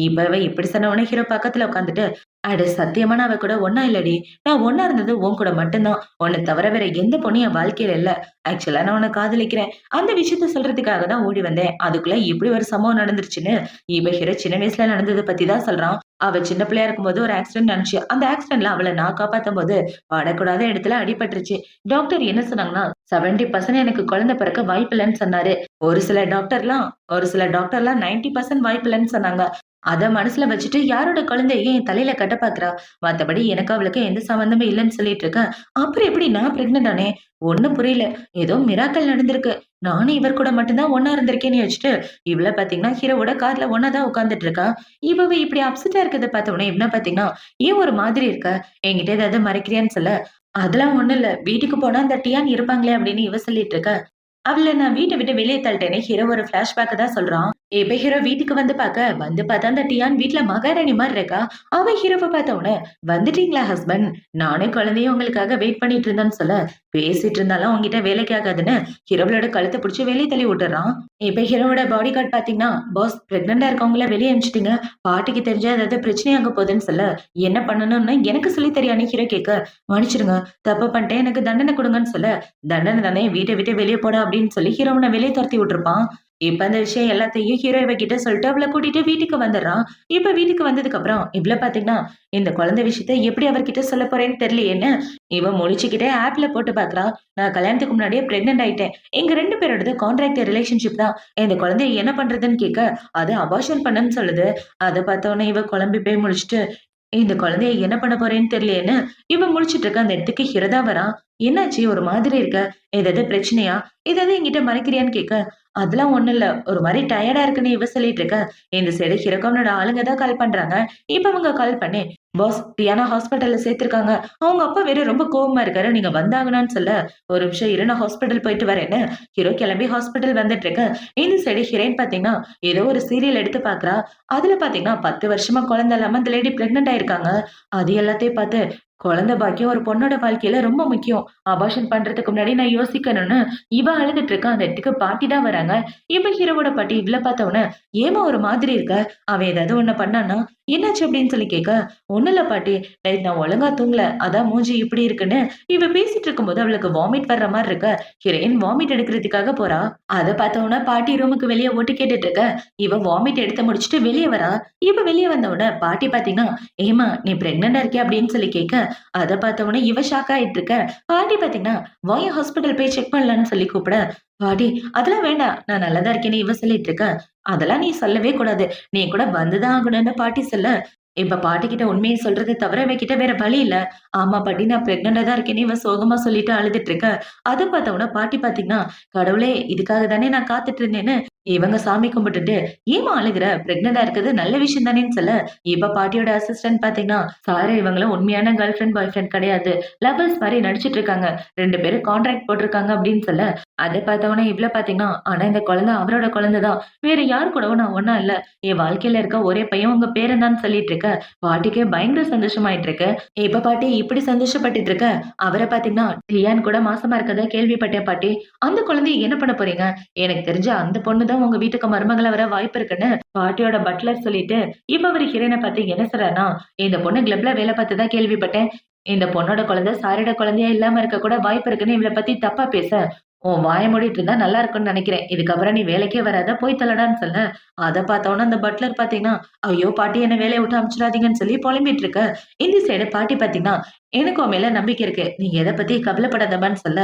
இப்ப இவ இப்படி சொன்ன உடனே ஹீரோ பக்கத்துல உட்காந்துட்டு, "அட சத்தியமா நான் அவ கூட ஒண்ணா இல்லடி. நான் ஒண்ணா இருந்தது உன் கூட மட்டும் தான். உன்ன தவிர வேற எந்த பொண்ணும் என் வாழ்க்கையில இல்ல. ஆக்சுவலா நான் உன்ன காதலிக்கிறேன். அந்த விஷயத்த சொல்றதுக்காக தான் ஓடி வந்தேன். அதுக்குள்ள இப்படி ஒரு சம்பவம் நடந்துருச்சுன்னு" இவ ஹீரோ சின்ன வயசுல நடந்தத பத்தி தான் சொல்றான். அவ சின்ன பிள்ளையா இருக்கும்போது ஒரு ஆக்சிடென்ட் நடந்துச்சு. அந்த ஆக்சிடென்ட்ல அவள நான் காப்பாத்தும்போது படக்கூடாத இடத்துல அடிபட்டுருச்சு. டாக்டர் என்ன சொன்னாங்கன்னா, 70% எனக்கு குழந்தை பிறக்க வாய்ப்பில்லன்னு சொன்னாரு. ஒரு சில டாக்டர்லாம் 90% வாய்ப்பில்லன்னு சொன்னாங்க. அத மனசுல வச்சுட்டு யாரோட குழந்தைய என் தலையில கட்ட பாக்குறா? மத்தபடி எனக்கு அவளுக்கு எந்த சம்மந்தமும் இல்லன்னு சொல்லிட்டு இருக்கேன். அப்புறம் எப்படி நான் பிரெக்னன்ட் ஆனேன்? ஒண்ணும் புரியல. ஏதோ மிராக்கிள் நடந்திருக்கு. நானும் இவர் கூட மட்டும் தான் ஒண்ணா இருந்திருக்கேன்னு யோசிச்சுட்டு, இவள பாத்தீங்கன்னா ஹீரோவோட கார்ல ஒண்ணா தான் உட்கார்ந்துட்டு இருக்கா. இவ இப்படி அப்செட்டா இருக்கத பார்த்த உடனே இவன பாத்தீங்கன்னா, "ஏன் ஒரு மாதிரி இருக்க? என்கிட்ட ஏதாவது மறைக்கிறியான்னு" சொல்ல, "அதெல்லாம் ஒண்ணும் இல்ல. வீட்டுக்கு போனா அந்த டியான் இருப்பாங்களே" அப்படின்னு இவ சொல்லிட்டு இருக்க. அவள நான் வீட்ட விட்டு வெளிய தள்ளிட்டேன்னு ஹீரோ ஒரு ஃபிளாஷ்பேக்க தான் சொல்றான். இப்ப ஹீரோ வீட்டுக்கு வந்து பார்த்தா அந்த டியான் வீட்ல மகாராணி மாரி இருக்கா. அவ ஹீரோவ பார்த்த உடனே, "வந்துட்டீங்களா ஹஸ்பண்ட்? நானும் குழந்தையும் உங்களுக்காக வெயிட் பண்ணிட்டு இருந்தேன்னு" சொல்ல, பேசிட்டு இருந்தாலும் உன்கிட்ட வேலைக்கு ஆகாதுன்னு ஹீரோவோட கழுத்த புடிச்சு வெளிய தள்ளி விட்டுர்றான். இப்ப ஹீரோவோட பாடி கார்ட் பார்த்தீங்கன்னா, "பாஸ் பிரெக்னன்ட்டா இருக்கவங்கள வெளிய அனுப்பிச்சுட்டீங்க. பாட்டிக்கு தெரிஞ்சா ஏதாவது பிரச்சனையாக போகுதுன்னு" சொல்ல, "என்ன பண்ணணும்னு எனக்கு சொல்லி தெரியான்னு" ஹீரோ கேட்க, "மன்னிச்சிடுங்க. தப்பு பண்ணிட்டேன். எனக்கு தண்டனை குடுங்கன்னு" சொல்ல, "தண்டனை தானே வீட்ட விட்டு வெளிய போடா" அப்படின்னு சொல்லி ஹீரோவன வெளிய தொரத்தி விட்டுருப்பான். இப்ப அந்த விஷயம் எல்லாத்தையும் ஹீரோ இவகிட்ட சொல்லிட்டு அவள கூட்டிட்டு வீட்டுக்கு வந்துடுறான். இப்ப வீட்டுக்கு வந்ததுக்கு அப்புறம் இவ்ள பாத்தீங்கன்னா, இந்த குழந்தை விஷயத்த எப்படி அவர்கிட்ட சொல்லப் போறேன்னு தெரியலையேன்னு இவ முழிச்சுக்கிட்டே ஆப்ல போட்டு பாக்குறா. "நான் கல்யாணத்துக்கு முன்னாடியே பிரெக்னன்ட் ஆயிட்டேன். எங்க 2 பேரோடது கான்ட்ராக்ட் ரிலேஷன்ஷிப் தான். இந்த குழந்தைய என்ன பண்றதுன்னு" கேட்க, அது அபார்ஷன் பண்ணுன்னு சொல்லுது. அத பார்த்த உடனே இவ குழம்பி போய் முழிச்சுட்டு, இந்த குழந்தைய என்ன பண்ண போறேன்னு தெரியலையேன்னு இவ முழிச்சுட்டு இருக்க. அந்த இடத்துக்கு ஹீரோ தான் வரான். "என்னாச்சு? ஒரு மாதிரி இருக்க. ஏதாவது பிரச்சனையா? ஏதாவது என்கிட்ட மறைக்கிறியான்னு" கேட்க, "அதெல்லாம் ஒண்ணும் இல்ல. ஒரு மாரி டயர்டா இருக்குன்னு" இவ சொல்லிட்டு இருக்க. இந்த சைடு ஹீரோக்கு அவனோட ஆளுங்க தான் கால் பண்றாங்க. இப்ப அவங்க கால் பண்ணி, "பாஸ் டியானா ஹாஸ்பிட்டல்ல சேர்த்திருக்காங்க. அவங்க அப்பா வேற ரொம்ப கோவமா இருக்காரு. நீங்க வந்தாகணும்னு" சொல்ல, "ஒரு நிமிஷம் இரு நான் ஹாஸ்பிட்டல் போயிட்டு வரேன்னு" ஹீரோ கிளம்பி ஹாஸ்பிட்டல் வந்துட்டு இருக்க. இந்த சைடு ஹீரோயின் பாத்தீங்கன்னா, ஏதோ ஒரு சீரியல் எடுத்து பாக்குறா. அதுல பாத்தீங்கன்னா 10 வருஷமா குழந்தை இல்லாம அந்த லேடி பிரெக்னன்ட் ஆயிருக்காங்க. அது எல்லாத்தையும் பார்த்து, குழந்தை பாக்கியம் ஒரு பொண்ணோட வாழ்க்கையில ரொம்ப முக்கியம். அபார்ஷன் பண்றதுக்கு முன்னாடி நான் யோசிக்கணும்னு இவ அழுதுட்டு இருக்கா. அந்த இடத்துக்கு பாட்டி தான் வராங்க. இப்ப ஹீரோவோட பாட்டி இவ்ள பார்த்த உடனே, "ஏம்மா ஒரு மாதிரி இருக்க? அவன் ஏதாவது உன்ன பண்ணானா? என்னாச்சு?" அப்படின்னு சொல்லி கேட்க, "ஒண்ணும் இல்ல பாட்டி. நைட் நான் ஒழுங்கா தூங்கல. அதான் மூஞ்சி இப்படி இருக்குன்னு." இவ பேசிட்டு இருக்கும்போது அவளுக்கு வாமிட் வர்ற மாரி இருக்க. ஹீரோயின் வாமிட் எடுக்கிறதுக்காக போறா. அத பார்த்த உடனே பாட்டி ரூமுக்கு வெளிய ஓட்டு கேட்டுட்டு இருக்க. இவ வாமிட் எடுத்து முடிச்சுட்டு வெளிய வரா. இவ வெளிய வந்த உடனே பாட்டி பார்த்தீங்கன்னா, "ஏம்மா நீ பிரெக்னன்ட்டா இருக்கியா?" அப்படின்னு சொல்லி கேட்க, அத பார்த்த உடனே இவ ஷாக் ஆயிட்டு இருக்க. பாட்டி பார்த்தீங்கன்னா, "வாயேன் ஹாஸ்பிட்டல் போய் செக் பண்ணலான்னு" சொல்லி கூப்பிட, பாட்டி "அதெல்லாம் வேண்டாம். நான் நல்லா தான் இருக்கேன்னு" இவ சொல்லிட்டு இருக்க. "அதெல்லாம் நீ சொல்லவே கூடாது. நீ கூட வந்து தான் ஆகணும்னு" பாட்டி சொல்ல, இப்ப பாட்டிகிட்ட உண்மைய சொல்றத தவிர இவகிட்ட வேற வழி இல்ல. "ஆமா பாட்டி நான் பிரெக்னன்ட்டா தான் இருக்கேன்னு" இவ சோகமா சொல்லிட்டு அழுதுட்டு இருக்க. அத பார்த்த உடனே பாட்டி பார்த்தீங்கன்னா, "கடவுளே இதுக்காக தானே நான் காத்துட்டு இருந்தேன்னு" இவங்க சாமி கும்பிட்டுட்டு, "ஏம்மா அழுகுற? பிரெக்னன்ட்டா இருக்கிறது நல்ல விஷயம் தானேன்னு" சொல்ல, இப்ப பாட்டியோட அசிஸ்டன்ட் பார்த்தீங்கன்னா, "சார் இவங்கலாம் உண்மையான கேர்ள் ஃபிரெண்ட், பாய் ஃபிரெண்ட் கிடையாது. லவ்வர்ஸ் மாரி நடிச்சிட்டு இருக்காங்க. 2 பேரும் கான்ட்ராக்ட் போட்டுருக்காங்க" அப்படின்னு சொல்ல, அத பார்த்தவொன்னே இவ்ள பார்த்தீங்கன்னா, "ஆனா இந்த குழந்தை அவரோட குழந்தை தான். வேற யார் கூடவும் நான் ஒண்ணா இல்ல. என் வாழ்க்கையில இருக்க ஒரே பையன் உங்க பேரன் தான்னு" சொல்லிட்டு இருக்க. பாட்டிக்கு பயங்கர சந்தோஷமாயிட்டு இருக்கு. இப்ப பாட்டி இப்படி சந்தோஷப்பட்டுட்டு இருக்க, அவர பார்த்தீங்கன்னா, "ரியான் கூட மாசமா இருக்கறதா கேள்விப்பட்டேன் பாட்டி. அந்த குழந்தைய என்ன பண்ண போறீங்க? எனக்கு தெரிஞ்சு அந்த பொண்ணு தான் உங்க வீட்டுக்கு மருமகளா வர வாய்ப்பு இருக்குன்னு" பாட்டியோட பட்லர் சொல்லிட்டு, இப்ப அவரு ஹீரோயின பார்த்து என்ன சொல்றாருன்னா, "இந்த பொண்ணு கிளப்ல வேலை பார்த்ததா கேள்விப்பட்டேன். இந்த பொண்ணோட குழந்தை சாரோட குழந்தையா இல்லாம இருக்க கூட வாய்ப்பு இருக்குன்னு இவள பத்தி தப்பா பேச, உன் வாய மூடிட்டு இருந்தா நல்லா இருக்கும்னு நினைக்கிறேன். இதுக்கப்புறம் நீ வேலைக்கே வராத, போய் தொலைடான்னு" சொல்ல, அத பார்த்தோனே அந்த பட்லர் பார்த்தீங்கன்னா, "ஐயோ! பாட்டி என்ன வேலைய விட்டு அனுப்பிச்சிடாதீங்கன்னு" சொல்லி புலம்பிட்டு இருக்க. இந்த சைடு பாட்டி பார்த்தீங்கன்னா, "எனக்கு உன் மேல நம்பிக்கை இருக்கு. நீ எத பத்தி கவலைப்படாதம்மான்னு" சொல்ல,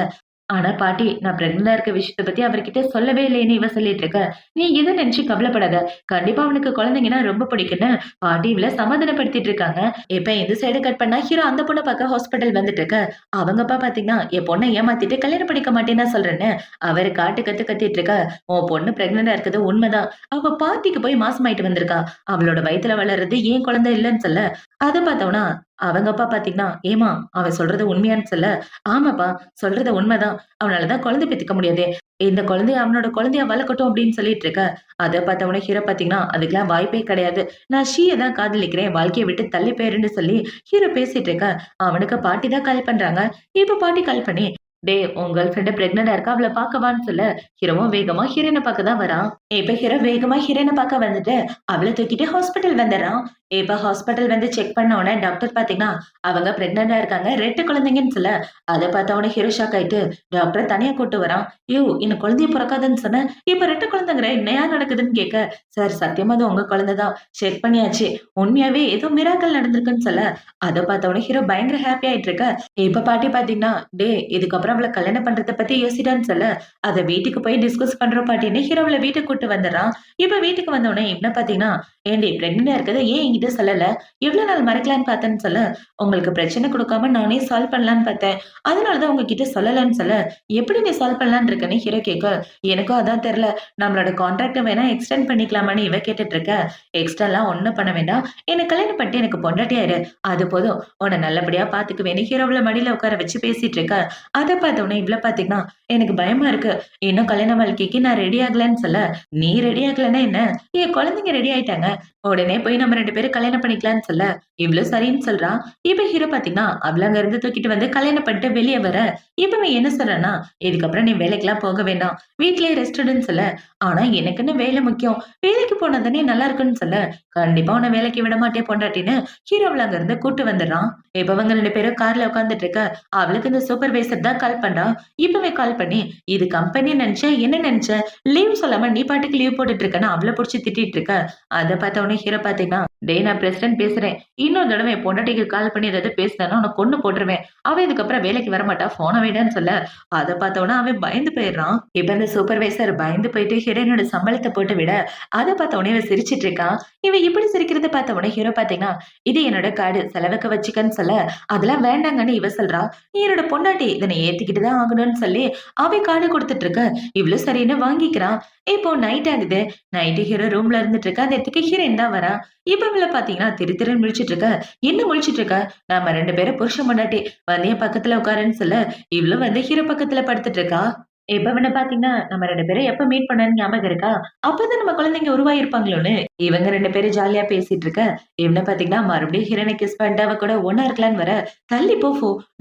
ஆனா பாட்டி, நான் பிரெக்னன்ட்டா இருக்க விஷயத்த பத்தி அவர்கிட்ட சொல்லவே இல்லைன்னு இவ சொல்லிட்டு இருக்க. "நீ எத நினைச்சு கவலைப்படாத. கண்டிப்பா அவனுக்கு குழந்தைங்கன்னா ரொம்ப பிடிக்கும்னு" பாட்டி இவள சமாதானப்படுத்திட்டு இருக்காங்க. இப்ப இந்த சைடு கட் பண்ணா ஹீரோ அந்த பொண்ண பார்க்க ஹாஸ்பிட்டல் வந்துட்டு இருக்க. அவங்க அப்பா பார்த்தீங்கன்னா, "என் பொண்ண ஏமாத்திட்டு கல்யாணம் பண்ணிக்க மாட்டேன்னா சொல்றேன்னு" அவரு காட்டு கத்து கத்திட்டு இருக்க. "உன் பொண்ணு பிரெக்னன்ட்டா இருக்கிறது உண்மைதான். அவ பார்ட்டிக்கு போய் மாசமாயிட்டு வந்திருக்கா. அவளோட வயித்துல வளர்றது என் குழந்தை இல்லன்னு" சொல்ல, அத பார்த்தோம்னா அவங்க அப்பா பார்த்தீங்கன்னா, "ஏம்மா அவன் சொல்றது உண்மையான்னு" சொல்ல, "ஆமாப்பா சொல்றது உண்மைதான். அவனால தான் குழந்தை பெத்துக்க முடியாதே. இந்த குழந்தைய அவனோட குழந்தையா வளர்க்கட்டும்" அப்படின்னு சொல்லிட்டு இருக்க. அத பார்த்தவொனே ஹீரோ பார்த்தீங்கன்னா, "அதுக்கெல்லாம் வாய்ப்பே கிடையாது. நான் ஷீய தான் காதலிக்கிறேன். வாழ்க்கைய விட்டு தள்ளி போயிருன்னு" சொல்லி ஹீரோ பேசிட்டு இருக்க. அவனுக்கு பாட்டி தான் கால் பண்றாங்க. இப்ப பாட்டி கால் பண்ணி, "டேய் உன் கேர்ள் ஃபிரெண்ட் பிரெக்னன்ட்டா இருக்கா. அவள பார்க்க வான்னு" சொல்ல, ஹீரோவும் வேகமா ஹீரோயின பார்க்க தான் வரான். இப்ப ஹீரோ வேகமா ஹீரோயின பார்க்க வந்துட்டு, அவள தூக்கிட்டு ஹாஸ்பிட்டல் வந்துடுறான். இப்ப ஹாஸ்பிட்டல் வந்து செக் பண்ண உடனே டாக்டர் பார்த்தீங்கன்னா, அவங்க பிரெக்னன்ட்டா இருக்காங்க. 2 குழந்தைங்கன்னு சொல்ல, அத பார்த்த உடனே ஹீரோ ஷாக் ஆயிட்டு, டாக்டர தனியா கூட்டு வரான். "யோவ்! எனக்கு குழந்தையே பொறக்காதுன்னு சொன்னேன். இப்ப 2 குழந்தைங்கிற என்னய்யா நடக்குதுன்னு" கேட்க, "சார் சத்தியமா அது உங்க குழந்தை தான். செக் பண்ணியாச்சு. உண்மையாவே ஏதோ மிராக்கிள் நடந்திருக்குன்னு" சொல்ல, அத பார்த்த உடனே ஹீரோ பயங்கர ஹாப்பி ஆயிட்டு இருக்க. இப்ப பாட்டி பார்த்தீங்கன்னா, "டேய் இதுக்கப்புறம் அவள கல்யாணம் பண்றத பத்தி யோசிடான்னு" சொல்ல, அத வீட்டுக்கு போய் டிஸ்கஸ் பண்றோம் பாட்டின்னு ஹீரோவ வீட்டுக்கு கூட்டு வந்துடுறான். இப்ப வீட்டுக்கு வந்த உடனே இவன பார்த்தீங்கன்னா, "ஏன்டி பிரெக்னன்ட்டா இருக்கறத ஏன் என்கிட்ட சொல்லல? எவ்வளவு நாள் மறைக்கலான்னு பார்த்தேன்னு" சொல்ல, "உங்களுக்கு பிரச்சனை குடுக்காம நானே சால்வ் பண்ணலான்னு பார்த்தேன். அதனால தான் உங்ககிட்ட சொல்லலன்னு" சொல்ல, "எப்படி நீ சால்வ் பண்ணலான்னு இருக்கன்னு" ஹீரோ கேட்க, "எனக்கும் அதான் தெரியல. நம்மளோட கான்ட்ராக்ட்ட வேணா எக்ஸ்டெண்ட் பண்ணிக்கலாமான்னு" இவ கேட்டுட்டு இருக்க. "எக்ஸ்ட்ராலாம் ஒண்ணும் பண்ண வேண்டாம். என்ன கல்யாணம் பண்ணிட்டு எனக்கு பொண்டாட்டியா இரு. அது போதும். உன்ன நல்லபடியா பார்த்துக்குவேன்னு" ஹீரோவ மடியில உட்கார வச்சு பேசிட்டு இருக்க. அத பார்த்த உடனே இவள பார்த்தீங்கன்னா, "எனக்கு பயமா இருக்கு. இன்னும் கல்யாண வாழ்க்கைக்கு நான் ரெடி ஆகலன்னு" சொல்ல, "நீ ரெடி ஆகலன்னா என்ன? என் குழந்தைங்க ரெடி ஆயிட்டாங்க. உடனே போய் நம்ம 2 பேரும் கல்யாணம் பண்ணிக்கலாம்ன்னு" சொல்ல, இவளும் சரின்னு சொல்றா. இப்ப ஹீரோ பாத்தீங்கன்னா, அவள அங்க இருந்து தூக்கிட்டு வந்து கல்யாணம் பண்ணிட்டு வெளிய வர, இப்ப இவன் என்ன சொல்றான்னா, "இதுக்கப்புறம் நீ வேலைக்கெல்லாம் போக வேண்டாம். வீட்லயே ரெஸ்ட் எடுன்னு" சொல்ல, "ஆனா எனக்குன்னு வேலை முக்கியம். வேலைக்கு போனா தானே நல்லா இருக்குன்னு" சொல்ல, "கண்டிப்பா உன்ன வேலைக்கு விட மாட்டேன் பொண்டாட்டின்னு" ஹீரோ அவள அங்க இருந்து கூட்டு வந்துடுறான். இப்ப இவங்க 2 பேரும் கார்ல உட்கார்ந்துட்டு இருக்க, அவளுக்கு இந்த சூப்பர்வைசர் தான் கால் பண்றான். இப்பவே கால் பண்ணி, "இது கம்பெனி நெனச்ச, என்ன நெனச்ச? லீவ் சொல்லாம நீ பாட்டுக்கு லீவ் போட்டுட்டு இருக்கன்னு" அவள புடிச்சு திட்டிட்டு இருக்க. அத பார்த்த உடனே ஹீரோ பாத்தீங்கன்னா, "டேய் நான் பிரசிடென்ட் பேசுறேன். இன்னொரு தடவ என் பொண்டாட்டிக்கு கால் பண்ணி ஏதாவது பேசினேன்னா உன்ன கொன்னு போட்டுருவேன். அவ இதுக்கப்புறம் வேலைக்கு வரமாட்டா. ஃபோன வைடான்னு" சொல்ல, அத பார்த்த உடனே அவன் பயந்து போயிடுறான். இப்ப இந்த சூப்பர்வைசர் பயந்து போயிட்டு ஹீரோயினோட சம்பளத்த போட்டு விட, அத பார்த்த உடனே இவன் சிரிச்சுட்டு இருக்கான். இவன் இப்படி சிரிக்கிறத பார்த்த உடனே ஹீரோ பாத்தீங்கன்னா, "இது என்னோட கார்டு செலவுக்கு வச்சுக்கன்னு" சொல்ல, அதெல்லாம் வேண்டாங்கன்னு இவ சொல்றா. "நீ என்னோட பொண்டாட்டி. இத நீ ஏத்துக்கிட்டு தான் ஆகணும்னு" சொல்லி அவன் கார்டு குடுத்துட்டு இருக்க. இவளும் சரின்னு வாங்கிக்கிறான். இப்போ நைட் ஆகுது. நைட்டு ஹீரோ ரூம்ல இருந்துட்டு இருக்க. அந்த இடத்துக்கு ஹீரோயின் தான் வரா. இப்ப இவள பாத்தீங்கன்னா திரு திருன்னு முழிச்சுட்டு இருக்க. "என்ன முழிச்சுட்டு இருக்க? நாம 2 பேரும் புருஷன் பொண்டாட்டி. வந்து என் பக்கத்துல உட்காருன்னு" சொல்ல, இவளும் வந்து ஹீரோ பக்கத்துல படுத்துட்டு இருக்கா. இப்ப இவன பாத்தீங்கன்னா, "நம்ம 2 பேரும் எப்ப மீட் பண்ணோம்னு ஞாபகம் இருக்கா? அப்பதான் நம்ம குழந்தைங்க உருவாகியிருப்பாங்களோன்னு" இவங்க 2 பேரும் ஜாலியா பேசிட்டு இருக்க, இவன பாத்தீங்கன்னா மறுபடியும் ஹீரோயின கிஸ் பண்ணிட்டு அவ கூட ஒண்ணா இருக்கலான்னு வர, "தள்ளி போ.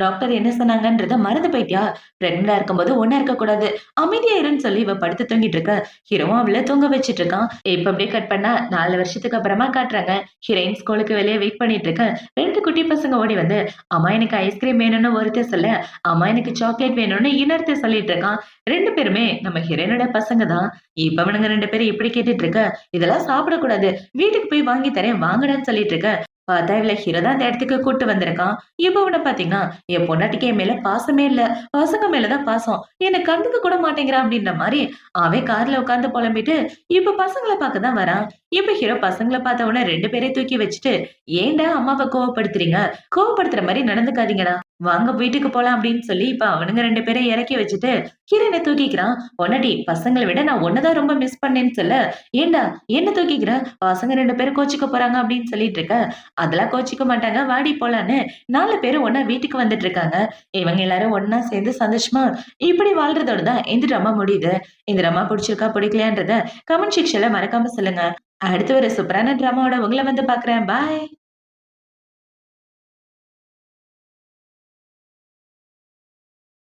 டாக்டர் என்ன சொன்னாங்கன்றத மறந்து போயிட்டியா? பிரெக்னன்ட்டா இருக்கும்போது ஒண்ணா இருக்கக்கூடாது. அமைதியா இருன்னு" சொல்லி இவ படுத்து தூங்கிட்டு இருக்க. ஹீரோவும் அவள தூங்க வச்சுட்டு இருக்கான். இப்ப அப்படியே கட் பண்ணா 4 வருஷத்துக்கு அப்புறமா காட்டுறாங்க. ஹீரோயின் ஸ்கூலுக்கு வெளிய வெயிட் பண்ணிட்டு இருக்க. 2 குட்டி பசங்க ஓடி வந்து, "அம்மா எனக்கு ஐஸ்கிரீம் வேணும்னு ஒருத்தன் சொல்ல, அம்மா எனக்கு சாக்லேட் வேணும்னு இன்னொருத்தன் சொல்லிட்டு இருக்கான்." 2 பேருமே நம்ம ஹீரோயினோட பசங்க தான். இப்ப அவனுங்க 2 பேரும் இப்படி கேட்டுட்டு இருக்க, "இதெல்லாம் சாப்பிடக்கூடாது. வீட்டுக்கு போய் வாங்கி தரேன் வாங்கடான்னு" சொல்லிட்டு இருக்க. பார்த்தா இவள ஹீரோ தான் அந்த இடத்துக்கு கூட்டு வந்திருக்கான். இப்ப அவன பார்த்தீங்கன்னா, என் பொண்டாட்டிக்கு என் மேல பாசமே இல்ல. பசங்க மேல தான் பாசம். என்ன கண்டுக்க கூட மாட்டேங்கிறான் அப்படின்ற மாரி அவன் கார்ல உட்கார்ந்து புலம்பிட்டு, இப்ப பசங்கள பார்க்க தான் வரான். இப்ப ஹீரோ பசங்கள பார்த்த உடனே 2 பேரையும் தூக்கி வச்சுட்டு, "ஏன்டா அம்மாவ கோவப்படுத்துறீங்க? கோவப்படுத்துற மாரி நடந்துக்காதீங்கடா. வாங்க வீட்டுக்கு போலாம்" அப்படின்னு சொல்லி இப்ப அவனுங்க 2 பேரையும் இறக்கி வச்சுட்டு ஹீரோயின தூக்கிக்கிறான். "பொண்டாட்டி பசங்கள விட நான் உன்ன தான் ரொம்ப மிஸ் பண்ணேன்னு சொல்ல, ஏன்டா என்ன தூக்கிக்கிற? பசங்க 2 பேரும் கோச்சுக்க போறாங்க" அப்படின்னு சொல்லிட்டு இருக்க. அதெல்லாம் கோச்சிக்க மாட்டாங்க. வாடி போலான்னு 4 பேரும் ஒண்ணா வீட்டுக்கு வந்துட்டு இருக்காங்க. இவங்க எல்லாரும் ஒண்ணா சேர்ந்து சந்தோஷமா இப்படி வாழ்றதோட தான் இந்த ட்ராமா முடியுது. இந்த ட்ராமா புடிச்சிருக்கா, பிடிக்கலையான்றத கமெண்ட் செக்ஷன்ல மறக்காம சொல்லுங்க. அடுத்து ஒரு சூப்பரான ட்ராமாவோட உங்கள வந்து பார்க்குறேன். பாய்.